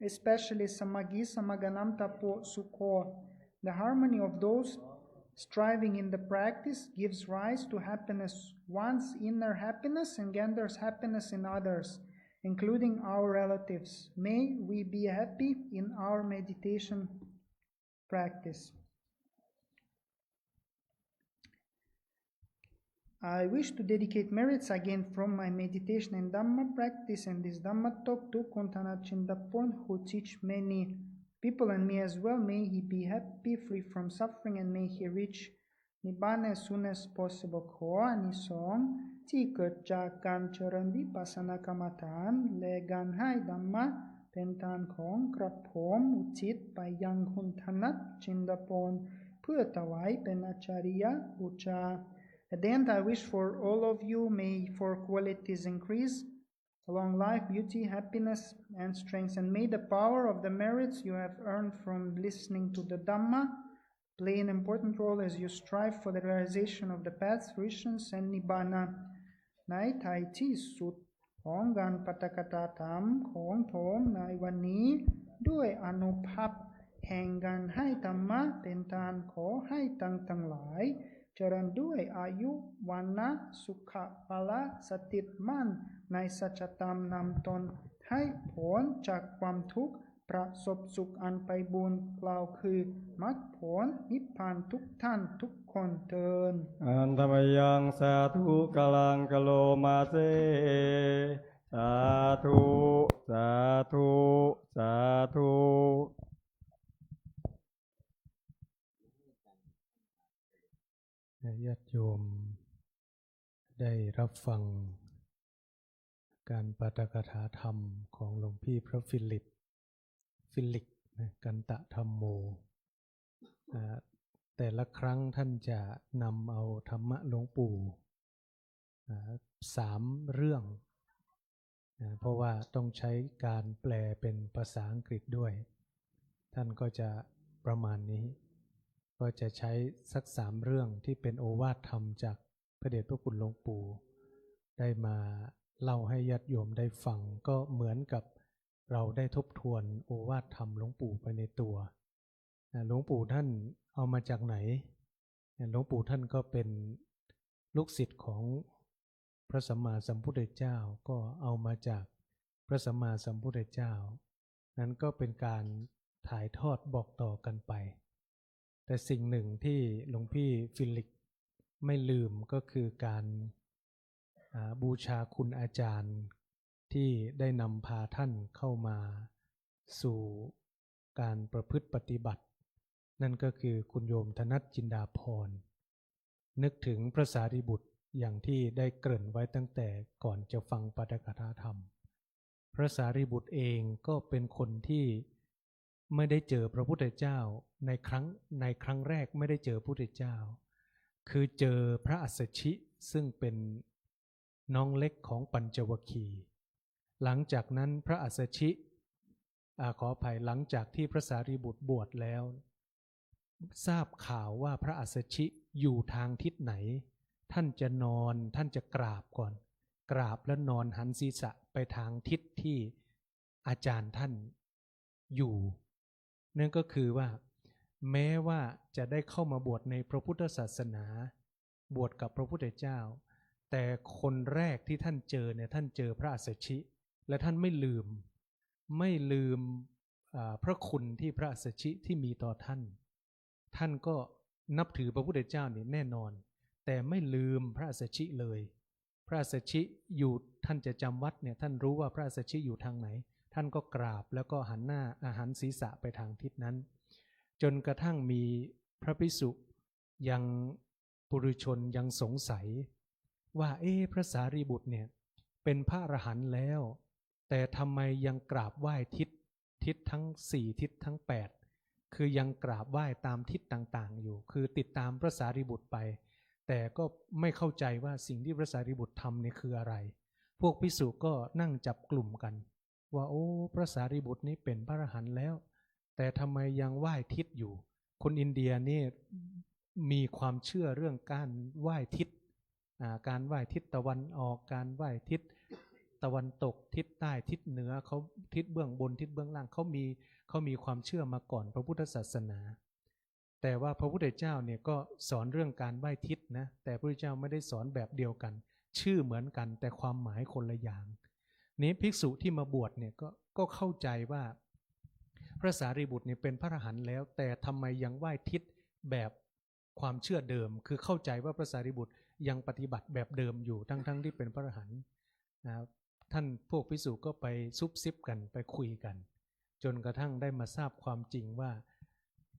especially Samagi Samaganam Tapo Sukho. The harmony of those striving in the practice gives rise to happiness. One's inner happiness engenders happiness in others, including our relatives. May we be happy in our meditation practice. I wish to dedicate merits again from my meditation and Dhamma practice and this Dhamma talk to Kuntana Chindapon, who teach many people and me as well. May he be happy, free from suffering, and may he reach Nibbana as soon as possible. ขออานิสงส์ที่เกิดจากการเจริญวิปัสสนากรรมฐานและการให้ธรรมะเป็นทานของกระผมอุทิศไปยังคุณธนัทจินดาปนเพื่อถวายเป็นอาจาริยบูชา At the end, I wish for all of you, may four qualities increase: long life, beauty, happiness, and strength, and may the power of the merits you have earned from listening to the Dhamma play an important role as you strive for the realization of the paths, fruitions, and Nibbana. ในท้ายที่สุดของการปฏิกถาธรรมของผมในวันนี้ด้วยอนุภาพแห่งการให้ธรรมะเป็นทานขอให้ทั้งหลายเจริญด้วยอายุวันนะสุขะพละสติมั่นในสัจธรรมนำตนให้พ้นจากความทุกข์ประสบสุขอันไพบูลย์กล่าวคือมรรคผลนิพพานทุกท่านทุกคนเทิน อันธรรมยังสาธุกลังกะโลมาเซสาธุสาธุสาธุญาติโยมได้รับฟังการปาฐกถาธรรมของหลวงพี่พระฟิลิปกันตะธรรมโมแต่ละครั้งท่านจะนำเอาธรรมะหลวงปู่3 เรื่องเพราะว่าต้องใช้การแปลเป็นภาษาอังกฤษด้วยท่านก็จะประมาณนี้ก็จะใช้สัก3 เรื่องที่เป็นโอวาทธรรมจากพระเดชพระคุณหลวงปู่ได้มาเล่าให้ญาติโยมได้ฟังก็เหมือนกับเราได้ทบทวนโอวาทธรรมหลวงปู่ไปในตัวหลวงปู่ท่านเอามาจากไหนหลวงปู่ท่านก็เป็นลูกศิษย์ของพระสัมมาสัมพุทธเจ้าก็เอามาจากพระสัมมาสัมพุทธเจ้านั้นก็เป็นการถ่ายทอดบอกต่อกันไปแต่สิ่งหนึ่งที่หลวงพี่ฟิลิปไม่ลืมก็คือการบูชาคุณอาจารย์ที่ได้นำพาท่านเข้ามาสู่การประพฤติปฏิบัตินั่นก็คือคุณโยมธนัทจินดาพรนึกถึงพระสารีบุตรอย่างที่ได้เกริ่นไว้ตั้งแต่ก่อนจะฟังปาฐกถาธรรมพระสารีบุตรเองก็เป็นคนที่ไม่ได้เจอพระพุทธเจ้าในครั้งแรกไม่ได้เจอพระพุทธเจ้าคือเจอพระอัสสชิซึ่งเป็นน้องเล็กของปัญจวัคคีย์หลังจากนั้นพระอัสสชิขออภัยหลังจากที่พระสารีบุตรบวชแล้วทราบข่าวว่าพระอัสสชิอยู่ทางทิศไหนท่านจะนอนท่านจะกราบก่อนกราบแล้วนอนหันศีรษะไปทางทิศที่อาจารย์ท่านอยู่นั่นก็คือว่าแม้ว่าจะได้เข้ามาบวชในพระพุทธศาสนาบวชกับพระพุทธเจ้าแต่คนแรกที่ท่านเจอเนี่ยท่านเจอพระอัสสชิและท่านไม่ลืมพระคุณที่พระอัสสชิที่มีต่อท่านก็นับถือพระพุทธเจ้านี่แน่นอนแต่ไม่ลืมพระอัสสชิเลยพระอัสสชิอยู่ท่านจะจำวัดเนี่ยท่านรู้ว่าพระอัสสชิอยู่ทางไหนท่านก็กราบแล้วก็หันศีรษะไปทางทิศนั้นจนกระทั่งมีพระภิกษุยังปุถุชนยังสงสัยว่าพระสารีบุตรเนี่ยเป็นพระอรหันต์แล้วแต่ทำไมยังกราบไหว้ทิศทั้ง4ทิศทั้ง8คือยังกราบไหว้ตามทิศต่างๆอยู่คือติดตามพระสารีบุตรไป แต่ก็ไม่เข้าใจว่าสิ่งที่พระสารีบุตรทำเนี่ยคืออะไรพวกภิกษุก็นั่งจับกลุ่มกันว่าโอ้พระสารีบุตรนี้เป็นพระอรหันต์แล้วแต่ทำไมยังไหว้ทิศอยู่คนอินเดียนี่มีความเชื่อเรื่องการไหว้ทิศการไหว้ทิศตะวันออกการไหว้ทิศตะวันตกทิศใต้ทิศเหนือเขาทิศเบื้องบนทิศเบื้องล่างเขามีความเชื่อมาก่อนพระพุทธศาสนาแต่ว่าพระพุทธเจ้าเนี่ยก็สอนเรื่องการไหว้ทิศนะแต่พระพุทธเจ้าไม่ได้สอนแบบเดียวกันชื่อเหมือนกันแต่ความหมายคนละอย่างนี้ภิกษุที่มาบวชเนี่ยก็เข้าใจว่าพระสารีบุตรเนี่ยเป็นพระอรหันต์แล้วแต่ทำไมยังไหว้ทิศแบบความเชื่อเดิมคือเข้าใจว่าพระสารีบุตรยังปฏิบัติแบบเดิมอยู่ทั้งที่เป็นพระอรหันต์นะท่านพวกภิกษุก็ไปซุบซิบกันไปคุยกันจนกระทั่งได้มาทราบความจริงว่า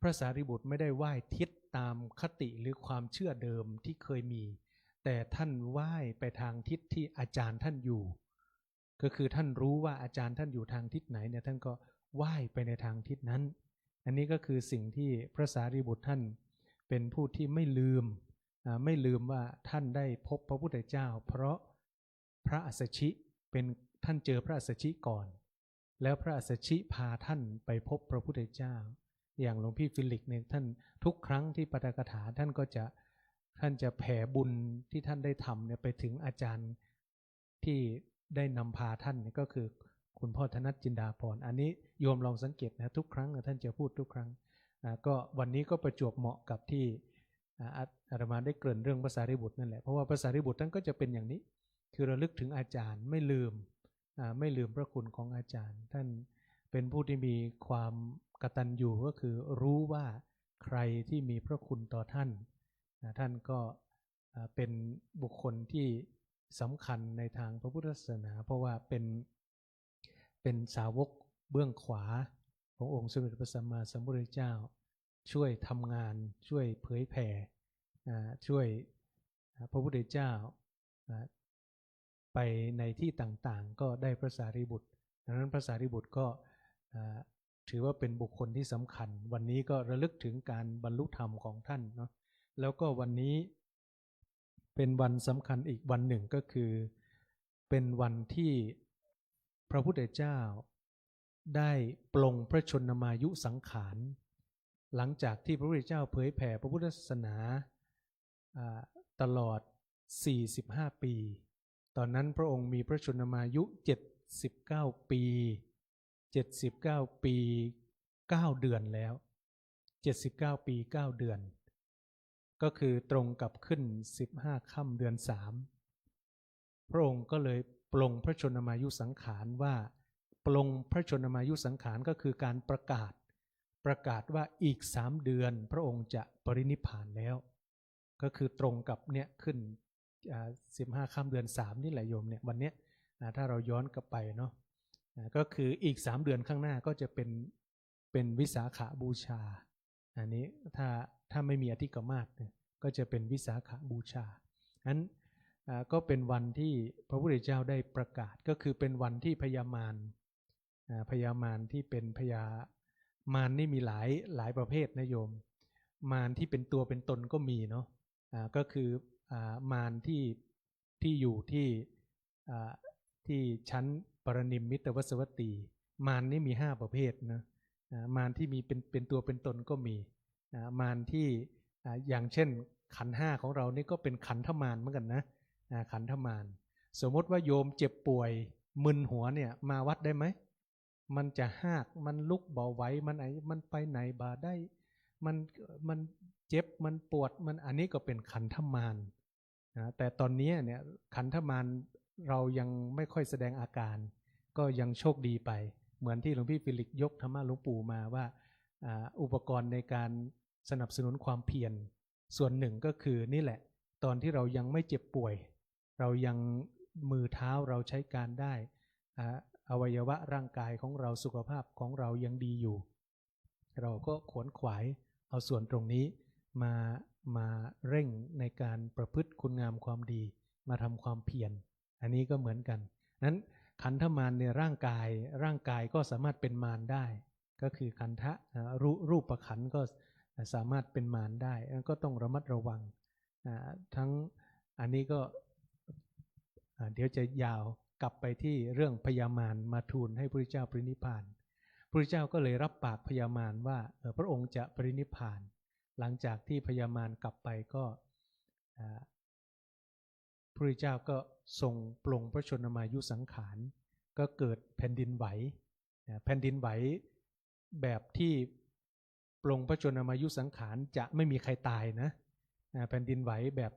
พระสารีบุตรไม่ได้ไหว้ทิศตามคติหรือความเชื่อเดิมที่เคยมีแต่ท่านไหว้ไปทางทิศที่อาจารย์ท่านอยู่ก็คือท่านรู้ว่าอาจารย์ท่านอยู่ทางทิศไหนเนี่ยท่านก็ไหว้ไปในทางทิศนั้นอันนี้ก็คือสิ่งที่พระสารีบุตรท่านเป็นผู้ที่ไม่ลืมว่าท่านได้พบพระพุทธเจ้าเพราะพระอัสสชิเป็นท่านเจอพระอัสสชิก่อนแล้วพระอัสสชิพาท่านไปพบพระพุทธเจ้าอย่างหลวงพี่ฟิลิกเนี่ยท่านทุกครั้งที่ปาฐกถาท่านจะแผ่บุญที่ท่านได้ทำเนี่ยไปถึงอาจารย์ที่ได้นำพาท่านก็คือคุณพ่อธนัทจินดาภรณ์อันนี้โยมลองสังเกตนะทุกครั้งท่านจะพูดทุกครั้งก็วันนี้ก็ประจวบเหมาะกับที่อาตมาได้เกริ่นเรื่องพระสารีบุตรนั่นแหละเพราะว่าพระสารีบุตรท่านก็จะเป็นอย่างนี้คือระลึกถึงอาจารย์ไม่ลืมพระคุณของอาจารย์ท่านเป็นผู้ที่มีความกตัญญูก็คือรู้ว่าใครที่มีพระคุณต่อท่านท่านก็เป็นบุคคลที่สำคัญในทางพระพุทธศาสนาเพราะว่าเป็นสาวกเบื้องขวาขององค์สมเด็จพระสัมมาสัมพุทธเจ้าช่วยทำงานช่วยเผยแผ่ช่วยพระพุทธเจ้าไปในที่ต่างๆก็ได้พระสารีบุตรดังนั้นพระสารีบุตรก็ถือว่าเป็นบุคคลที่สำคัญวันนี้ก็ระลึกถึงการบรรลุธรรมของท่านเนาะแล้วก็วันนี้เป็นวันสำคัญอีกวันหนึ่งก็คือเป็นวันที่พระพุทธเจ้าได้ปลงพระชนมายุสังขารหลังจากที่พระพุทธเจ้าเผยแผ่พระพุทธศาสนาตลอด45ปีตอนนั้นพระองค์มีพระชนมายุ79ปี79ปี9เดือนแล้ว79ปี9เดือนก็คือตรงกับขึ้น15ค่ำเดือน3พระองค์ก็เลยปลงพระชนมายุสังขารว่าปลงพระชนมายุสังขารก็คือการประกาศว่าอีก3เดือนพระองค์จะปรินิพพานแล้วก็คือตรงกับเนี่ยขึ้น15ค่ำเดือน3นี่แหละโยมเนี่ยวันนี้ถ้าเราย้อนกลับไปเนาะก็คืออีก3เดือนข้างหน้าก็จะเป็นวิสาขบูชาอันนี้ถ้าไม่มีอธิกมาศก็จะเป็นวิสาขบูชานั้นก็เป็นวันที่พระพุทธเจ้าได้ประกาศก็คือเป็นวันที่พญามารที่เป็นพญามารนี่มีหลายประเภทนะโยมมารที่เป็นตัวเป็นตนก็มีเนาะก็คือมารที่อยู่ที่ชั้นปรนิมมิตวสวัตตีมารนี่มี5ประเภทนะมารที่มีเป็นตัวเป็นตนก็มีมารที่อย่างเช่นขันธ์5ของเรานี่ก็เป็นขันธมารเหมือนกันนะขันธมารสมมติว่าโยมเจ็บป่วยมึนหัวเนี่ยมาวัดได้ไหมมันจะหากมันลุกเบาไหวมันไปไหนบ่าได้มันเจ็บมันปวดมันอันนี้ก็เป็นขันธมารนะแต่ตอนนี้เนี่ยขันธมารเรายังไม่ค่อยแสดงอาการก็ยังโชคดีไปเหมือนที่หลวงพี่ฟิลิกยกธรรมะหลวงปู่มาว่าอุปกรณ์ในการสนับสนุนความเพียรส่วนหนึ่งก็คือนี่แหละตอนที่เรายังไม่เจ็บป่วยเรายังมือเท้าเราใช้การได้อวัยวะร่างกายของเราสุขภาพของเรายังดีอยู่เราก็ขวนขวายเอาส่วนตรงนี้มาเร่งในการประพฤติคุณงามความดีมาทำความเพียรอันนี้ก็เหมือนกันนั้นขันธมารในร่างกายก็สามารถเป็นมารได้ก็คือขันธะรูปขันธ์ก็สามารถเป็นมารได้ก็ต้องระมัดระวัง ทั้งอันนี้ก็เดี๋ยวจะยาวกลับไปที่เรื่องพญามารมาทูลให้พระพุทธเจ้าปรินิพพานพระพุทธเจ้าก็เลยรับปากพญามารว่าพระองค์จะปรินิพพานหลังจากที่พญามารกลับไปก็พระพุทธเจ้าก็ทรงปลงพระชนมายุสังขารก็เกิดแผ่นดินไหวแผ่นดินไหวแบบที่ปลงพระชนมายุสังขารจะไม่มีใครตายนะแผ่นดินไหวแบบ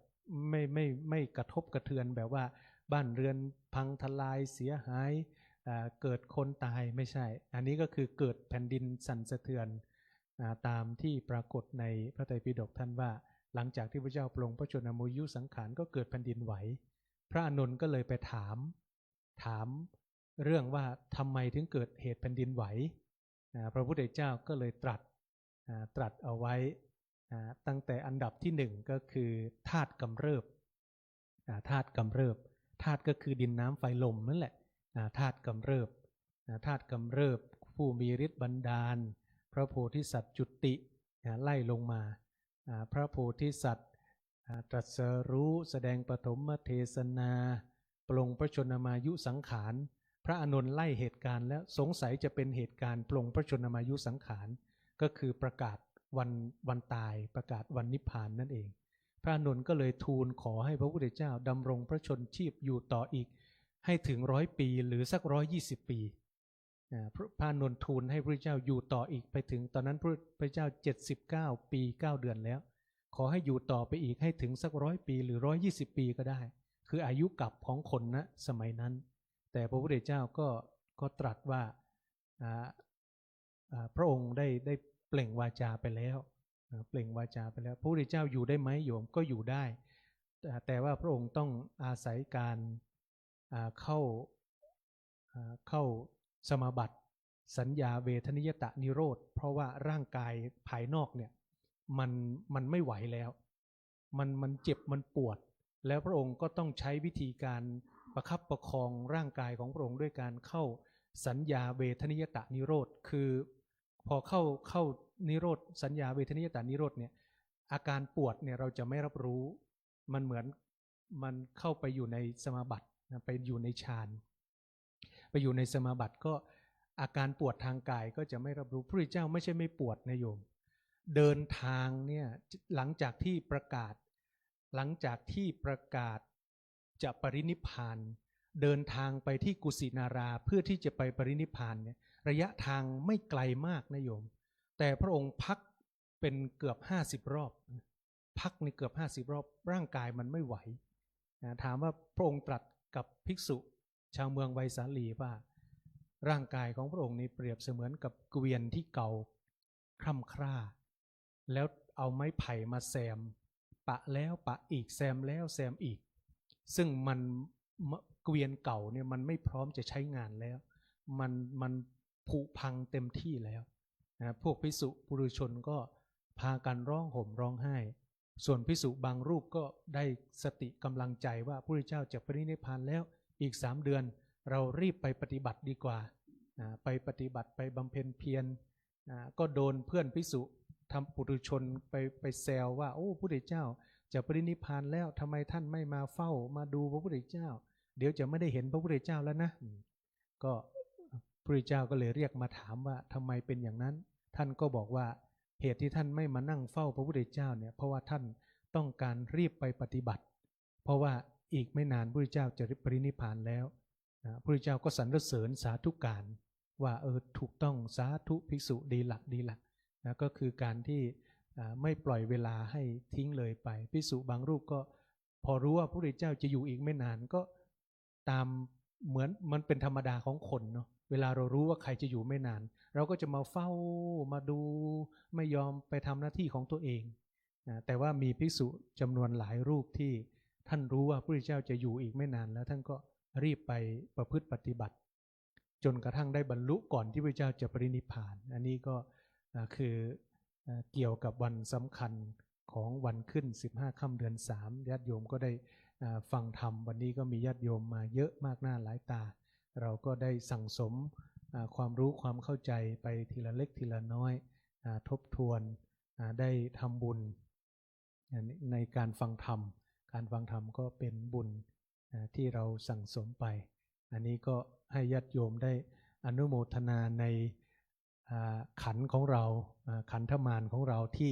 ไม่กระทบกระเทือนแบบว่าบ้านเรือนพังทลายเสียหายเกิดคนตายไม่ใช่อันนี้ก็คือเกิดแผ่นดินสั่นสะเทือนตามที่ปรากฏในพระไตรปิฎกท่านว่าหลังจากที่พระเจ้าปลงพระชนมายุสังขารก็เกิดแผ่นดินไหวพระอานนท์ก็เลยไปถามเรื่องว่าทำไมถึงเกิดเหตุแผ่นดินไหวพระพุทธเจ้าก็เลยตรัสเอาไว้ตั้งแต่อันดับที่หนึ่งก็คือธาตุกำเริบธาตุกำเริบธาตุก็คือดินน้ำไฟลมนั่นแหละธาตุกำเริบธาตุกำเริบผู้มีฤทธิ์บันดาลพระโพธิสัตว์จุติไล่ลงมาพระโพธิสัตว์ตรัสรู้แสดงปฐมเทศนาปลงพระชนมายุสังขารพระอานนท์ไล่เหตุการณ์แล้วสงสัยจะเป็นเหตุการณ์ปลงพระชนมายุสังขารก็คือประกาศวันตายประกาศวันนิพพานนั่นเองพระอานนท์ก็เลยทูลขอให้พระพุทธเจ้าดำรงพระชนชีพอยู่ต่ออีกให้ถึง100 ปีหรือสัก120 ปีพระอานนท์ทูลให้พระพุทธเจ้าอยู่ต่ออีกไปถึงตอนนั้นพระพุทธเจ้า79 ปี9 เดือนแล้วขอให้อยู่ต่อไปอีกให้ถึงสัก100 ปีหรือ120 ปีก็ได้คืออายุกับของคนนะสมัยนั้นแต่พระพุทธเจ้าก็ตรัสว่าพระองค์ได้เปล่งวาจาไปแล้วเปล่งวาจาไปแล้วพระพุทธเจ้าอยู่ได้ไหมโยมก็อยู่ได้แต่ว่าพระองค์ต้องอาศัยการเข้าสมาบัติสัญญาเวทนิยตะนิโรธเพราะว่าร่างกายภายนอกเนี่ยมันไม่ไหวแล้วมันเจ็บมันปวดแล้วพระองค์ก็ต้องใช้วิธีการประคับประคองร่างกายของพระองค์ด้วยการเข้าสัญญาเวทนิยตะนิโรธคือพอเข้านิโรธสัญญาเวทนิยตานิโรธเนี่ยอาการปวดเนี่ยเราจะไม่รับรู้มันเหมือนมันเข้าไปอยู่ในสมาบัติไปอยู่ในฌานไปอยู่ในสมาบัติก็อาการปวดทางกายก็จะไม่รับรู้พระพุทธเจ้าไม่ใช่ไม่ปวดนะโยมเดินทางเนี่ยหลังจากที่ประกาศจะปรินิพพานเดินทางไปที่กุสินาราเพื่อที่จะไปปรินิพพานเนี่ยระยะทางไม่ไกลมากนะโยมแต่พระองค์พักเป็นเกือบ50 รอบพักในเกือบ50 รอบร่างกายมันไม่ไหวถามว่าพระองค์ตรัสกับภิกษุชาวเมืองไวสาลีว่าร่างกายของพระองค์นี้เปรียบเสมือนกับเกวียนที่เก่าคร่ำคร่าแล้วเอาไม้ไผ่มาแซมปะแล้วปะอีกแซมแล้วแซมอีกซึ่งมันเกวียนเก่าเนี่ยมันไม่พร้อมจะใช้งานแล้วมันผุพังเต็มที่แล้วพวกภิกษุปุถุชนก็พากันร้องห่มร้องไห้ส่วนภิกษุบางรูปก็ได้สติกำลังใจว่าพระพุทธเจ้าจะปรินิพพานแล้วอีก3 เดือนเรารีบไปปฏิบัติดีกว่าไปปฏิบัติไปบำเพ็ญเพียรก็โดนเพื่อนภิกษุทำปุถุชนไปแซวว่าโอ้พระพุทธเจ้าจะปรินิพพานแล้วทำไมท่านไม่มาเฝ้ามาดูพระพุทธเจ้าเดี๋ยวจะไม่ได้เห็นพระพุทธเจ้าแล้วนะก็พระพุทธเจ้าก็เลยเรียกมาถามว่าทำไมเป็นอย่างนั้นท่านก็บอกว่าเหตุที่ท่านไม่มานั่งเฝ้าพระพุทธเจ้าเนี่ยเพราะว่าท่านต้องการรีบไปปฏิบัติเพราะว่าอีกไม่นานพระพุทธเจ้าจะปรินิพพานแล้วพระพุทธเจ้าก็สรรเสริญสาธุการว่าถูกต้องสาธุภิกษุดีหลักก็คือการที่ไม่ปล่อยเวลาให้ทิ้งเลยไปภิกษุบางรูปก็พอรู้ว่าพระพุทธเจ้าจะอยู่อีกไม่นานก็ตามเหมือนมันเป็นธรรมดาของคนเนาะเวลาเรารู้ว่าใครจะอยู่ไม่นานเราก็จะมาเฝ้ามาดูไม่ยอมไปทำหน้าที่ของตัวเองแต่ว่ามีภิกษุจำนวนหลายรูปที่ท่านรู้ว่าพระพุทธเจ้าจะอยู่อีกไม่นานแล้วท่านก็รีบไปประพฤติปฏิบัติจนกระทั่งได้บรรลุก่อนที่พระเจ้าจะปรินิพพานอันนี้ก็คือเกี่ยวกับวันสำคัญของวันขึ้น15 ค่ำเดือน3ญาติโยมก็ได้ฟังธรรมวันนี้ก็มีญาติโยมมาเยอะมากหน้าหลายตาเราก็ได้สั่งสมความรู้ความเข้าใจไปทีละเล็กทีละน้อยทบทวนได้ทำบุญ ในการฟังธรรมการฟังธรรมก็เป็นบุญที่เราสั่งสมไปอันนี้ก็ให้ญาติโยมได้อนุโมทนาในขันธ์ของเราขันธมารของเราที่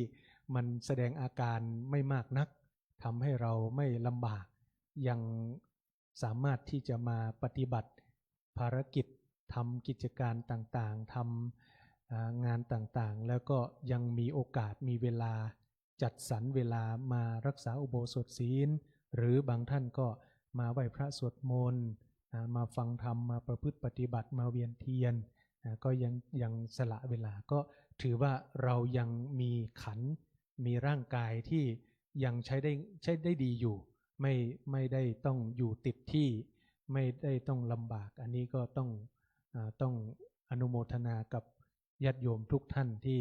มันแสดงอาการไม่มากนักทำให้เราไม่ลำบากยังสามารถที่จะมาปฏิบัติภารกิจทำกิจการต่างๆทำงานต่างๆแล้วก็ยังมีโอกาสมีเวลาจัดสรรเวลามารักษาอุโบสถศีลหรือบางท่านก็มาไหว้พระสวดมนต์มาฟังธรรมมาประพฤติปฏิบัติมาเวียนเทียนก็ยังสละเวลาก็ถือว่าเรายังมีขันธ์มีร่างกายที่ยังใช้ได้ดีอยู่ไม่ได้ต้องอยู่ติดที่ไม่ได้ต้องลำบากอันนี้ก็ต้องอนุโมทนากับญาติโยมทุกท่านที่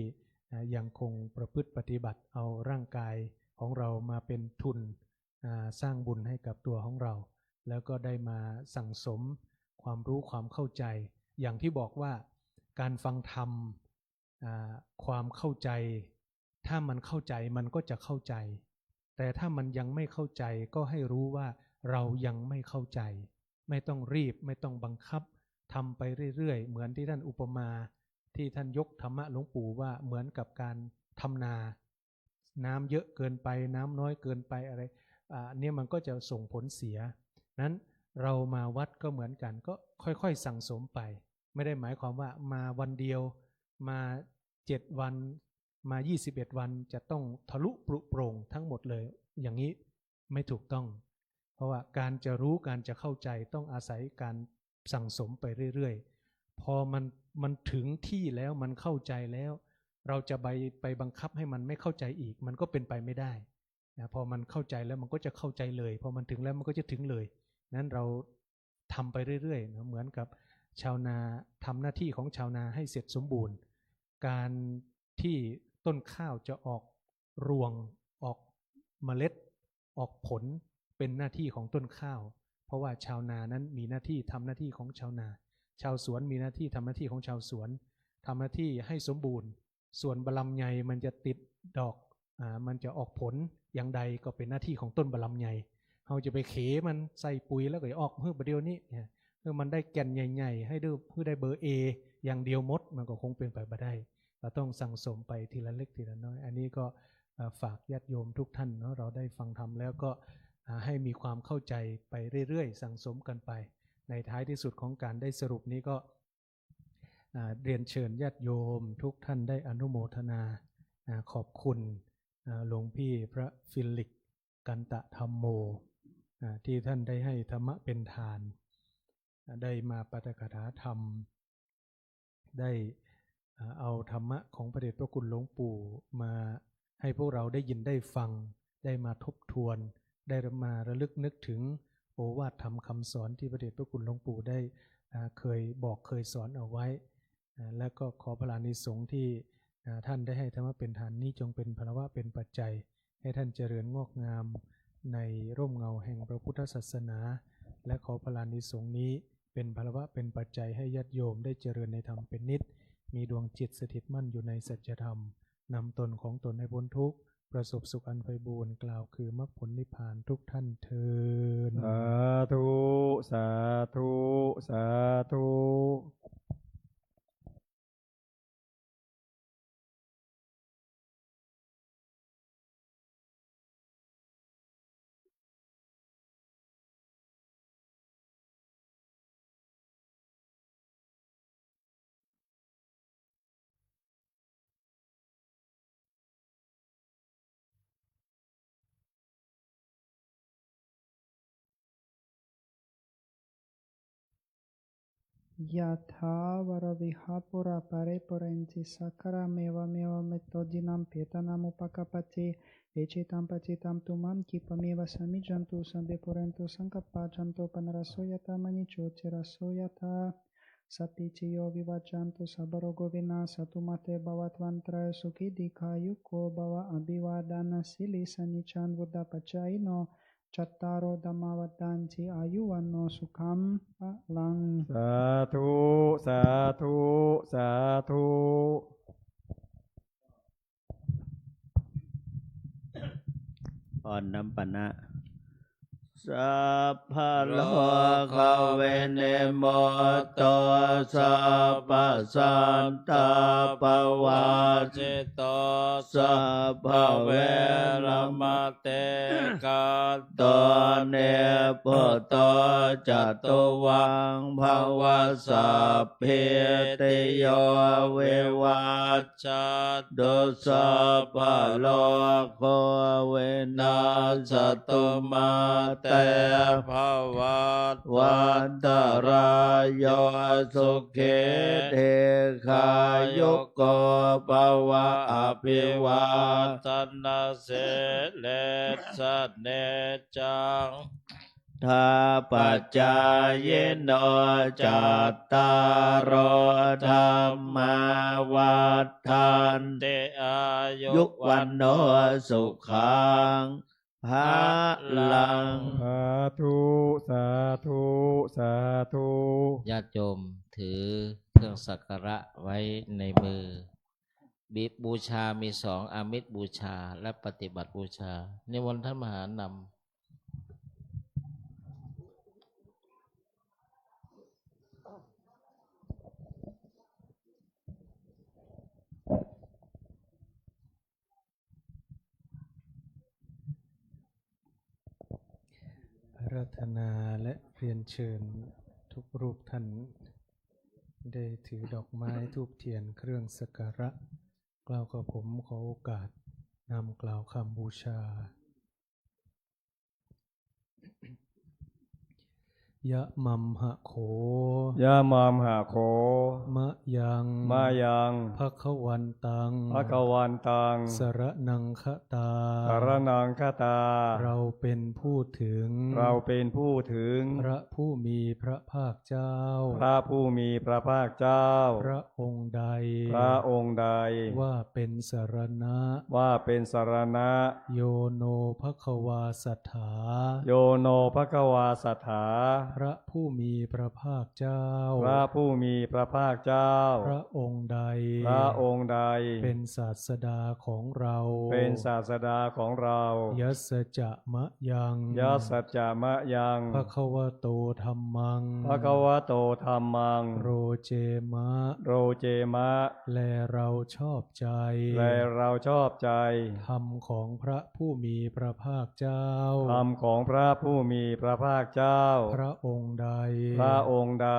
ยังคงประพฤติปฏิบัติเอาร่างกายของเรามาเป็นทุนสร้างบุญให้กับตัวของเราแล้วก็ได้มาสั่งสมความรู้ความเข้าใจอย่างที่บอกว่าการฟังธรรมความเข้าใจถ้ามันเข้าใจมันก็จะเข้าใจแต่ถ้ามันยังไม่เข้าใจก็ให้รู้ว่าเรายังไม่เข้าใจไม่ต้องรีบไม่ต้องบังคับทำไปเรื่อยๆเหมือนที่ท่านอุปมาที่ท่านยกธรรมะหลวงปู่ว่าเหมือนกับการทำนาน้ำเยอะเกินไปน้ำน้อยเกินไปอะไรเนี่ยมันก็จะส่งผลเสียนั้นเรามาวัดก็เหมือนกันก็ค่อยๆสั่งสมไปไม่ได้หมายความว่ามาวันเดียวมา7วันมา21วันจะต้องทะลุปรุโปร่งทั้งหมดเลยอย่างนี้ไม่ถูกต้องเพราะว่าการจะรู้การจะเข้าใจต้องอาศัยการสั่งสมไปเรื่อยๆพอมันถึงที่แล้วมันเข้าใจแล้วเราจะไปบังคับให้มันไม่เข้าใจอีกมันก็เป็นไปไม่ได้นะพอมันเข้าใจแล้วมันก็จะเข้าใจเลยพอมันถึงแล้วมันก็จะถึงเลยนั้นเราทำไปเรื่อยๆนะเหมือนกับชาวนาทำหน้าที่ของชาวนาให้เสร็จสมบูรณ์การที่ต้นข้าวจะออกรวงออกเมล็ดออกผลเป็นหน้าที่ของต้นข้าวเพราะว่าชาวนานั้นมีหน้าที่ทำหน้าที่ของชาวนาชาวสวนมีหน้าที่ทำหน้าที่ของชาวสวนทำหน้าที่ให้สมบูรณ์ส่วนบะลำไยมันจะติดดอกมันจะออกผลอย่างใดก็เป็นหน้าที่ของต้นบะลำไยเราจะไปเขมันใส่ปุ๋ยแล้วก็ออกเพื่อประเดี๋ยวนี้เพื่อมันได้แก่นใหญ่ๆให้ได้เบอร์ A อย่างเดียวมดมันก็คงเป็นไปไม่ได้เราต้องสั่งสมไปทีละเล็กทีละน้อยอันนี้ก็ฝากญาติโยมทุกท่านเนาะเราได้ฟังธรรมแล้วก็ให้มีความเข้าใจไปเรื่อยๆสั่งสมกันไปในท้ายที่สุดของการได้สรุปนี้ก็เรียนเชิญญาติโยมทุกท่านได้อนุโมทนาขอบคุณหลวงพี่พระฟิลิกกันตะธรรมโมที่ท่านได้ให้ธรรมะเป็นทานได้มาปาฐกถาธรรมได้เอาธรรมะของพระเดชพระคุณหลวงปู่มาให้พวกเราได้ยินได้ฟังได้มาทบทวนได้มาระลึกนึกถึงโอวาทธรรมคำสอนที่พระเดชพระคุณหลวงปู่ได้เคยบอกเคยสอนเอาไว้และก็ขอพระอานิสงส์ที่ท่านได้ให้ธรรมะเป็นทานนี้จงเป็นพลวะเป็นปัจจัยให้ท่านเจริญงอกงามในร่มเงาแห่งพระพุทธศาสนาและขอพระอานิสงส์นี้เป็นพลวะเป็นปัจจัยให้ญาติโยมได้เจริญในธรรมเป็นนิจมีดวงจิตสถิตมั่นอยู่ในสัจธรรมนำตนของตนให้พ้นทุกข์ประสบสุขอันไพบูรย์กล่าวคือมรรคผลนิพพานทุกท่านเทินสาธุสาธุสาธุยะถาวรวิหาปุราปะริปุเรนติสักการะเมวะเมวะเมตโตดินัมเปตานัมุปกปปติเอจิตัมปจิตัมตุมัมกิปะเมวะสมิจันตุสัมเบปุเรนตุสังกปปะจันโตปนรสโสยตามณิโชติรสโสยตาสัพพิติโยวิวัจจันตุสัพพโรโควินาศตุมาเตภวัตวันตรายสุขิติขายุโกภวะอภิวาทานาสิลิสนิจันวุฒปัจจัยโนจัตตารโอธัมมาวัฏฏันติอายุวันโนสุขัมภะลังสาธุสาธุสาธุ อ่อนน้ำปนะสัพพะโลกเวเนโมโตสัพพะสันตาปวาจิโตสัพพะเวรมเตกัตโตเนปุตโตจัตุวังภวสัพพิติโยวิวัจจันตุสัพพะโลกเวนัสตุมาเตภวัตวันตรายโยสุขิเทคายุโกภวะอภิวาทนาเสเลสเนจังทาปัจจายโนจัตตารโอธรรมาวัฏฏันติอายุวันโนสุขังภาลัง สาธุสาธุสาธุ ญาติโยมถือเครื่องสักการะไว้ในมือบิบูชามีสองอามิตรบูชาและปฏิบัติบูชานิมนต์ท่านมหานำ อาราธนาและเรียนเชิญทุกรูปท่านได้ถือดอกไม้ธูปเทียนเครื่องสักการะกล่าวกับผมขอโอกาสนำกล่าวคำบูชายะมัมหะโข ยะมามหาโค มะยัง มายัง ภคะวันตัง ภควันตัง สรนังคตา สารนังคตา เราเป็นผู้ถึง เราเป็นผู้ถึง พระผู้มีพระภาคเจ้า พระผู้มีพระภาคเจ้า พระองค์ใด พระองค์ใด ว่าเป็นสรณะ ว่าเป็นสารณะ โยโนภควาสัทธา โยโนภควาสัทธา พระผู้มีพระภาคเจ้า พระผู้มีพระภาคเจ้า พระองค์ใด พระองค์ใด เป็นศาสดาของเรา เป็นศาสดาของเรา ยัสสจะมะยัง ยัสสัจจามะยัง ภควโตธัมมัง ภควโตธัมมัง โรเจมะ โรเจมะ และเราชอบใจ และเราชอบใจ ธรรมของพระผู้มีพระภาคเจ้า ธรรมของพระผู้มีพระภาคเจ้า พระองค์ใด พระองค์ใด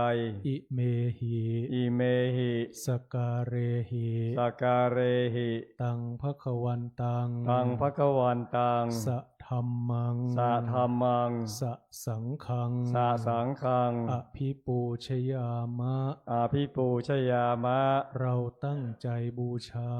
อิเมหิ อิเมหิ สการเรหิ สการเรหิ ตังภควันตัง ตังภควันตัง สะธัมมัง สะธัมมัง สะสังฆัง สะสังฆัง อภิปูชยามะ อาภิปูชยามะ เราตั้งใจบูชา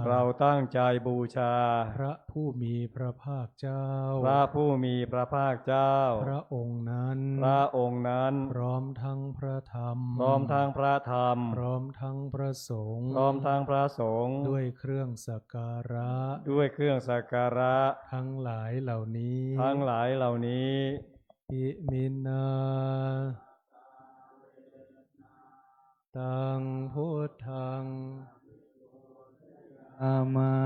เราตั้งใจบูชา พระผู้มีพระภาคเจ้า พระผู้มีพระภาคเจ้า พระองค์นั้น พระองค์นั้น พร้อมทั้งพระธรรม พร้อมทั้งพระธรรม พร้อมทั้งพระสงฆ์ พร้อมทั้งพระสงฆ์ ด้วยเครื่องสักการะ ด้วยเครื่องสักการะ ทั้งหลายเหล่านี้ ทั้งหลายเหล่านี้ อิมินาตังพุทธัง อามะ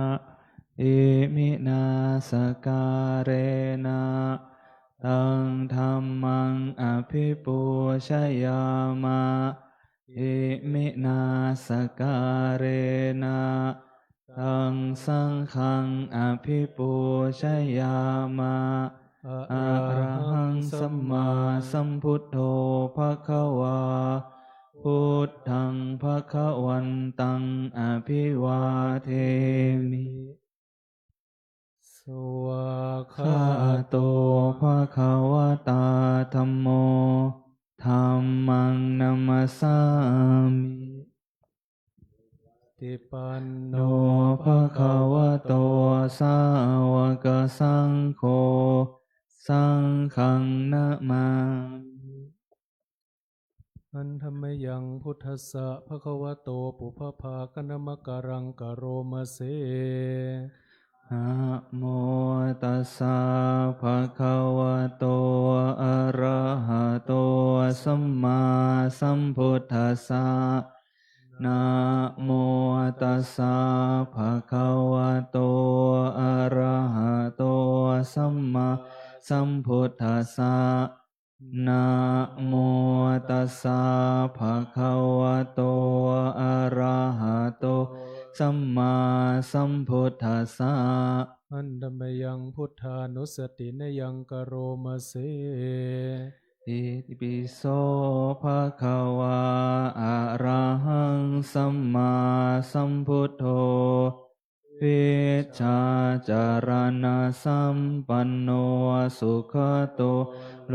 อิมินาสการเรนะตังธัมมังอภิปูชยามะอิมินาสการเรนะตังสังฆังอภิปูชยามะอะระหังสัมมาสัมพุทโธภควาพุทธังภควันตังอภิวาเทมิ สวา ข้าโตภควตาธัมโมธัมมังนัมสสามิ ติปันโน โนภควโตสาวกสังโฆสังฆังนะมามิ อันธรรมยังพุทธัสสะภะคะวะโตปุพพภาคณมะการังกโรมะเส นะโมตัสสะภะคะวะโตอะระหะโตสัมมาสัมพุทธัสสะนะโมตัสสะภะคะวะโตอะระหะโตสัม สัมพุทธัสสะนะโมตัสสะภะคะวะโตอะระหะโตสัมมาสัมพุทธัสสะ อันธรรมยังพุทธานุสตินยังกโรมาเส อิติปิโสภะคะวะอะระหังสัมมาสัมพุทโธวิชชาจารณะสัมปันโนสุขโตโล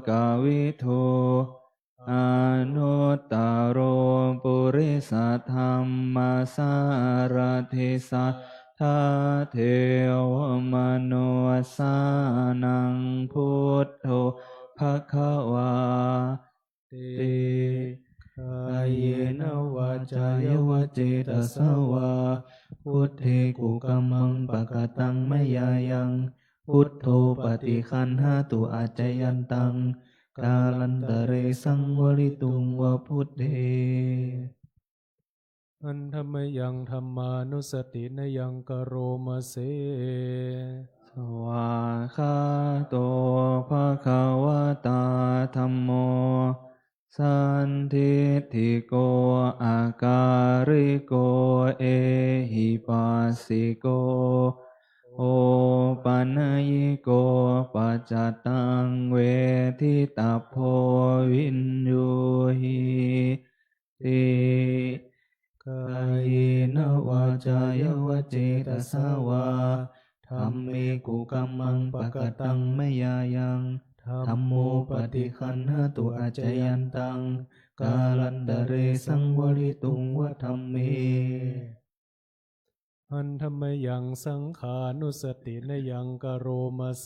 กวิทูอนุตตโรปุริสธรรมสารทิสัทธาเทวมนุสานังพุทโธภะคะวาติกายเนวาจายวเจตสวาพุทเทกุกัมมังปะกะตังมยายังพุทโธปฏิคันหาตุอาจจยันตังกาลันตะเรสังวริตุงวะพุทเท อันธรรมยังธรรมานุสตินยังกโรมาเส สวาคาโตภะคะวะตาธัมโมสันทิฏฐิโกอาการิโกเอหิปัสสิโกโอปัญญิโกปัจจตังเวทิตาโพวินยูหิติกายเนวาจายวเจตสาวาธัมเมกุกัมมังปะกะตังมยายังธัมโมปฏิคันหาตุอาจจยันตังกาลันตะเรสังวริตุงวะธัมเม อันธรรมยังสังขานุสตินยังกโรมาเส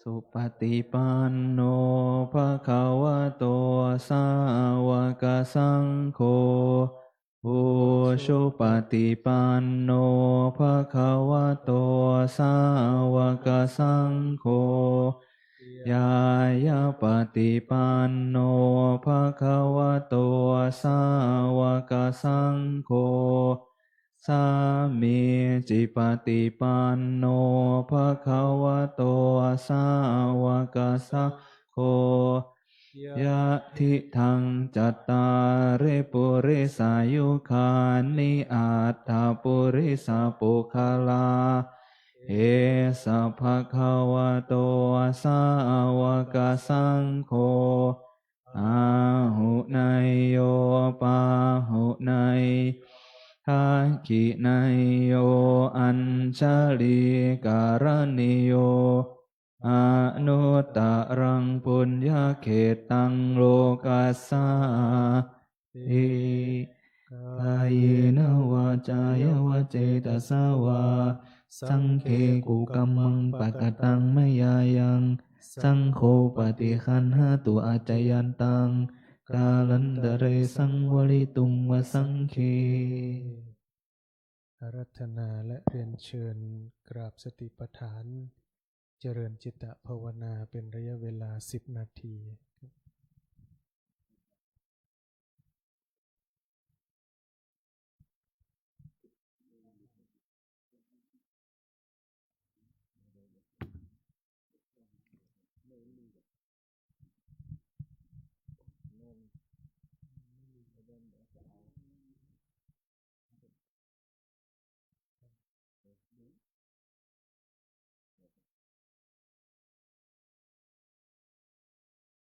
สุปฏิปันโนภะคะวะโตสาวกสังโฆอุชุปฏิปันโนภะคะวะโตสาวกสังโฆยายาปฏิปันโนภะคะวะโตสาวกสังโฆสามีจิปฏิปันโนภะคะวะโตสาวกสังโฆยะทิทังจัตตาริปุริสายุคานิอัตถปุริสปุคลาเอสัพพะคะวะโตสาวกสังโฆอาหุนายโยปาหุนายทักขินายโยอัญชลีการณิโยอนุตตรังปุญญเขตังโลกัสสาติกายเนวาจายวเจตสาวาสังเคกุกัมมังปะกะตังมยายังสังโฆปฏิคันหาตุอาจจยันตังกาลันตะเรสังวริตุงวสังเค อารัธนาและเรียนเชิญกราบสติปัฏฐานเจริญจิตตภาวนาเป็นระยะเวลา10 นาที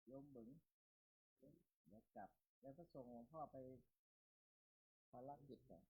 โยมบึงเดี๋ยวกลับแล้วก็ส่งหลวงพ่อไปภารกิจก่อน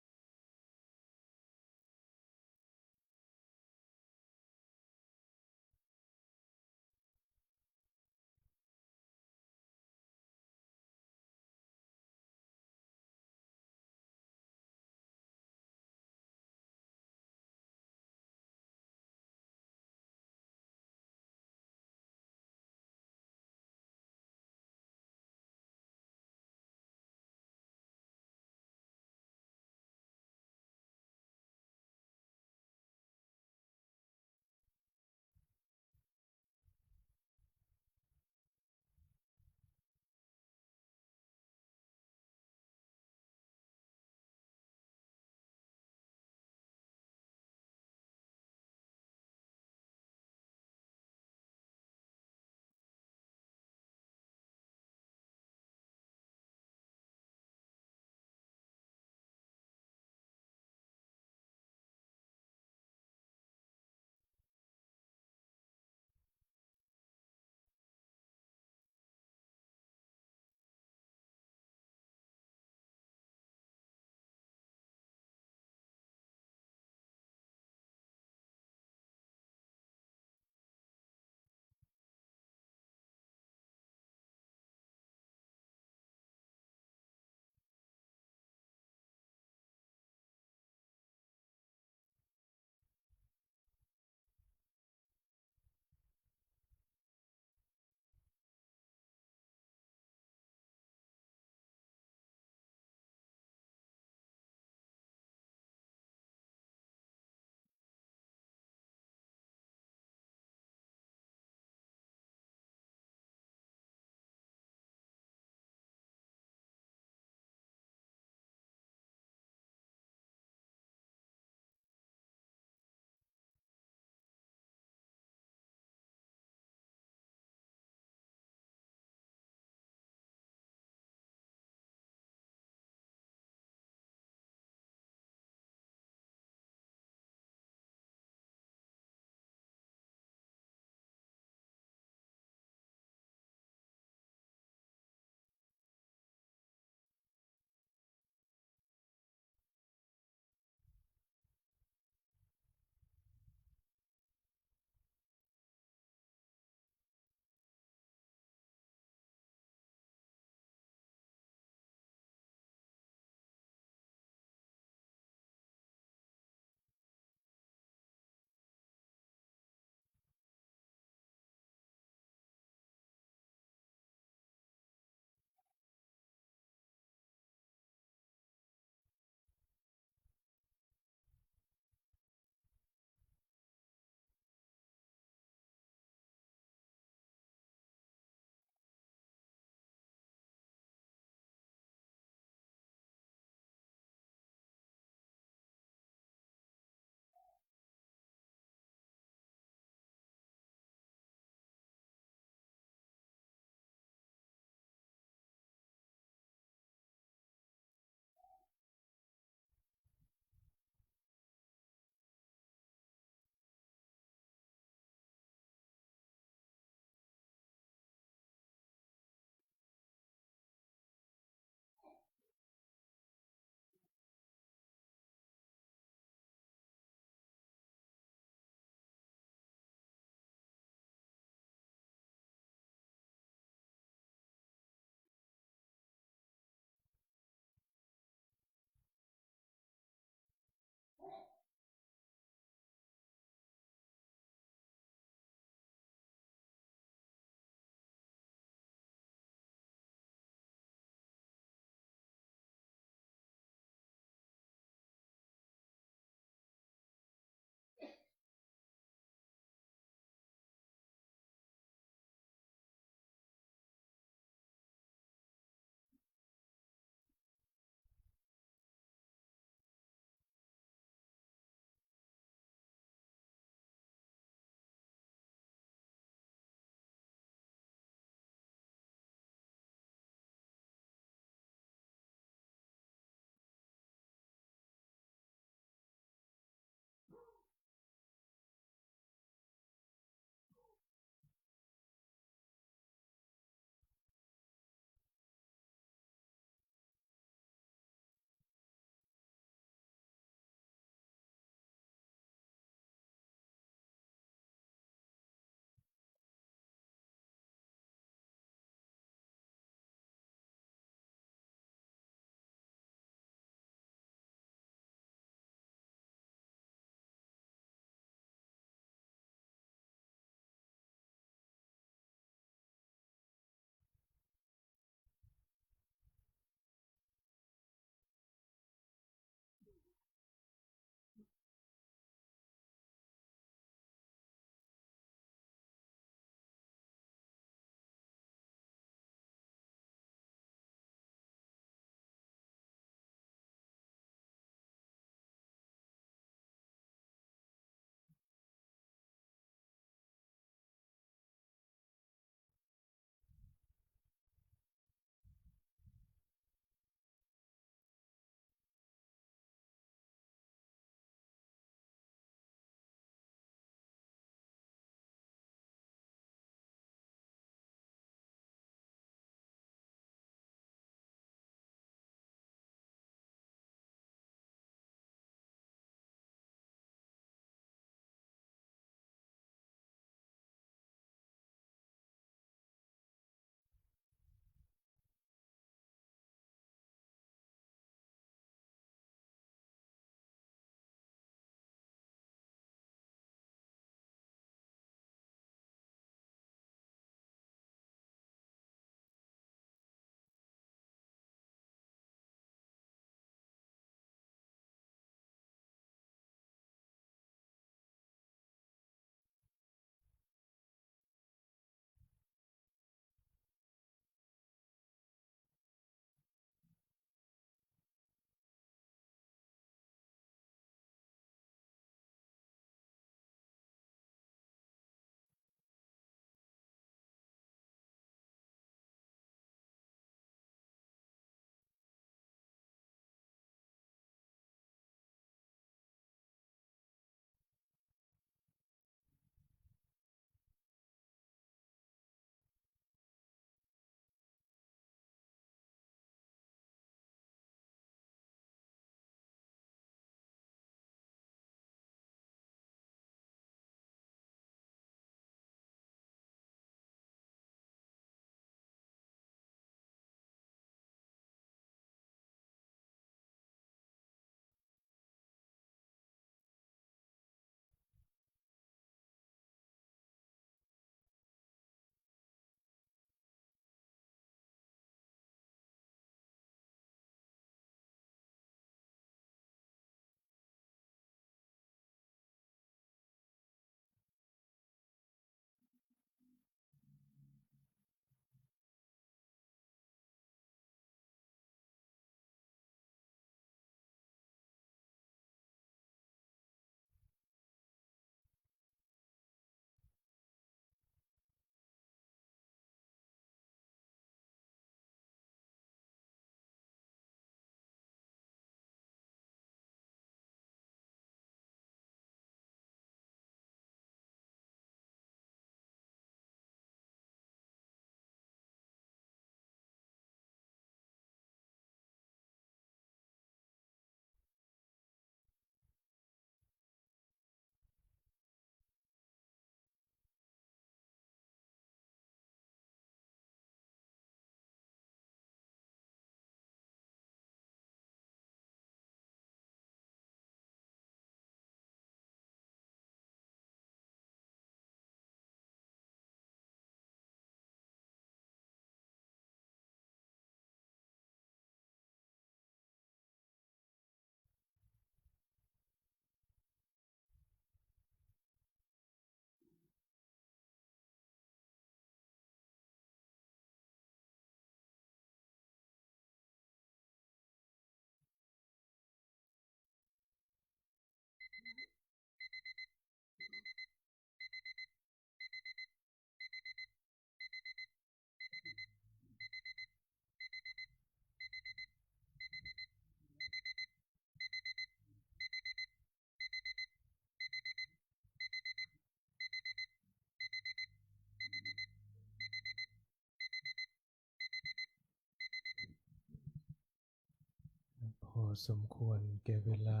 สมควรแก่เวลา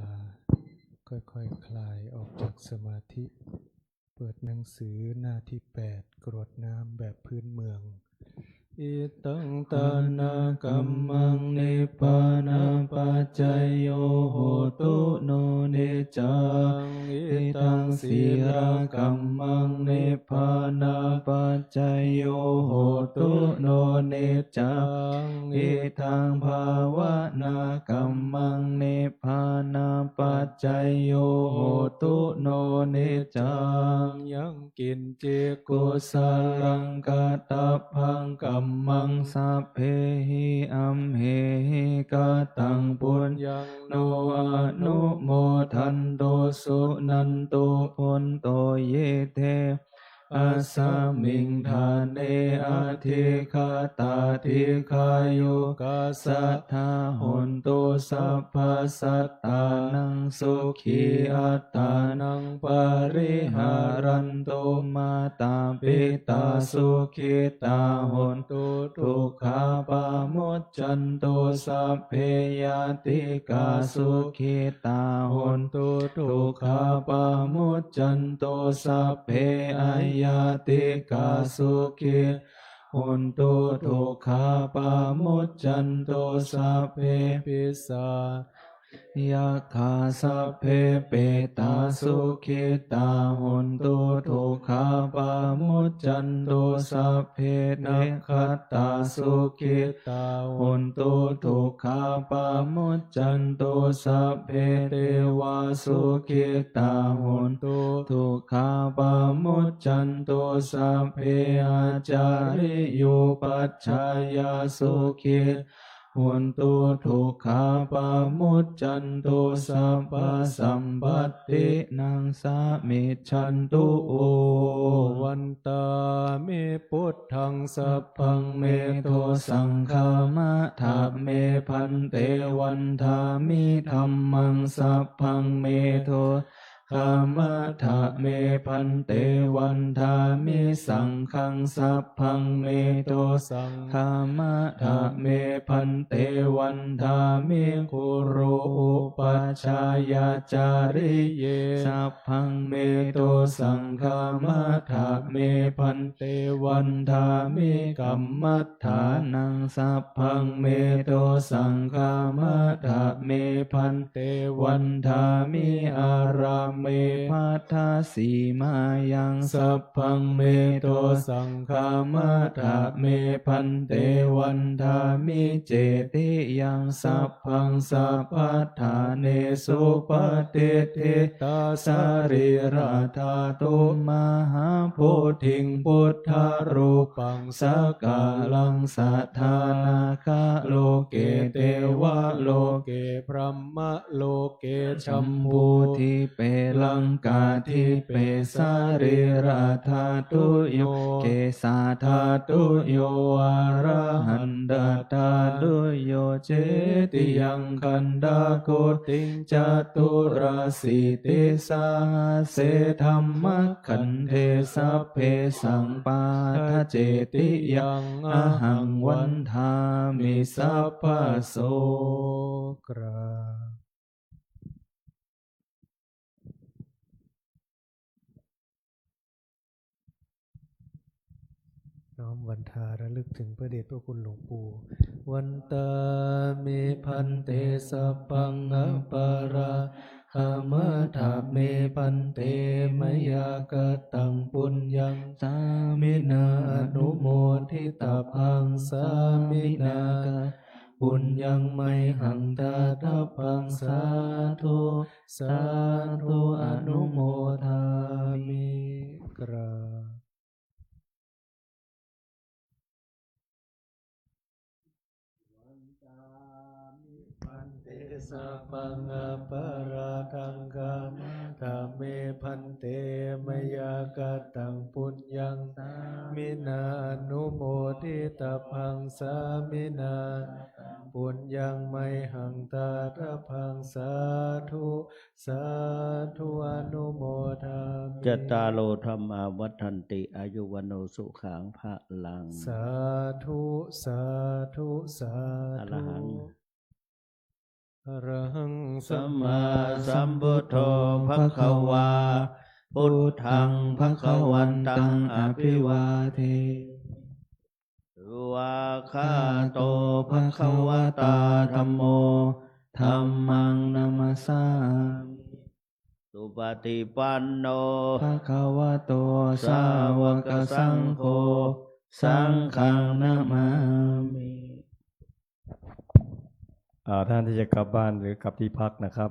ค่อยๆ คลายออกจากสมาธิ เปิดหนังสือหน้าที่ 8 กรวดน้ำแบบพื้นเมือง อิตังตานากัมมังนิพพานาปัจจยโยโหตุโนเนจังอิตังศีลกัมมังนิพพานาปัจจยโยโหตุโนเนจังอิตังภาวนากัมมังนิพพานาปัจจยโยโหตุโนเนจังยังกินเจกุสลังกตัพพังกัมมังสัพเพหิอัมเหหิกตังปุญญังโนอนุโมทันโตสุนันโตพนโตเยเทอาสามิงทาเนอาทิคาตาทิคายุกัสสะทาหนตุสัพพสัตตานังสุขีอัตตานังปริหารันโตมาตาปิตาสุขิตาหนตุทุกขาปามุจจันโตสัพเพยติกาสุขิตาหนตุทุกขาปามุจจันโตสัพเพอายาติกาสุขิหนตุทุกขาปามุจจันโตสัพเพปิสายะคาสัพเพเปตาสุขิตาหนตุทุกขาปามุจจันโตสัพเพนัคขตาสุขิตาหนตุทุกขาปามุจจันโตสัพเพเทวาสุขิตาหนตุทุกขาปามุจจันโตสัพเพอาจาริโยปัจฉายาสุขิหนตุทุกขาปามุจจันโตสัพพสัมปตินังสามิชันตุโอวันตามิพุทธังสัพพังเมโทสังฆามะถาเมพันเตวันทามิธัมมังสัพพังเมโทขามะถะเมพันเตวันทามิสังฆังสัพพังเมโตสังฆามะถะเมพันเตวันทามิคุโรอุปัชฌายาจาริเยสัพพังเมโตสังฆามะถะเมพันเตวันทามิกัมมัฏฐานังสัพพังเมโตสังฆามะถะเมพันเตวันทามิอาราเมพัทธสีมายังสัพพังเมโตสังฆามะถะเมพันเตวันทามิเจติยังสัพพังสัพพทาเนสุปฏิทิตาสรีราธาตุมหาโพธิงพุทธรูปังสกาลังสัทธานาคาโลเกเทวะโลเกพรหมโลเกชัมพูทิเปลังกาทิเปสาริราธาตุโยเกสาธาตุโยอรหันดาธาตุโยเจติยังคันดาโกติงจตุราสิติสาเสธัมมขันเทสัพเพสังปาทเจติยังอหังวันทามิสัพพโสกราน้อมวันทาระลึกถึงพระเดชพระคุณหลวงปู่วันตามิพันเตสัพพังอปาราขามะถาเมพันเตมยากตังปุญญังสามินาอนุโมทิตาพังสามินาปุญญังไมหังตาตาพังสาธุสาธุอนุโมทามิกราสัพพังอปาราทังกามถาเมพันเตมยากตังปุญญังสามินาอนุโมทิตาพังสามินาปุญญังไมหังตาตาพังสาธุสาธุอนุโมทามิ จัตตาโลธรรมาวัฏันติอายุวโนสุขังภะลังสาธุสาธุสาธุ อรหัง อะระหัง สัมมาสัมพุทโธภควาพุทธังภควันตังอภิวาเทวาคาโตภควตาธัมโมธัมมังนัมสสามิสุปฏิปันโนภควโตสาวกสังโฆสังฆังนามามิ ท่านที่จะกลับบ้านหรือกลับที่พักนะครับ